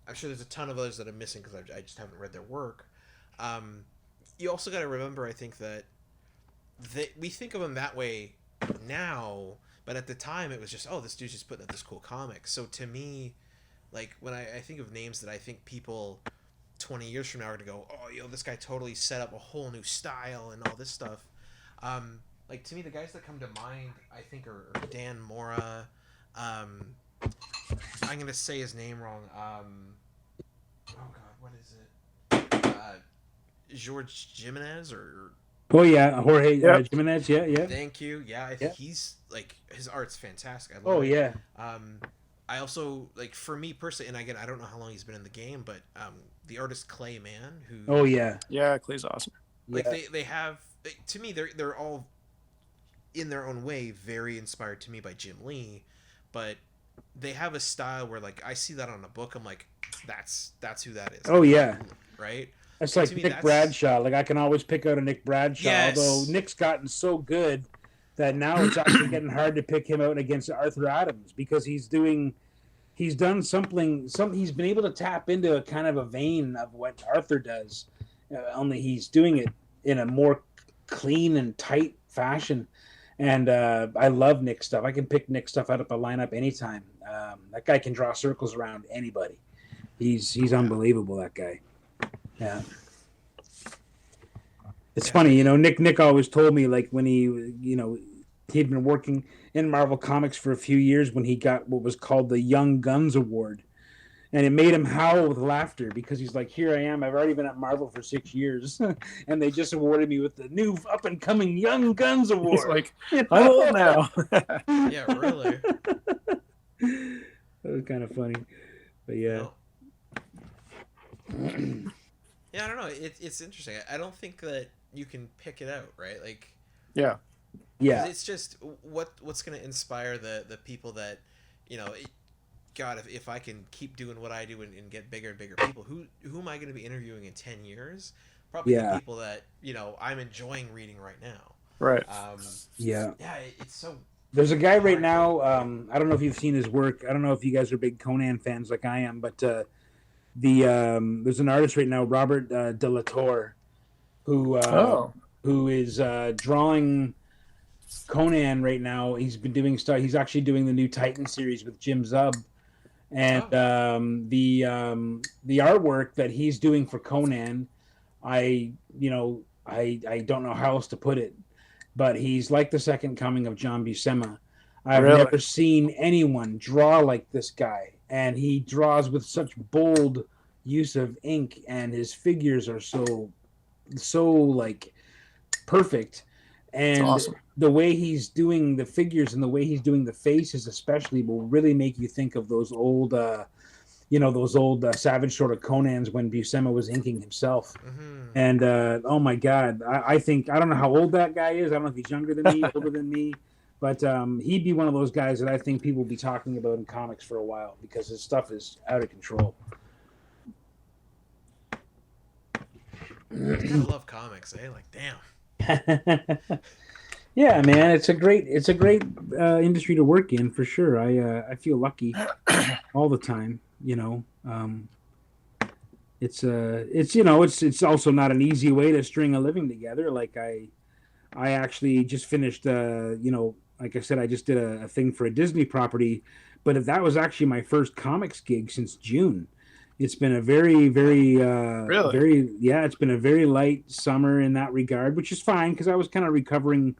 I'm sure there's a ton of others that I'm missing because I just haven't read their work. You also got to remember, I think that we think of them that way now, but at the time it was just, oh, this dude's just putting out this cool comic. So to me, like when I think of names that I think people 20 years from now are going to go, oh, yo, this guy totally set up a whole new style and all this stuff. Like to me, the guys that come to mind, I think are Dan Mora. I'm going to say his name wrong. Oh God, what is it? George Jimenez or oh yeah, Jorge Jimenez. Yeah. Thank you. Yeah, I think he's like his art's fantastic. I love it. Yeah. I also like for me personally, and again, I don't know how long he's been in the game, but the artist Clay Mann, who Clay's awesome. Like they have to me, they're all in their own way very inspired to me by Jim Lee, but they have a style where like I see that on a book, I'm like, that's who that is. Oh yeah, right. It's like Nick Bradshaw. Like I can always pick out a Nick Bradshaw, although Nick's gotten so good that now it's actually getting hard to pick him out against Arthur Adams because he's been able to tap into a kind of a vein of what Arthur does, only he's doing it in a more clean and tight fashion. And I love Nick's stuff. I can pick Nick's stuff out of a lineup anytime. That guy can draw circles around anybody. He's unbelievable, that guy. Yeah. It's funny, you know, Nick always told me, like, when he, you know, he'd been working in Marvel Comics for a few years when he got what was called the Young Guns Award. And it made him howl with laughter because he's like, here I am. I've already been at Marvel for 6 years. And they just awarded me with the new up-and-coming Young Guns Award. He's like, I'm old now. Yeah, really. That was kind of funny. But yeah. Yeah, I don't know. It's interesting. I don't think that you can pick it out, right? Like, yeah. It's just what's going to inspire the people that, you know. God, if I can keep doing what I do and get bigger and bigger people, who am I going to be interviewing in 10 years? probably the Yeah. people that I'm enjoying reading right now. Right. Yeah. Yeah, it's so. There's a guy right now. I don't know if you've seen his work. I don't know if you guys are big Conan fans like I am, but there's an artist right now, Robert de la Torre, who is drawing Conan right now. He's been doing stuff. He's actually doing the new Titan series with Jim Zub, and the artwork that he's doing for Conan, I don't know how else to put it, but he's like the second coming of John Buscema. I've never seen anyone draw like this guy, and he draws with such bold use of ink, and his figures are so like perfect. And awesome. The way he's doing the figures and the way he's doing the faces especially will really make you think of those old Savage sort of Conans when Buscema was inking himself. And oh my God, I don't know how old that guy is. I don't know if he's younger than me, older than me, but he'd be one of those guys that I think people will be talking about in comics for a while because his stuff is out of control. I love comics, eh? Like, damn. Yeah, man, it's a great industry to work in for sure. I feel lucky all the time. It's also not an easy way to string a living together. Like I actually just finished. Like I said, I just did a thing for a Disney property, but that was actually my first comics gig since June. It's been a very, very, it's been a very light summer in that regard, which is fine because I was kind of recovering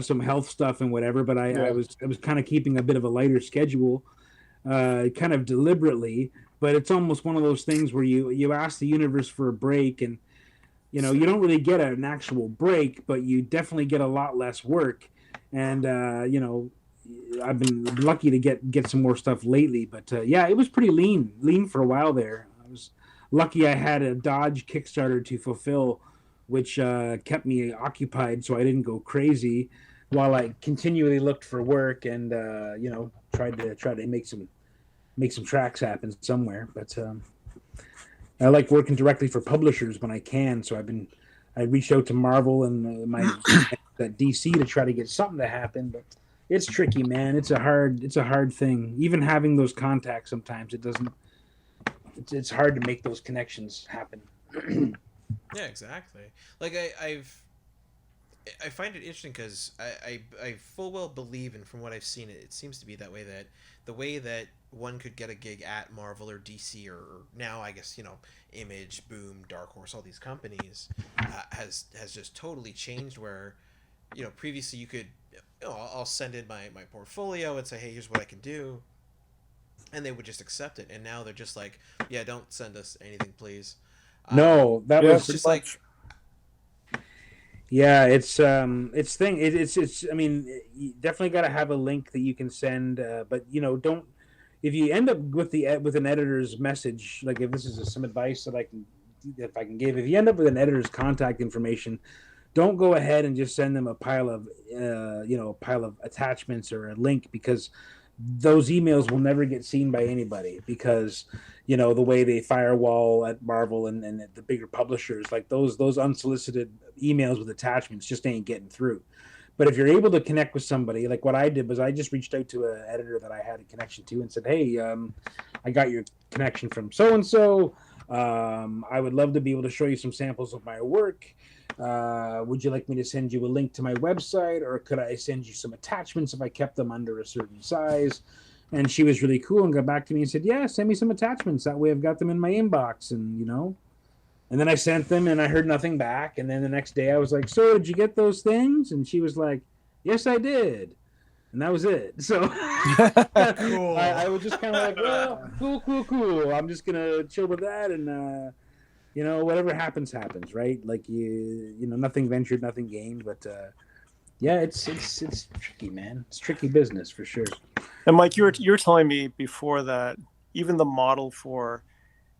some health stuff and whatever, but I was kind of keeping a bit of a lighter schedule, kind of deliberately. But it's almost one of those things where you ask the universe for a break, and you don't really get an actual break, but you definitely get a lot less work. And I've been lucky to get some more stuff lately, but it was pretty lean for a while there. I was lucky I had a Dodge Kickstarter to fulfill, which kept me occupied, so I didn't go crazy while I continually looked for work and tried to make some tracks happen somewhere. But I like working directly for publishers when I can, so I reached out to Marvel and my DC to try to get something to happen, but it's tricky, man. It's a hard thing. Even having those contacts, sometimes it's hard to make those connections happen. Yeah, exactly. Like I find it interesting because I full well believe, and from what I've seen, it seems to be that way, that the way that one could get a gig at Marvel or DC or now I guess Image, Boom, Dark Horse, all these companies has just totally changed. Where previously you could I'll send in my portfolio and say, hey, here's what I can do, and they would just accept it. And now they're just like, yeah, don't send us anything, please. No, that was just like. Yeah, it's I mean, you definitely got to have a link that you can send, but don't. If you end up with an editor's message, like if this is some advice that I can give, if you end up with an editor's contact information, don't go ahead and just send them a pile of attachments or a link, because those emails will never get seen by anybody, because the way they firewall at Marvel and the bigger publishers, like those unsolicited emails with attachments just ain't getting through. But if you're able to connect with somebody, like what I did was I just reached out to an editor that I had a connection to and said, hey, I got your connection from so-and-so. I would love to be able to show you some samples of my work. Would you like me to send you a link to my website, or could I send you some attachments if I kept them under a certain size? And she was really cool and got back to me and said, yeah, send me some attachments. That way I've got them in my inbox. And then I sent them and I heard nothing back. And then the next day I was like, so did you get those things? And she was like, yes, I did. And that was it. So Cool. I was just kind of like, well, cool. I'm just going to chill with that. And, whatever happens, right? Like, nothing ventured, nothing gained. But, it's tricky, man. It's tricky business for sure. And Mike, you were telling me before that even the model for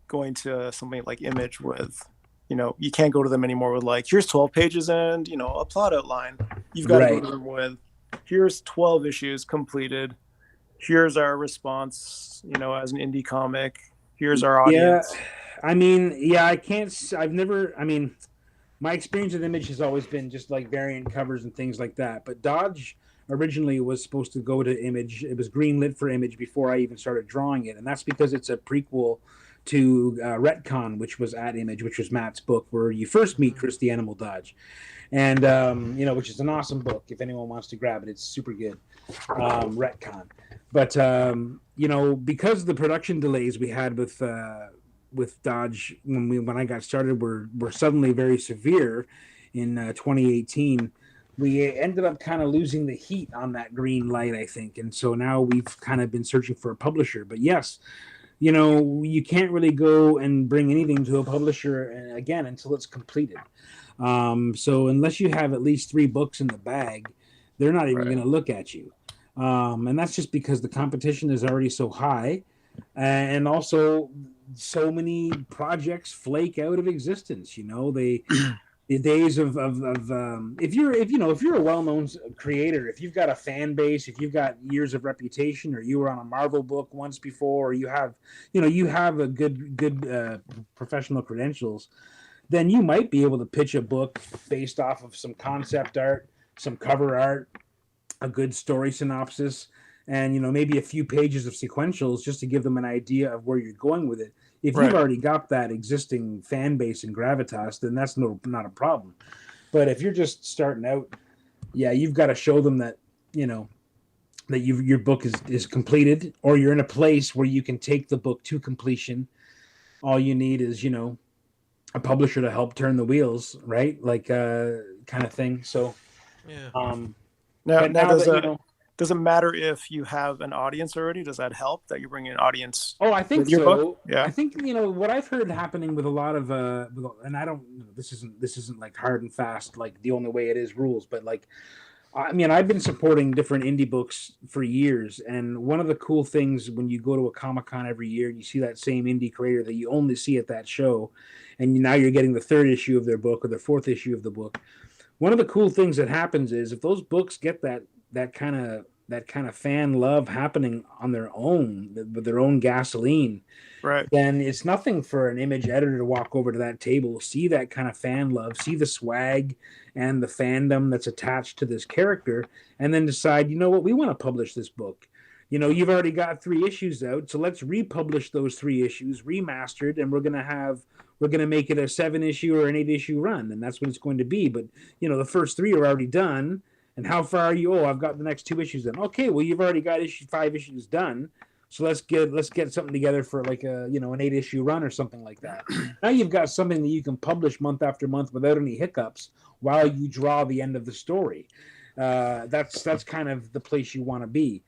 going to something like Image with, you can't go to them anymore with like, here's 12 pages and, a plot outline. You've got to go to them with, here's 12 issues completed. Here's our response, as an indie comic. Here's our audience. Yeah, I mean, yeah, I can't. I've never. I mean, my experience with Image has always been just like variant covers and things like that. But Dodge originally was supposed to go to Image. It was greenlit for Image before I even started drawing it, and that's because it's a prequel to Retcon, which was at Image, which was Matt's book where you first meet Chris the Animal Dodge, and which is an awesome book. If anyone wants to grab it, it's super good. Retcon, but because of the production delays we had with Dodge when I got started were suddenly very severe in 2018. We ended up kind of losing the heat on that green light, I think, and so now we've kind of been searching for a publisher. But yes, you can't really go and bring anything to a publisher again until it's completed. So unless you have at least 3 books in the bag, they're not even going to look at you. And that's just because the competition is already so high, and also so many projects flake out of existence. The days of if you're a well-known creator, if you've got a fan base, if you've got years of reputation, or you were on a Marvel book once before, or you have a good professional credentials, then you might be able to pitch a book based off of some concept art, some cover art, a good story synopsis, and maybe a few pages of sequentials just to give them an idea of where you're going with it. If you've already got that existing fan base and gravitas, then that's not a problem. But if you're just starting out, you've got to show them that that your book is completed, or you're in a place where you can take the book to completion. All you need is a publisher to help turn the wheels, right? Like kind of thing. So does it matter if you have an audience already? Does that help that you bring an audience? Oh, I think so. Yeah, I think what I've heard happening with a lot of and I don't. This isn't like hard and fast like the only way it is rules, but like, I mean, I've been supporting different indie books for years, and one of the cool things when you go to a Comic-Con every year and you see that same indie creator that you only see at that show, and now you're getting the 3rd issue of their book or the 4th issue of the book. One of the cool things that happens is if those books get that kind of fan love happening on their own with their own gasoline, right, then it's nothing for an Image editor to walk over to that table, see that kind of fan love, see the swag and the fandom that's attached to this character, and then decide, what, we want to publish this book. You've already got 3 issues out, so let's republish those 3 issues remastered, and we're going to make it a 7-issue or an 8-issue run, and that's what it's going to be. But the first 3 are already done. And how far are you? Oh, I've got the next 2 issues done. Okay, well, you've already got 5 issues done. So let's get something together for like an 8-issue run or something like that. Now you've got something that you can publish month after month without any hiccups while you draw the end of the story. That's kind of the place you want to be.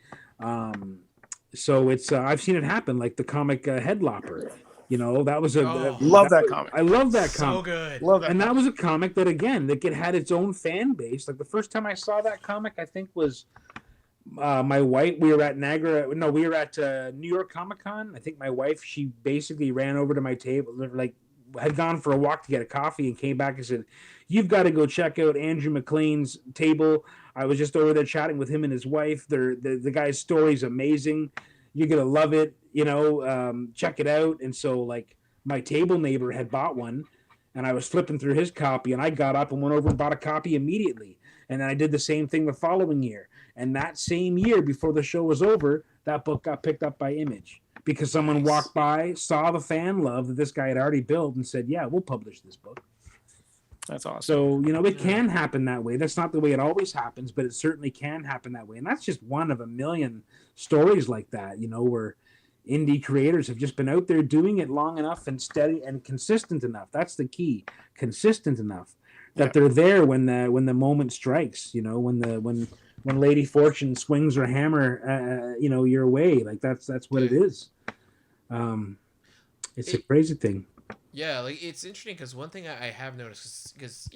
So it's I've seen it happen, like the comic Headlopper. That was love that comic. I love that comic. So good. Love that. And that was a comic that it had its own fan base. Like the first time I saw that comic, I think was my wife. We were at New York Comic-Con. I think my wife, she basically ran over to my table, like had gone for a walk to get a coffee and came back and said, "You've got to go check out Andrew McLean's table. I was just over there chatting with him and his wife. The guy's story is amazing. You're gonna love it. Check it out." And so like my table neighbor had bought one, and I was flipping through his copy, and I got up and went over and bought a copy immediately. And then I did the same thing the following year. And that same year, before the show was over, that book got picked up by Image because someone walked by, saw the fan love that this guy had already built, and said, "Yeah, we'll publish this book." That's awesome. So, it can happen that way. That's not the way it always happens, but it certainly can happen that way. And that's just one of a million stories like that, where indie creators have just been out there doing it long enough and steady and consistent enough. That's the key. Consistent enough that they're there when the moment strikes, when Lady Fortune swings her hammer, your way. Like that's what it is. It's a crazy thing. Yeah, like it's interesting because one thing I have noticed, because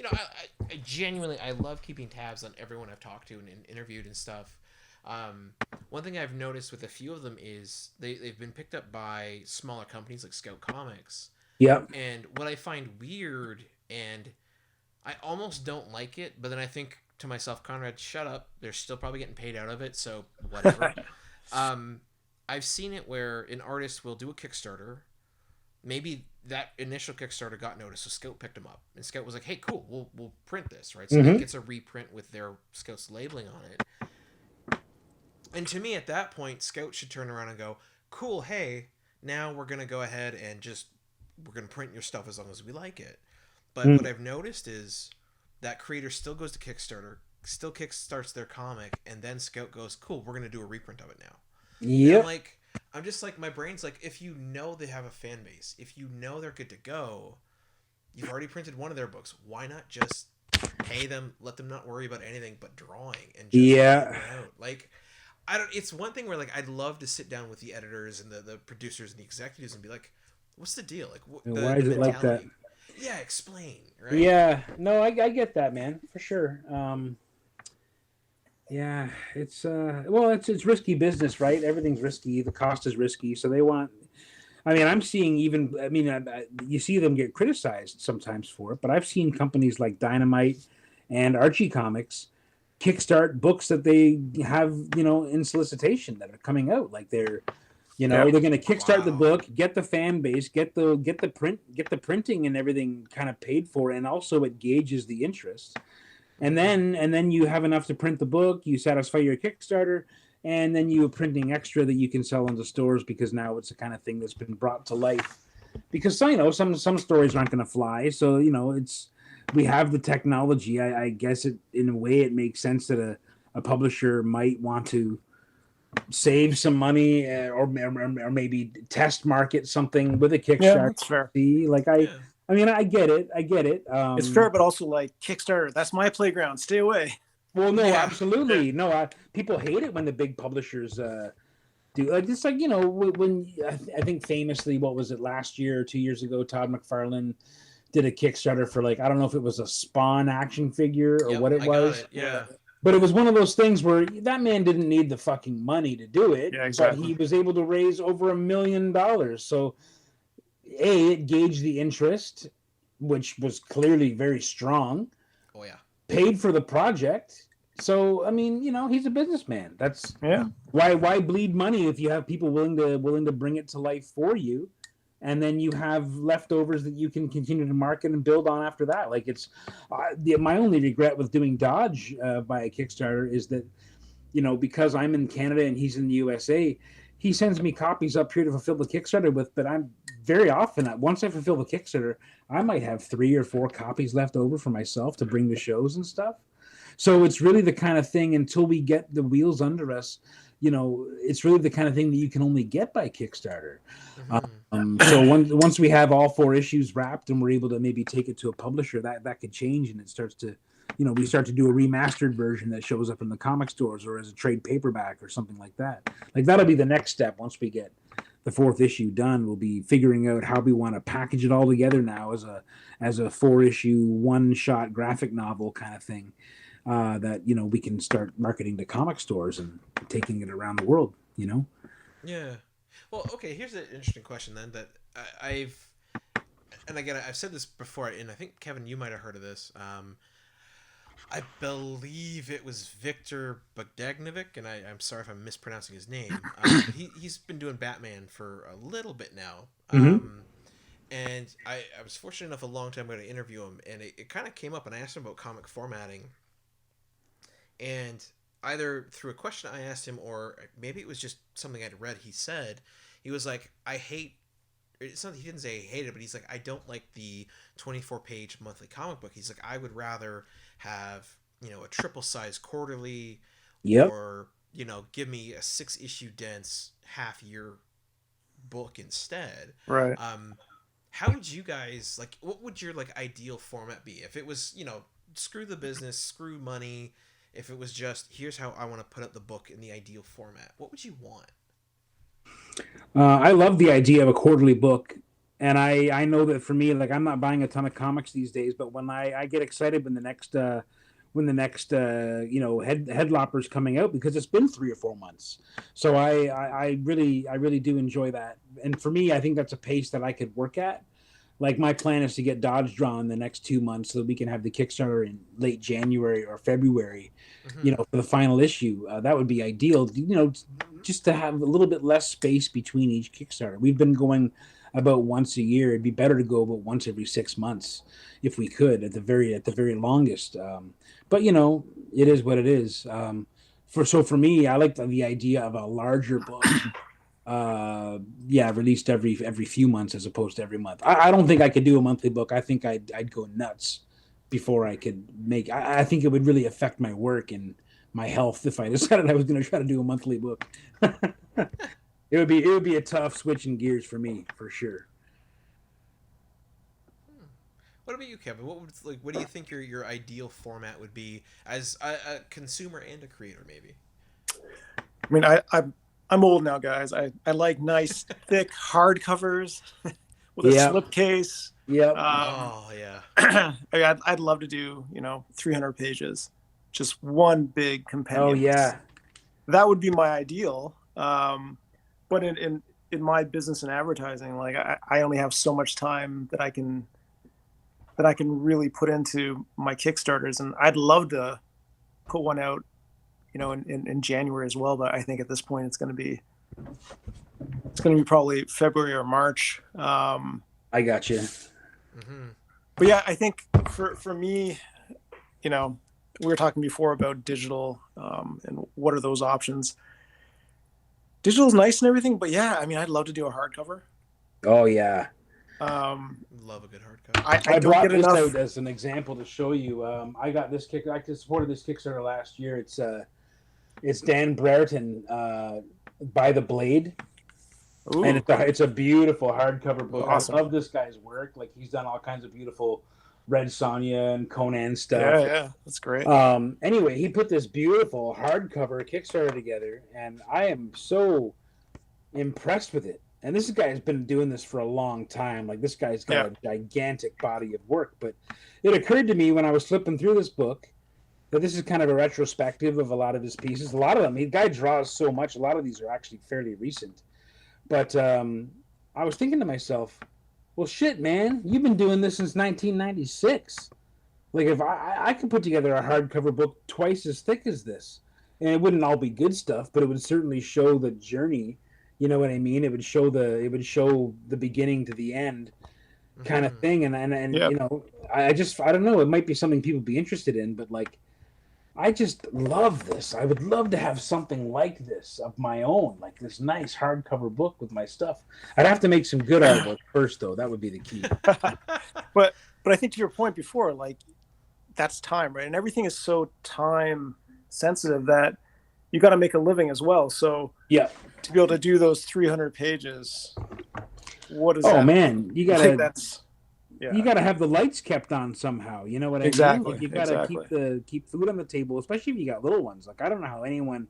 I genuinely love keeping tabs on everyone I've talked to and interviewed and stuff. One thing I've noticed with a few of them is they've been picked up by smaller companies like Scout Comics. Yeah. And what I find weird, and I almost don't like it, but then I think to myself, Konrad, shut up. They're still probably getting paid out of it, so whatever. I've seen it where an artist will do a Kickstarter. maybe that initial Kickstarter got noticed, so Scout picked them up, and Scout was like, "Hey, cool, we'll print this, right?" So it gets a reprint with their Scout's labeling on it. And to me, at that point, Scout should turn around and go, "Cool, hey, now we're gonna go ahead and we're gonna print your stuff as long as we like it." But what I've noticed is that creator still goes to Kickstarter, still kickstarts their comic, and then Scout goes, "Cool, we're gonna do a reprint of it now." Yeah. I'm just like, my brain's like, if you know they have a fan base, if you know they're good to go, you've already printed one of their books. Why not just pay them, let them not worry about anything but drawing and just figure it out? Like, I don't. It's one thing where like I'd love to sit down with the editors and the producers and the executives and be like, "What's the deal? Like, why is it like that?" Yeah, explain. Right? Yeah, no, I get that, man, for sure. Yeah, it's it's risky business, right? Everything's risky. The cost is risky, so they want. I mean, I'm seeing even. I mean, you see them get criticized sometimes for it, but I've seen companies like Dynamite and Archie Comics kickstart books that they have, in solicitation that are coming out. Like they're going to kickstart the book, get the fan base, get the printing and everything kind of paid for, and also it gauges the interest. And then you have enough to print the book, you satisfy your Kickstarter, and then you have printing extra that you can sell into stores because now it's the kind of thing that's been brought to life. Because some stories aren't going to fly, so we have the technology. I guess in a way it makes sense that a publisher might want to save some money or maybe test market something with a Kickstarter. Yeah, that's fair. I mean, I get it. It's fair, but also like Kickstarter, that's my playground. Stay away. Well, no, absolutely. No, people hate it when the big publishers do. It's like, when I think famously, what was it, last year or 2 years ago, Todd McFarlane did a Kickstarter for I don't know if it was a Spawn action figure or what it was. Yeah. But it was one of those things where that man didn't need the fucking money to do it. Yeah, exactly. But he was able to raise over $1 million. So, it gauged the interest, which was clearly very strong. Oh yeah. Paid for the project. So I mean, he's a businessman. That's why bleed money if you have people willing to bring it to life for you, and then you have leftovers that you can continue to market and build on after that. Like it's my only regret with doing Dodge by a Kickstarter is that because I'm in Canada and he's in the USA, he sends me copies up here to fulfill the Kickstarter with, but I'm very often, once I fulfill the Kickstarter, I might have 3 or 4 copies left over for myself to bring to shows and stuff. So it's really the kind of thing, until we get the wheels under us, it's really the kind of thing that you can only get by Kickstarter. So once we have all 4 issues wrapped and we're able to maybe take it to a publisher, that could change, and it starts to, we start to do a remastered version that shows up in the comic stores or as a trade paperback or something like that. Like that'll be the next step. Once we get the 4th issue done, we'll be figuring out how we want to package it all together now as a 4-issue one-shot graphic novel kind of thing that we can start marketing to comic stores and taking it around the world. Yeah. Well, okay. Here's an interesting question then that I've said this before, and I think Kevin, you might have heard of this. I believe it was Victor Bogdanovic, and I'm sorry if I'm mispronouncing his name. He's been doing Batman for a little bit now. And I was fortunate enough a long time ago to interview him, and it kind of came up, and I asked him about comic formatting. And either through a question I asked him, or maybe it was just something I'd read, he was like, it's not that he didn't say he hated it, but he's like, I don't like the 24-page monthly comic book. He's like, I would rather have, a triple size quarterly, or, give me a 6-issue dense half-year book instead. Right. How would you guys, what would your, ideal format be? If it was, screw the business, screw money, if it was just, here's how I want to put up the book in the ideal format, what would you want? I love the idea of a quarterly book, and I know that for me, I'm not buying a ton of comics these days, but when I get excited when the next headlopper's coming out, because it's been 3 or 4 months. So I really do enjoy that, and for me, I think that's a pace that I could work at. Like my plan is to get Dodge drawn in the next 2 months so that we can have the Kickstarter in late January or February, for the final issue. That would be ideal, just to have a little bit less space between each Kickstarter. We've been going about once a year. It'd be better to go about once every 6 months if we could at the very longest. But it is what it is. For me, I like the idea of a larger book. Released every few months as opposed to every month. I don't think I could do a monthly book. I think I'd go nuts before I could make. I think it would really affect my work and my health if I decided I was going to try to do a monthly book. It would be a tough switching gears for me, for sure. What about you, Kevin? What do you think your ideal format would be as a consumer and a creator, maybe? I mean, I'm old now, guys. I like nice, thick hardcovers with a slipcase. Yeah. I'd love to do 300 pages, just one big compendium. Oh yeah, that would be my ideal. But in my business and advertising, like I only have so much time that I can really put into my Kickstarters, and I'd love to put one out in January as well, but I think at this point it's going to be probably February or March. I got you. But yeah, I think for me, we were talking before about digital, and what are those options. Digital's nice and everything, but yeah, I mean, I'd love to do a hardcover. Oh yeah. Love a good hardcover. I brought this out as an example to show you. I got this I supported this Kickstarter last year. It's Dan Brereton, By the Blade. Ooh. And it's a beautiful hardcover book. Awesome. I love this guy's work. Like, he's done all kinds of beautiful Red Sonja and Conan stuff. Yeah, that's great. Anyway, he put this beautiful hardcover Kickstarter together, and I am so impressed with it. And this guy has been doing this for a long time. Like, this guy's got a gigantic body of work. But it occurred to me when I was flipping through this book that this is kind of a retrospective of a lot of his pieces. A lot of them, the guy draws so much. A lot of these are actually fairly recent. But I was thinking to myself, well, shit, man, you've been doing this since 1996. Like, if I could put together a hardcover book twice as thick as this, and it wouldn't all be good stuff, but it would certainly show the journey. You know what I mean? It would show the beginning to the end kind of thing. And I don't know, it might be something people be interested in, but like, I just love this. I would love to have something like this of my own, like this nice hardcover book with my stuff. I'd have to make some good artwork first, though. That would be the key. But I think to your point before, like, that's time, right? And everything is so time sensitive that you got to make a living as well. So yeah, to be able to do those 300 pages, what is that? Oh man, you got to. Yeah. You got to have the lights kept on somehow. You know what I mean? Like, you got to keep food on the table, especially if you got little ones. Like, I don't know how anyone.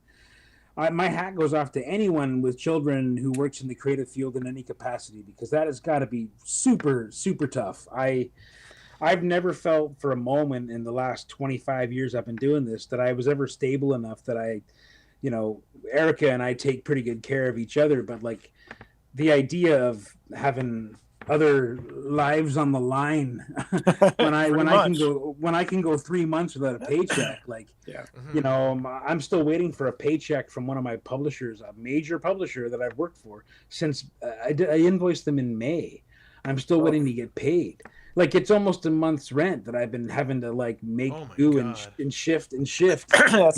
My hat goes off to anyone with children who works in the creative field in any capacity, because that has got to be super, super tough. I've never felt for a moment in the last 25 years I've been doing this that I was ever stable enough that Erica and I take pretty good care of each other, but like the idea of having other lives on the line when I can go 3 months without a paycheck, like, I'm still waiting for a paycheck from one of my publishers, a major publisher that I've worked for since I invoiced them in May. I'm still waiting to get paid. Like, it's almost a month's rent that I've been having to like make do and shift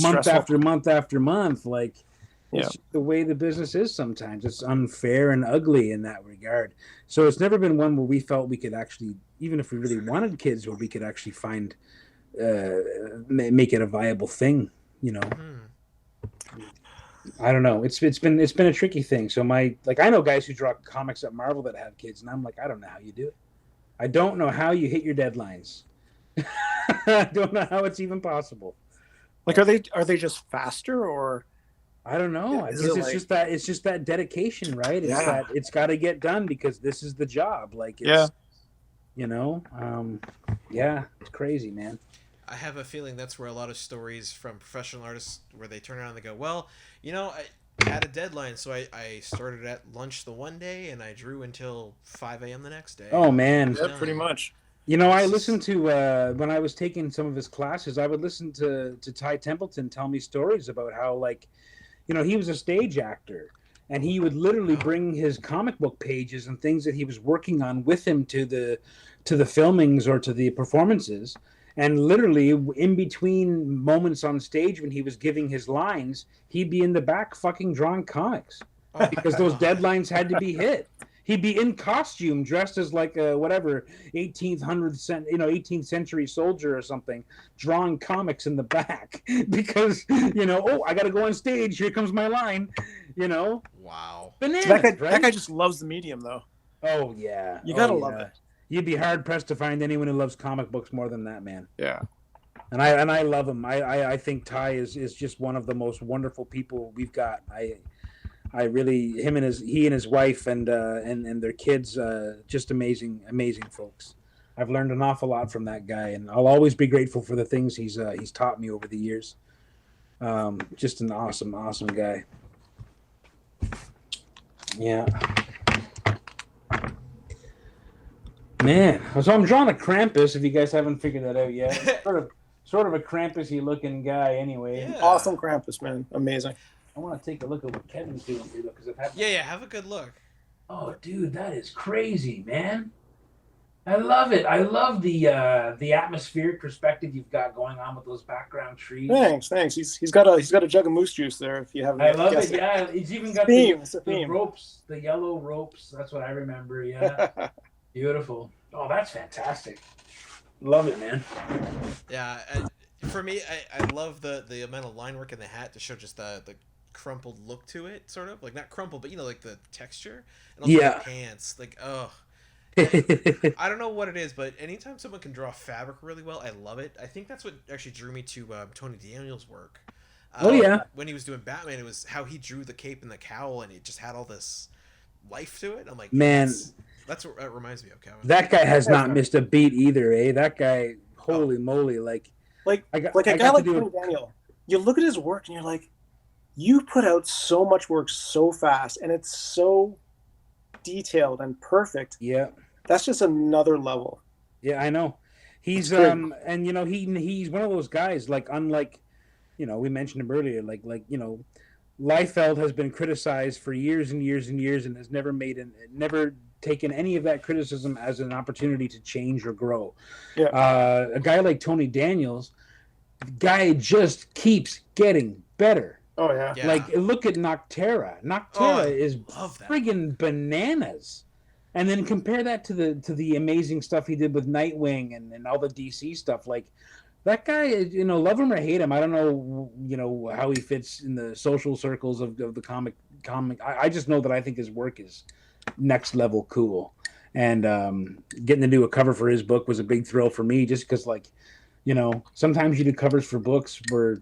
month after month after month. Like, it's the way the business is sometimes. It's unfair and ugly in that regard. So it's never been one where we felt we could actually, even if we really wanted kids, where we could actually find, make it a viable thing, I don't know. It's been a tricky thing. So I know guys who draw comics at Marvel that have kids, and I'm like, I don't know how you do it. I don't know how you hit your deadlines. I don't know how it's even possible. Like, are they just faster, or? I don't know. It's just that dedication, right? It's got to get done because this is the job. Like, it's, it's crazy, man. I have a feeling that's where a lot of stories from professional artists, where they turn around and they go, well, had a deadline, so I started at lunch the one day and I drew until 5 a.m. the next day. Oh man, Yeah, pretty much. You know, I listened to when I was taking some of his classes, I would listen to Ty Templeton tell me stories about how, like, you know, he was a stage actor, and he would literally bring his comic book pages and things that he was working on with him to the filmings or to the performances. And literally, in between moments on stage when he was giving his lines, he'd be in the back fucking drawing comics because those deadlines had to be hit. He'd be in costume, dressed as like a whatever 18th century soldier or something, drawing comics in the back because I got to go on stage. Here comes my line, Wow. Bananas, So right? that guy just loves the medium, though. Oh yeah, You gotta love it. You'd be hard pressed to find anyone who loves comic books more than that man. Yeah. And I love him. I think Ty is just one of the most wonderful people we've got. I really he and his wife and their kids, just amazing folks. I've learned an awful lot from that guy, and I'll always be grateful for the things he's taught me over the years. Just an awesome guy. Yeah. Man, so I'm drawing a Krampus. If you guys haven't figured that out yet, sort of a Krampus-y looking guy. Anyway, Yeah. Awesome Krampus, man. Amazing. I want to take a look at what Kevin's doing here, because I've had. Yeah, have a good look. Oh, dude, that is crazy, man! I love it. I love the atmospheric perspective you've got going on with those background trees. Thanks. He's got a jug of moose juice there. If you haven't, I love it. guessed Yeah, he's even got It's a the theme. ropes, the yellow ropes. That's what I remember. Yeah, beautiful. Oh, that's fantastic. Love it, man. Yeah, for me, I love the amount of line work in the hat to show just the crumpled look to it, sort of like not crumpled, but like the texture, and also the pants. Like, oh, I don't know what it is, but anytime someone can draw fabric really well, I love it. I think that's what actually drew me to Tony Daniel's work. When he was doing Batman, it was how he drew the cape and the cowl, and it just had all this life to it. I'm like, man. That's what it reminds me of, Kevin. That guy has not missed a beat either, eh? That guy, holy moly, like a guy like Tony Daniel. You look at his work and you're like, you put out so much work so fast, and it's so detailed and perfect. Yeah, that's just another level. Yeah, I know. He's and he's one of those guys. Like, unlike we mentioned him earlier. Like Liefeld has been criticized for years and years and years, and has never taken any of that criticism as an opportunity to change or grow. Yeah. A guy like Tony Daniels, guy just keeps getting better. Oh yeah. Yeah. Look at Noctera. Noctera is friggin' bananas. And then compare that to the amazing stuff he did with Nightwing and all the DC stuff. Like, that guy, love him or hate him, I don't know, how he fits in the social circles of the comic. I just know that I think his work is next level cool. And getting to do a cover for his book was a big thrill for me, just because, sometimes you do covers for books where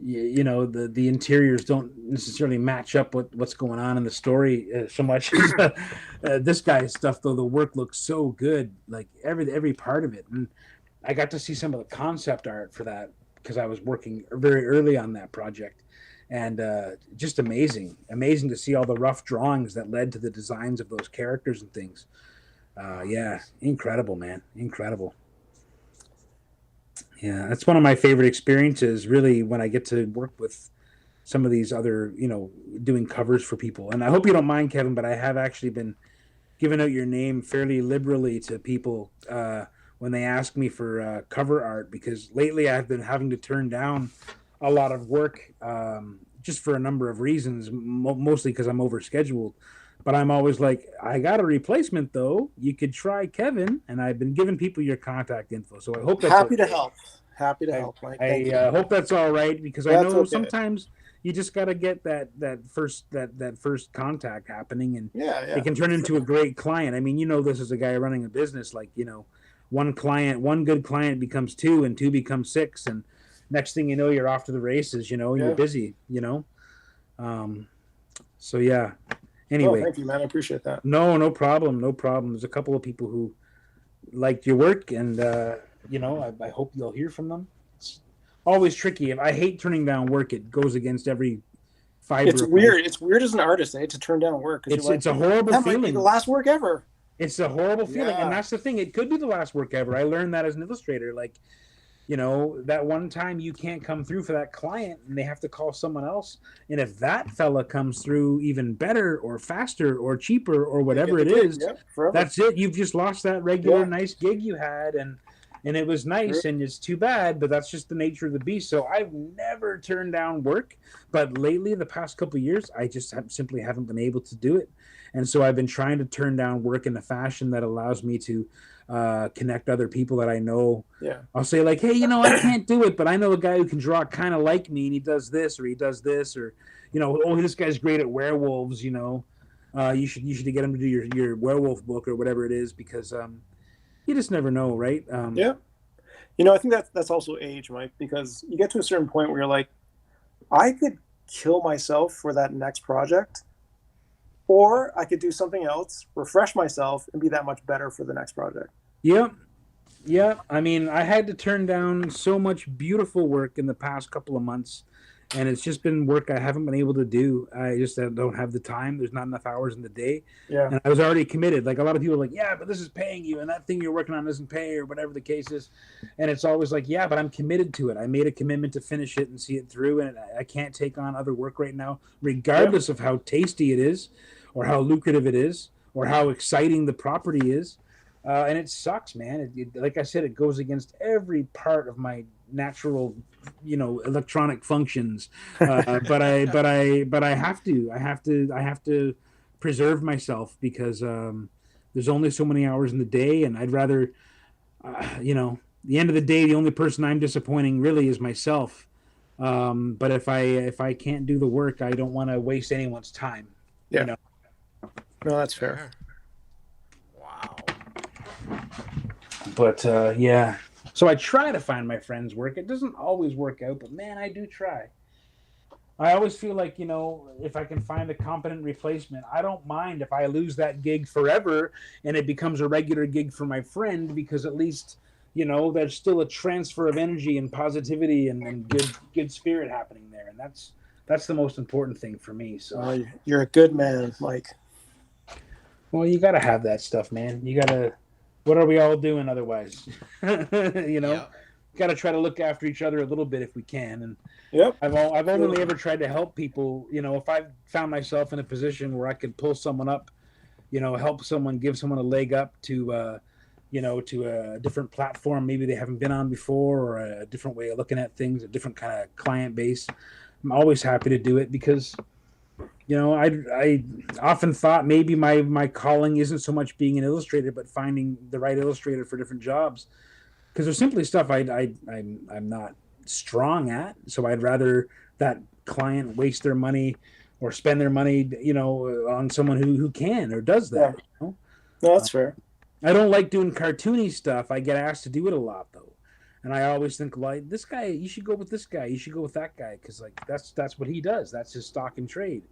the interiors don't necessarily match up with what's going on in the story so much. This guy's stuff, though, the work looks so good, like every part of it. And I got to see some of the concept art for that because I was working very early on that project, and just amazing to see all the rough drawings that led to the designs of those characters and things. Yeah, incredible, man, incredible. Yeah, that's one of my favorite experiences, really, when I get to work with some of these other, doing covers for people. And I hope you don't mind, Kevin, but I have actually been giving out your name fairly liberally to people when they ask me for cover art, because lately I've been having to turn down a lot of work just for a number of reasons, mostly because I'm overscheduled. But I'm always like, I got a replacement, though. You could try Kevin, and I've been giving people your contact info. So I hope that's happy okay. to help. Happy to help, Mike. I hope that's all right, because I know sometimes you just got to get that first contact happening, and it can turn into a great client. I mean, this is a guy running a business. Like, one good client becomes two, and two becomes six, and next thing you know, you're off to the races. You're busy. So yeah. Anyway, thank you, man. I appreciate that. No problem. There's a couple of people who liked your work, and I hope you'll hear from them. It's always tricky. I hate turning down work. It goes against every fiber. It's weird. It's weird as an artist, to turn down work. It's a horrible that feeling. Might be the last work ever. It's a horrible feeling, and that's the thing. It could be the last work ever. I learned that as an illustrator. Like, you know, that one time you can't come through for that client, and they have to call someone else. And if that fella comes through even better or faster or cheaper or whatever it is, that's it. You've just lost that regular nice gig you had, and it was nice, and it's too bad, but that's just the nature of the beast. So I've never turned down work, but lately, the past couple of years, I just simply haven't been able to do it. And so I've been trying to turn down work in a fashion that allows me to connect other people that I know. Yeah. I'll say like, hey, you know, I can't do it, but I know a guy who can draw kind of like me, and he does this, or he does this, or, you know, oh, this guy's great at werewolves, you know. You should get him to do your werewolf book or whatever it is, because you just never know, right? Yeah. You know, I think that's also age, Mike, because you get to a certain point where you're like, I could kill myself for that next project, or I could do something else, refresh myself, and be that much better for the next project. Yep. Yeah. I mean, I had to turn down so much beautiful work in the past couple of months, and it's just been work I haven't been able to do. I just don't have the time. There's not enough hours in the day. Yeah. And I was already committed. Like, a lot of people are like, yeah, but this is paying you, and that thing you're working on doesn't pay, or whatever the case is. And it's always like, yeah, but I'm committed to it. I made a commitment to finish it and see it through, and I can't take on other work right now, regardless of how tasty it is, or how lucrative it is, or how exciting the property is. And it sucks, man. Like I said, it goes against every part of my natural, you know, electronic functions. But I have to preserve myself, because there's only so many hours in the day, and I'd rather, you know, the end of the day, the only person I'm disappointing really is myself. But if I can't do the work, I don't want to waste anyone's time. Yeah. You know? No, that's fair. Wow. But yeah, so I try to find my friends' work. It doesn't always work out, but man, I do try. I always feel like, you know, if I can find a competent replacement, I don't mind if I lose that gig forever and it becomes a regular gig for my friend, because at least, you know, there's still a transfer of energy and positivity and good spirit happening there, and that's the most important thing for me. So you're a good man, Mike. Well, you got to have that stuff, man. You got to. What are we all doing otherwise? You know, got to try to look after each other a little bit if we can. And I've only ever tried to help people. You know, if I found myself in a position where I could pull someone up, you know, help someone, give someone a leg up to, you know, to a different platform maybe they haven't been on before, or a different way of looking at things, a different kind of client base, I'm always happy to do it, because, you know, I often thought maybe my calling isn't so much being an illustrator, but finding the right illustrator for different jobs, because there's simply stuff I'm not strong at. So I'd rather that client waste their money or spend their money, you know, on someone who can or does that. You know? No, that's fair. I don't like doing cartoony stuff. I get asked to do it a lot, though. And I always think, like, this guy, you should go with this guy. You should go with that guy, because, like, that's what he does. That's his stock and trade.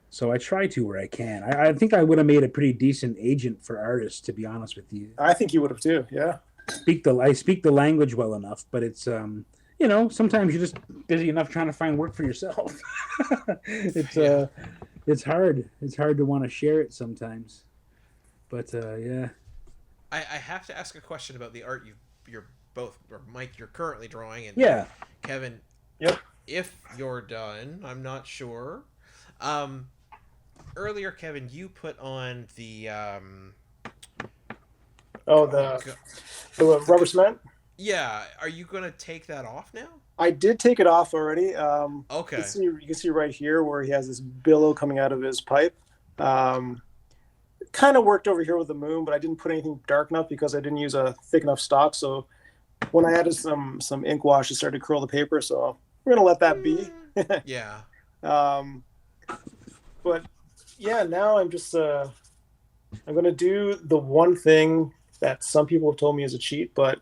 So I try to where I can. I think I would have made a pretty decent agent for artists, to be honest with you. I think you would have too. Yeah. I speak the language well enough, but it's you know, sometimes you're just busy enough trying to find work for yourself. It's hard. It's hard to want to share it sometimes. But yeah. I have to ask a question about the art you're both, or Mike, you're currently drawing, and Kevin. Yep. If you're done, I'm not sure. Earlier, Kevin, you put on the the rubber cement. Yeah, are you gonna take that off now? I did take it off already. Okay. You can see right here where he has this billow coming out of his pipe. Kind of worked over here with the moon, but I didn't put anything dark enough because I didn't use a thick enough stock. So when I added some ink wash, it started to curl the paper. So we're gonna let that be. Yeah. But yeah, now I'm just I'm gonna do the one thing that some people have told me is a cheat, but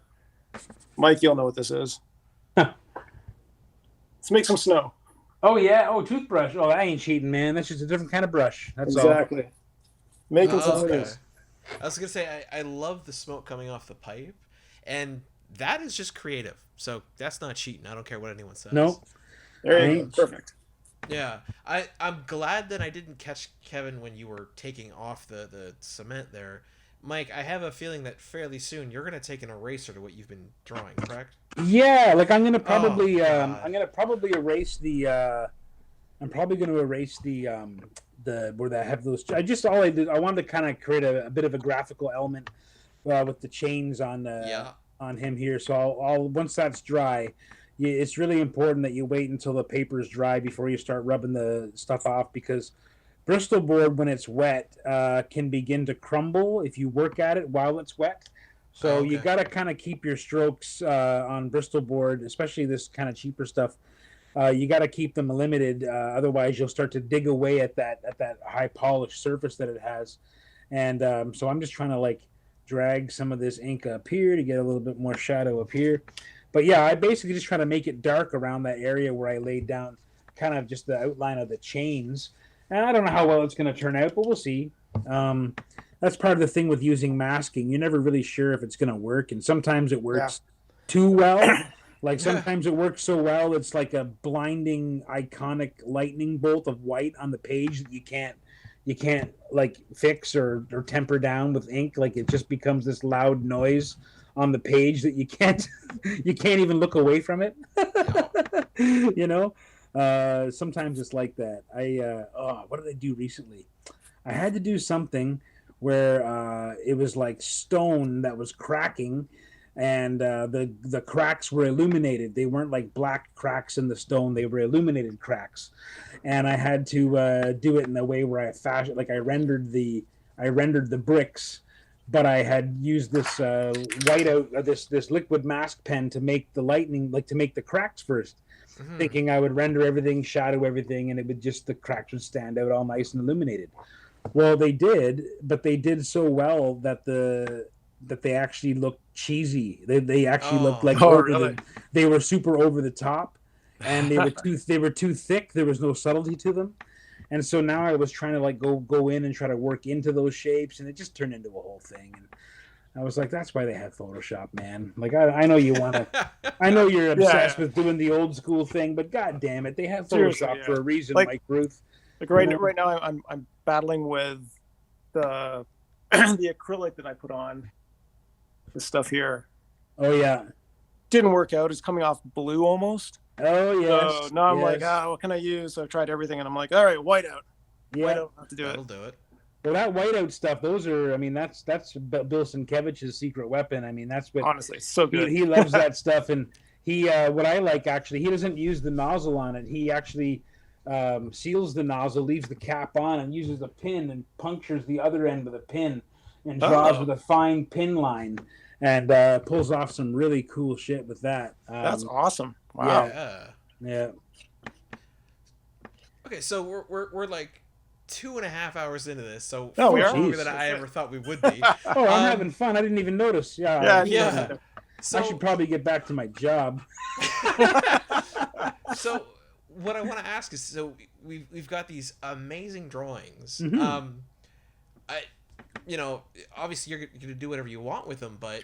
Mike, you'll know what this is. Let's make some snow. Oh yeah, toothbrush. Oh, that ain't cheating, man. That's just a different kind of brush. That's exactly. all. Making some things. I was gonna say I love the smoke coming off the pipe, and that is just creative. So that's not cheating. I don't care what anyone says. No. There you go. Perfect. Yeah, I'm glad that I didn't catch Kevin when you were taking off the cement there. Mike, I have a feeling that fairly soon you're gonna take an eraser to what you've been drawing, correct? Yeah, like I'm gonna probably erase the I'm probably gonna erase the where I have those. I wanted to kind of create a bit of a graphical element with the chains on him here. So I'll once that's dry. It's really important that you wait until the paper is dry before you start rubbing the stuff off, because Bristol board, when it's wet, can begin to crumble if you work at it while it's wet. So you got to kind of keep your strokes on Bristol board, especially this kind of cheaper stuff. You got to keep them limited, otherwise you'll start to dig away at that high polished surface that it has. And so I'm just trying to like drag some of this ink up here to get a little bit more shadow up here. But yeah, I basically just try to make it dark around that area where I laid down kind of just the outline of the chains. And I don't know how well it's going to turn out, but we'll see. That's part of the thing with using masking. You're never really sure if it's going to work. And sometimes it works too well. Like sometimes it works so well, it's like a blinding, iconic lightning bolt of white on the page that you can't like fix or temper down with ink. Like it just becomes this loud noise on the page that you can't even look away from it. You know, sometimes it's like that. What did I do recently? I had to do something where it was like stone that was cracking, and the cracks were illuminated. They weren't like black cracks in the stone; they were illuminated cracks. And I had to do it in a way where I rendered the bricks. But I had used this whiteout, this liquid mask pen to make the lightning, like to make the cracks first, thinking I would render everything, shadow everything, and the cracks would stand out all nice and illuminated. Well, they did, but they did so well that they actually looked cheesy. They actually looked like they were super over the top, and they were too thick. There was no subtlety to them. And so now I was trying to like go in and try to work into those shapes, and it just turned into a whole thing. And I was like, that's why they have Photoshop, man. Like I know you want to, I know you're obsessed with doing the old school thing, but god damn it, they have Photoshop for a reason, like Rooth. Like right now, I'm battling with the the acrylic that I put on this stuff here. Oh yeah, didn't work out. It's coming off blue almost. Oh yes. So now I'm like, what can I use? So I've tried everything, and I'm like, all right, whiteout. Yeah, whiteout, have to do That'll do it. Well, that whiteout stuff, those are, I mean, that's Bill Sienkiewicz's secret weapon. I mean, that's what honestly so good. He loves that stuff, and he what I like actually, he doesn't use the nozzle on it. He actually seals the nozzle, leaves the cap on, and uses a pin and punctures the other end with a pin, and draws with a fine pin line, and pulls off some really cool shit with that. That's awesome. Wow. Yeah. Okay, so we're like 2.5 hours into this, so we are longer than I ever thought we would be. I'm having fun. I didn't even notice. Yeah. So, I should probably get back to my job. So what I want to ask is, so we've got these amazing drawings. Obviously you're gonna do whatever you want with them, but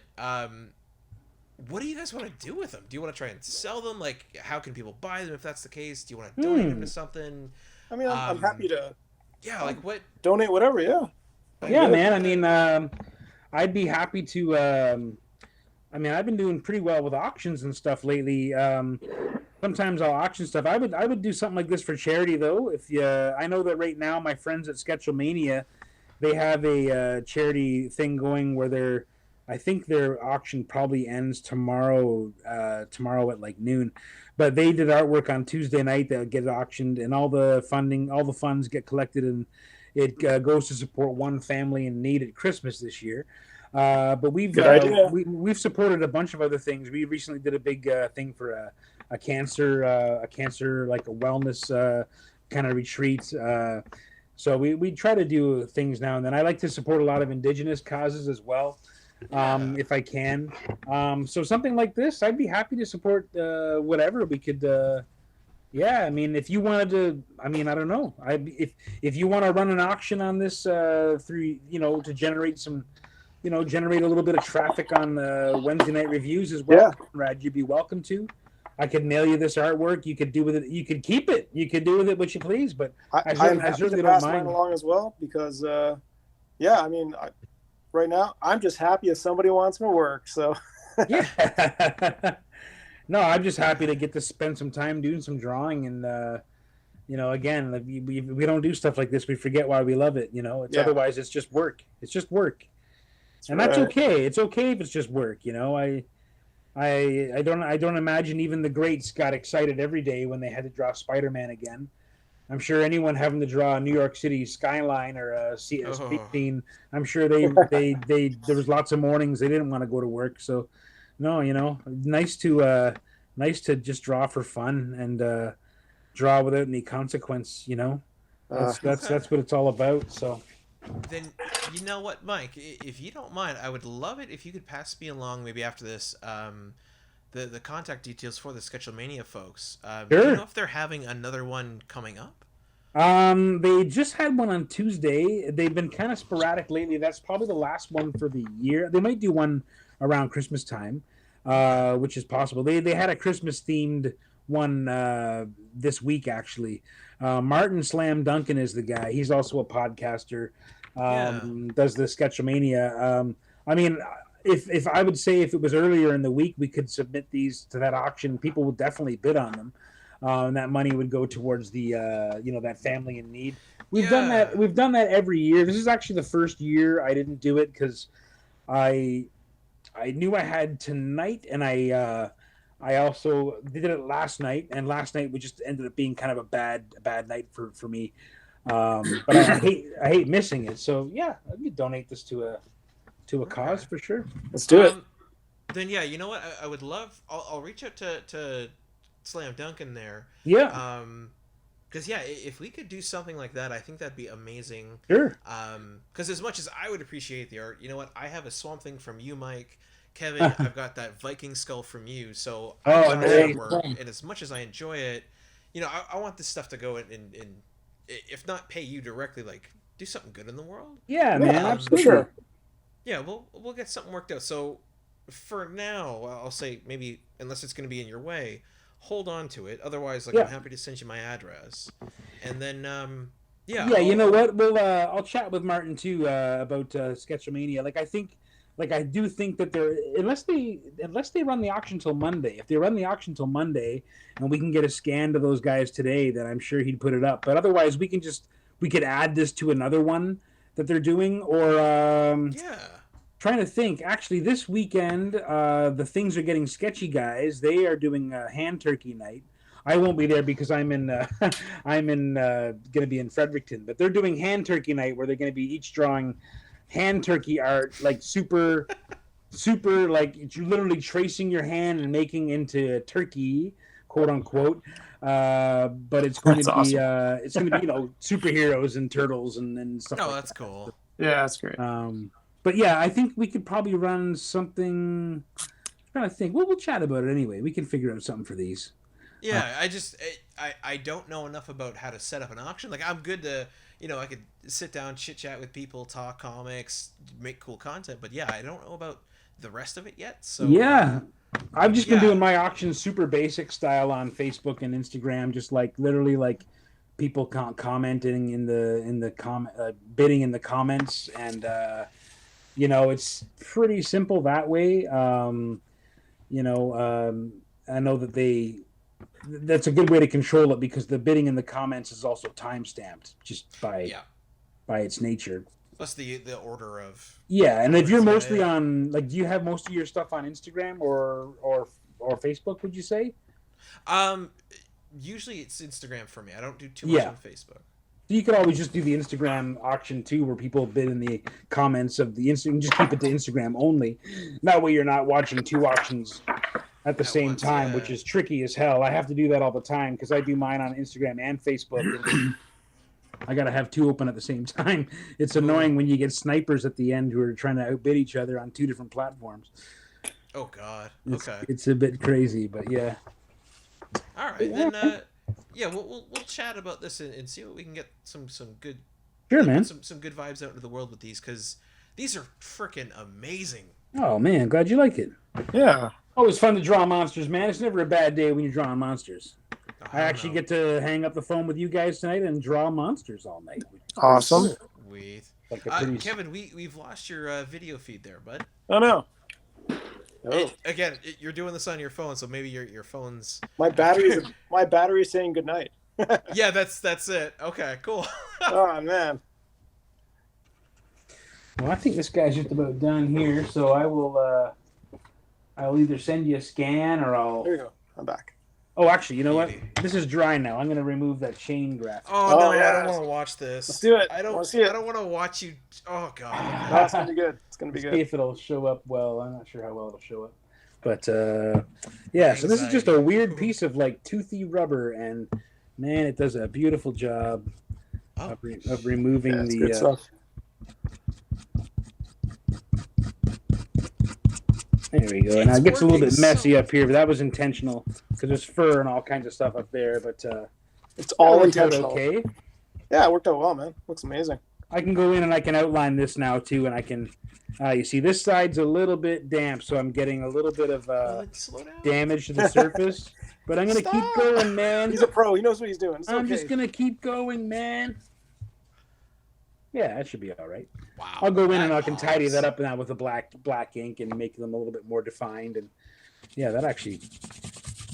what do you guys want to do with them? Do you want to try and sell them? Like, how can people buy them if that's the case? Do you want to donate them to something? I mean, I'm happy to. Yeah, like what? Donate whatever. Yeah. Yeah, man. I mean, I'd be happy to. I mean, I've been doing pretty well with auctions and stuff lately. Sometimes I'll auction stuff. I would do something like this for charity, though. I know that right now my friends at Sketchamania, they have a charity thing going where I think their auction probably ends tomorrow at like noon. But they did artwork on Tuesday night that get auctioned, and all the funds get collected, and it goes to support one family in need at Christmas this year. But we've supported a bunch of other things. We recently did a big thing for a cancer like a wellness kind of retreat. So we try to do things now and then. I like to support a lot of indigenous causes as well. If I can. So something like this, I'd be happy to support whatever we could. I mean, if you wanted to, I mean, I don't know. If you want to run an auction on this through, to generate some, generate a little bit of traffic on Wednesday night reviews as well, Konrad, you'd be welcome to. I could mail you this artwork. You could do with it. You could keep it. You could do with it what you please. But I'm happy certainly to don't pass mind. mine along as well because, yeah, I mean, right now I'm just happy if somebody wants my work. So Yeah. No, I'm just happy to get to spend some time doing some drawing and. Again, we don't do stuff like this. We forget why we love it. Otherwise it's just work. It's just work, and that's okay. It's okay if it's just work. I don't imagine even the greats got excited every day when they had to draw Spider-Man again. I'm sure anyone having to draw a New York City skyline or a street scene, I'm sure they there was lots of mornings they didn't want to go to work. So, no, nice to just draw for fun and. Draw without any consequence, that's what it's all about. So then, you know what, Mike, if you don't mind, I would love it if you could pass me along maybe after this the contact details for the Sketchelmania folks. Sure. Do you know if they're having another one coming up? They just had one on Tuesday. They've been kind of sporadic lately. That's probably the last one for the year. They might do one around Christmas time, which is possible. They had a Christmas themed one this week actually. Martin Slam Duncan is the guy. He's also a podcaster. Does the Sketchelmania. I mean, if I would say if it was earlier in the week, we could submit these to that auction. People would definitely bid on them, and that money would go towards the that family in need. We've done that. We've done that every year. This is actually the first year I didn't do it because I knew I had tonight, and I also did it last night, and last night we just ended up being kind of a bad night for me. But I hate missing it. So yeah, I could donate this to a cause for sure. Let's do it. Then yeah, you know what? I would love. I'll reach out to Slam Duncan there. Yeah. Because yeah, if we could do something like that, I think that'd be amazing. Sure. Because as much as I would appreciate the art, you know what? I have a Swamp Thing from you, Mike. Kevin, I've got that Viking skull from you, so and as much as I enjoy it, I want this stuff to go and if not pay you directly, like do something good in the world. Yeah, man, absolutely. Sure. Yeah, we'll get something worked out. So for now, I'll say maybe unless it's going to be in your way, hold on to it. Otherwise, I'm happy to send you my address, and then you know what? We'll I'll chat with Martin too about Sketchelmania. I do think that unless they run the auction till Monday. If they run the auction till Monday and we can get a scan to those guys today, then I'm sure he'd put it up. But otherwise, we could add this to another one that they're doing, or trying to think. Actually, this weekend, the Things Are Getting Sketchy guys. They are doing a hand turkey night. I won't be there because I'm going to be in Fredericton. But they're doing hand turkey night where they're going to be each drawing hand turkey art, like super like you're literally tracing your hand and making into a turkey, quote unquote. But it's going to be awesome. It's going to be superheroes and turtles and stuff. Oh, that's cool. Yeah, that's great. But yeah, I think we could probably run something. I'm trying to think. Well, we'll chat about it anyway. We can figure out something for these. Yeah, I don't know enough about how to set up an auction. Like I'm good to. I could sit down, chit chat with people, talk comics, make cool content, but yeah, I don't know about the rest of it yet. So yeah, I've just been doing my auctions super basic style on Facebook and Instagram, just literally people commenting in the comment, bidding in the comments, and it's pretty simple that way. I know that that's a good way to control it because the bidding in the comments is also time stamped just by its nature. Plus the order of and if you're mostly on do you have most of your stuff on Instagram or Facebook? Would you say? Usually it's Instagram for me. I don't do too much on Facebook. You could always just do the Instagram auction too, where people bid in the comments of the Instagram. Just keep it to Instagram only. That way, you're not watching two auctions at the same time, which is tricky as hell. I have to do that all the time because I do mine on Instagram and Facebook. And I got to have two open at the same time. It's annoying when you get snipers at the end who are trying to outbid each other on two different platforms. Oh, God. It's a bit crazy, but yeah. All right. Then, we'll chat about this and see what we can get some good... Sure, man. Some good vibes out into the world with these, because these are freaking amazing. Oh, man. Glad you like it. Yeah. Always fun to draw monsters, man. It's never a bad day when you're drawing monsters. I don't actually know. get to hang up the phone with you guys tonight and draw monsters all night. Awesome. Sweet. Like a pretty... Kevin, we've lost your video feed there, bud. Oh no. Oh. You're doing this on your phone, so maybe your phone's... My battery is saying goodnight. Yeah, that's it. Okay, cool. Oh man. Well, I think this guy's just about done here, so I'll either send you a scan or I'll... There you go. I'm back. Oh, actually, you know what? This is dry now. I'm going to remove that chain graphic. Oh, no, yeah. I don't want to watch this. Let's do it. I don't see it. I don't want to watch you. Oh, God. Oh, it's gonna be good. It's gonna be See good. if it'll show up well. I'm not sure how well it'll show up. But, yeah, so this is just a weird piece of, like, toothy rubber, and, man, it does a beautiful job of removing It's the... good stuff. There we go. Now it gets a little bit messy up here, but that was intentional because there's fur and all kinds of stuff up there. But It's all worked out intentional. okay. Yeah, it worked out well, man. Looks amazing. I can go in and I can outline this now too, and I can. You see, this side's a little bit damp, so I'm getting a little bit of Slow down. damage to the surface. But I'm gonna keep going, man. He's a pro. He knows what he's doing. It's I'm okay. just gonna keep going, man. Yeah, that should be all right. Wow. I'll go in and I can tidy that up now with the black ink and make them a little bit more defined. And yeah, that actually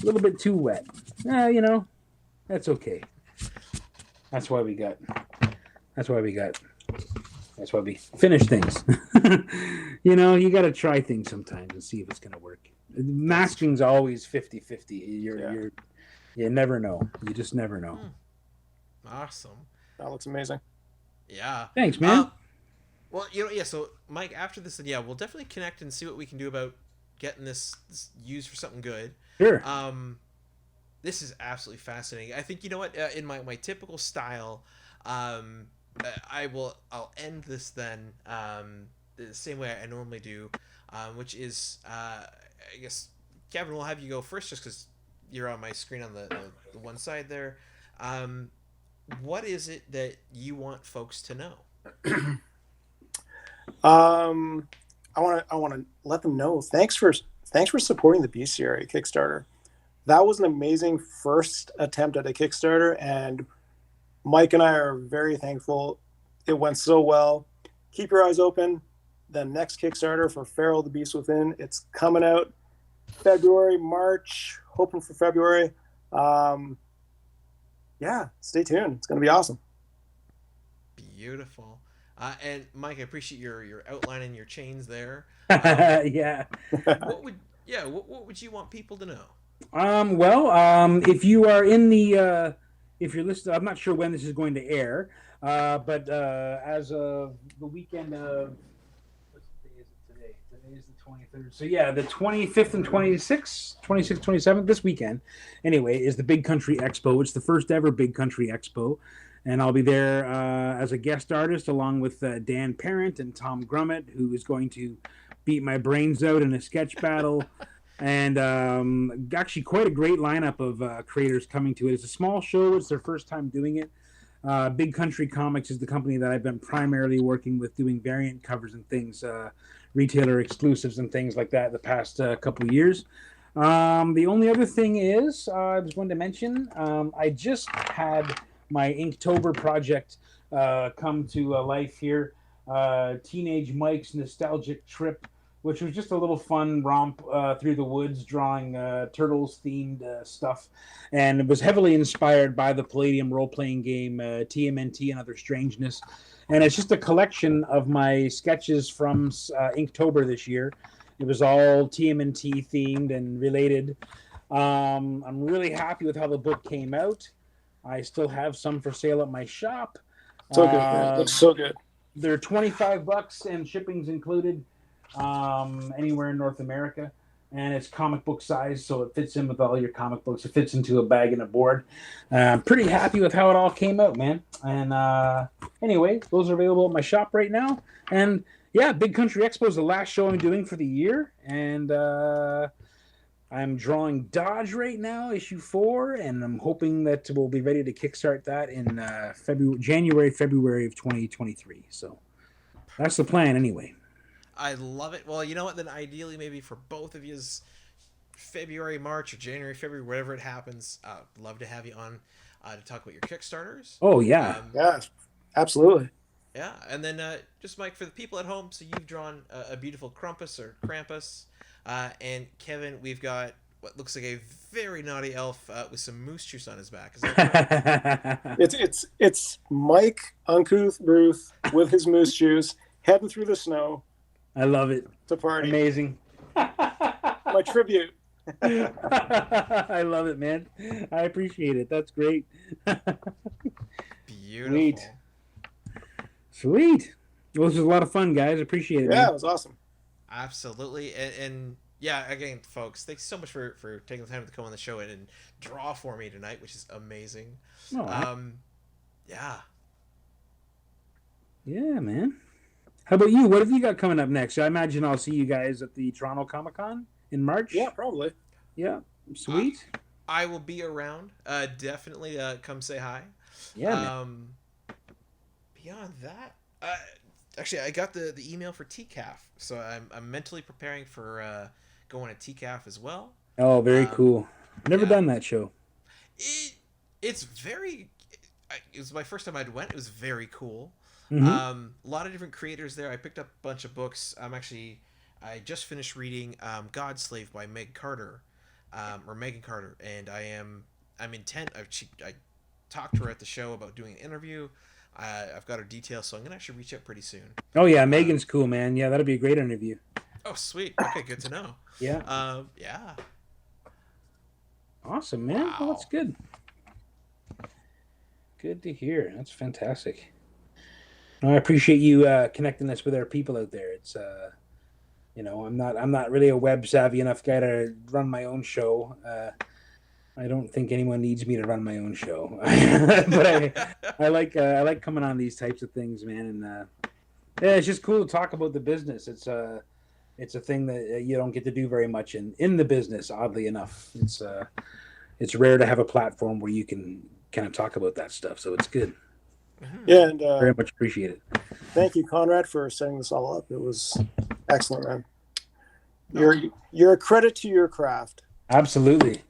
a little bit too wet. You know, that's okay. That's why we finish things. You know, you got to try things sometimes and see if it's going to work. Masking's always 50-50. You never know. You just never know. Awesome. That looks amazing. Yeah. Thanks, man. Well, you know, yeah, so Mike, after this, then yeah, we'll definitely connect and see what we can do about getting this used for something good. Sure. This is absolutely fascinating. I think, you know what, in my typical style, I'll end this then the same way I normally do, which is, I guess, Kevin, we'll have you go first just because you're on my screen on the one side there. What is it that you want folks to know? I want to let them know. Thanks for supporting the bestiary Kickstarter. That was an amazing first attempt at a Kickstarter, and Mike and I are very thankful. It went so well. Keep your eyes open. The next Kickstarter for Feral the Beast Within, it's coming out February, March, hoping for February. Yeah, stay tuned. It's going to be awesome. Beautiful. And Mike, I appreciate your outlining your chains there. Yeah. What would you want people to know? If you are in the if you're listening, I'm not sure when this is going to air, but as of the weekend of what day is it today? Today is the 23rd. So yeah, the 25th and 26th, 27th this weekend. Anyway, is the Big Country Expo. It's the first ever Big Country Expo. And I'll be there as a guest artist along with Dan Parent and Tom Grummett, who is going to beat my brains out in a sketch battle. And actually quite a great lineup of creators coming to it. It's a small show. It's their first time doing it. Big Country Comics is the company that I've been primarily working with doing variant covers and things, retailer exclusives and things like that the past couple of years. The only other thing is I was going to mention I just had my Inktober project come to life here. Teenage Mike's Nostalgic Trip, which was just a little fun romp through the woods, drawing Turtles-themed stuff. And it was heavily inspired by the Palladium role-playing game TMNT and Other Strangeness. And it's just a collection of my sketches from Inktober this year. It was all TMNT themed and related. I'm really happy with how the book came out. I still have some for sale at my shop. So good, man. Looks so good. They're $25 and shipping's included anywhere in North America. And it's comic book size, so it fits in with all your comic books. It fits into a bag and a board. I'm pretty happy with how it all came out, man. And anyway, those are available at my shop right now. And yeah, Big Country Expo is the last show I'm doing for the year. And I'm drawing Dodge right now, issue 4, and I'm hoping that we'll be ready to kickstart that in January, February of 2023. So that's the plan anyway. I love it. Well, you know what? Then ideally, maybe for both of you, February, March, or January, February, whatever it happens, love to have you on to talk about your Kickstarters. Oh, yeah. Yeah, absolutely. Yeah, and then just Mike, for the people at home, so you've drawn a beautiful Krampus or Krampus, and Kevin, we've got what looks like a very naughty elf with some moose juice on his back. Is that right? It's Mike Uncouth Rooth with his moose juice heading through the snow. I love it. To party. Amazing. My tribute. I love it, man. I appreciate it. That's great. Beautiful. Sweet. Well, this was a lot of fun, guys. Appreciate it. Yeah, man. it was awesome. Absolutely. And yeah, again, folks, thanks so much for taking the time to come on the show and draw for me tonight, which is amazing. Oh, yeah. Yeah, man. How about you? What have you got coming up next? I imagine I'll see you guys at the Toronto Comic-Con in March. Yeah, probably. Yeah. Sweet. I will be around. Definitely come say hi. Yeah, man. Beyond that, actually, I got the email for TCAF, so I'm mentally preparing for going to TCAF as well. Oh, very cool. Never done that show. It's very. It was my first time I'd went. It was very cool. Mm-hmm. A lot of different creators there. I picked up a bunch of books. I just finished reading Godslave by Megan Carter, and I'm intent. I talked to her at the show about doing an interview. I've got her details, so I'm gonna actually reach out pretty soon. Oh yeah, Megan's cool, man. Yeah, that'll be a great interview. Oh sweet. Okay, good to know. Yeah. Yeah. Awesome, man. Wow. Well, that's good. Good to hear. That's fantastic. No, I appreciate you connecting us with our people out there. It's I'm not really a web savvy enough guy to run my own show. I don't think anyone needs me to run my own show, but I like coming on these types of things, man. And yeah, it's just cool to talk about the business. It's a thing that you don't get to do very much in the business. Oddly enough, it's rare to have a platform where you can kind of talk about that stuff. So it's good. Yeah, and Very much appreciate it. thank you, Konrad, for setting this all up. It was excellent, man. You're a credit to your craft. Absolutely.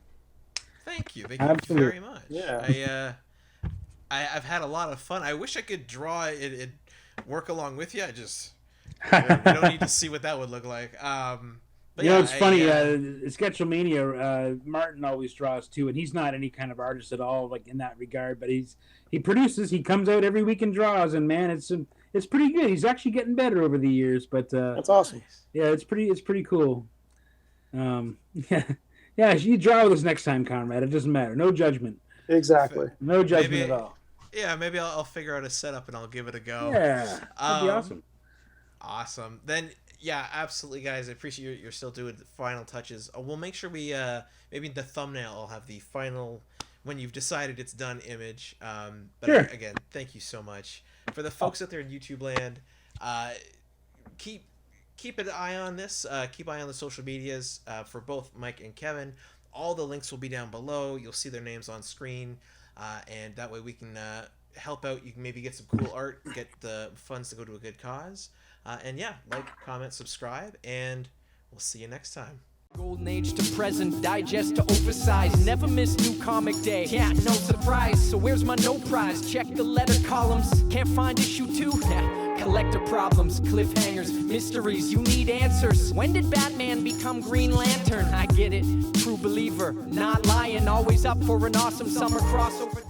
Thank you Absolutely. very much. Yeah. I've had a lot of fun. I wish I could draw it and work along with you. We don't need to see what that would look like. But it's funny. Sketchamania, Martin always draws too, and he's not any kind of artist at all, like in that regard. But he produces. He comes out every week and draws, and man, it's pretty good. He's actually getting better over the years. But That's awesome. Yeah, it's pretty cool. Yeah, you draw with us next time, Konrad. It doesn't matter. No judgment. Exactly. No judgment at all. Yeah, maybe I'll figure out a setup and I'll give it a go. Yeah, that'd be awesome. Awesome. Then, yeah, absolutely, guys. I appreciate you're still doing the final touches. We'll make sure we maybe the thumbnail will have the final when you've decided it's done image. But Sure. Again, thank you so much for the folks out there in YouTube land. Keep an eye on this. Keep an eye on the social medias for both Mike and Kevin. All the links will be down below. You'll see their names on screen, and that way we can help out. You can maybe get some cool art, get the funds to go to a good cause. And yeah, like, comment, subscribe, and we'll see you next time. Golden age to present, digest to oversize. Never miss new comic day. Yeah, no surprise. So where's my no prize? Check the letter columns. Can't find issue 2? Collector problems, cliffhangers, mysteries. You need answers. When did Batman become Green Lantern? I get it. True believer, not lying. Always up for an awesome summer crossover.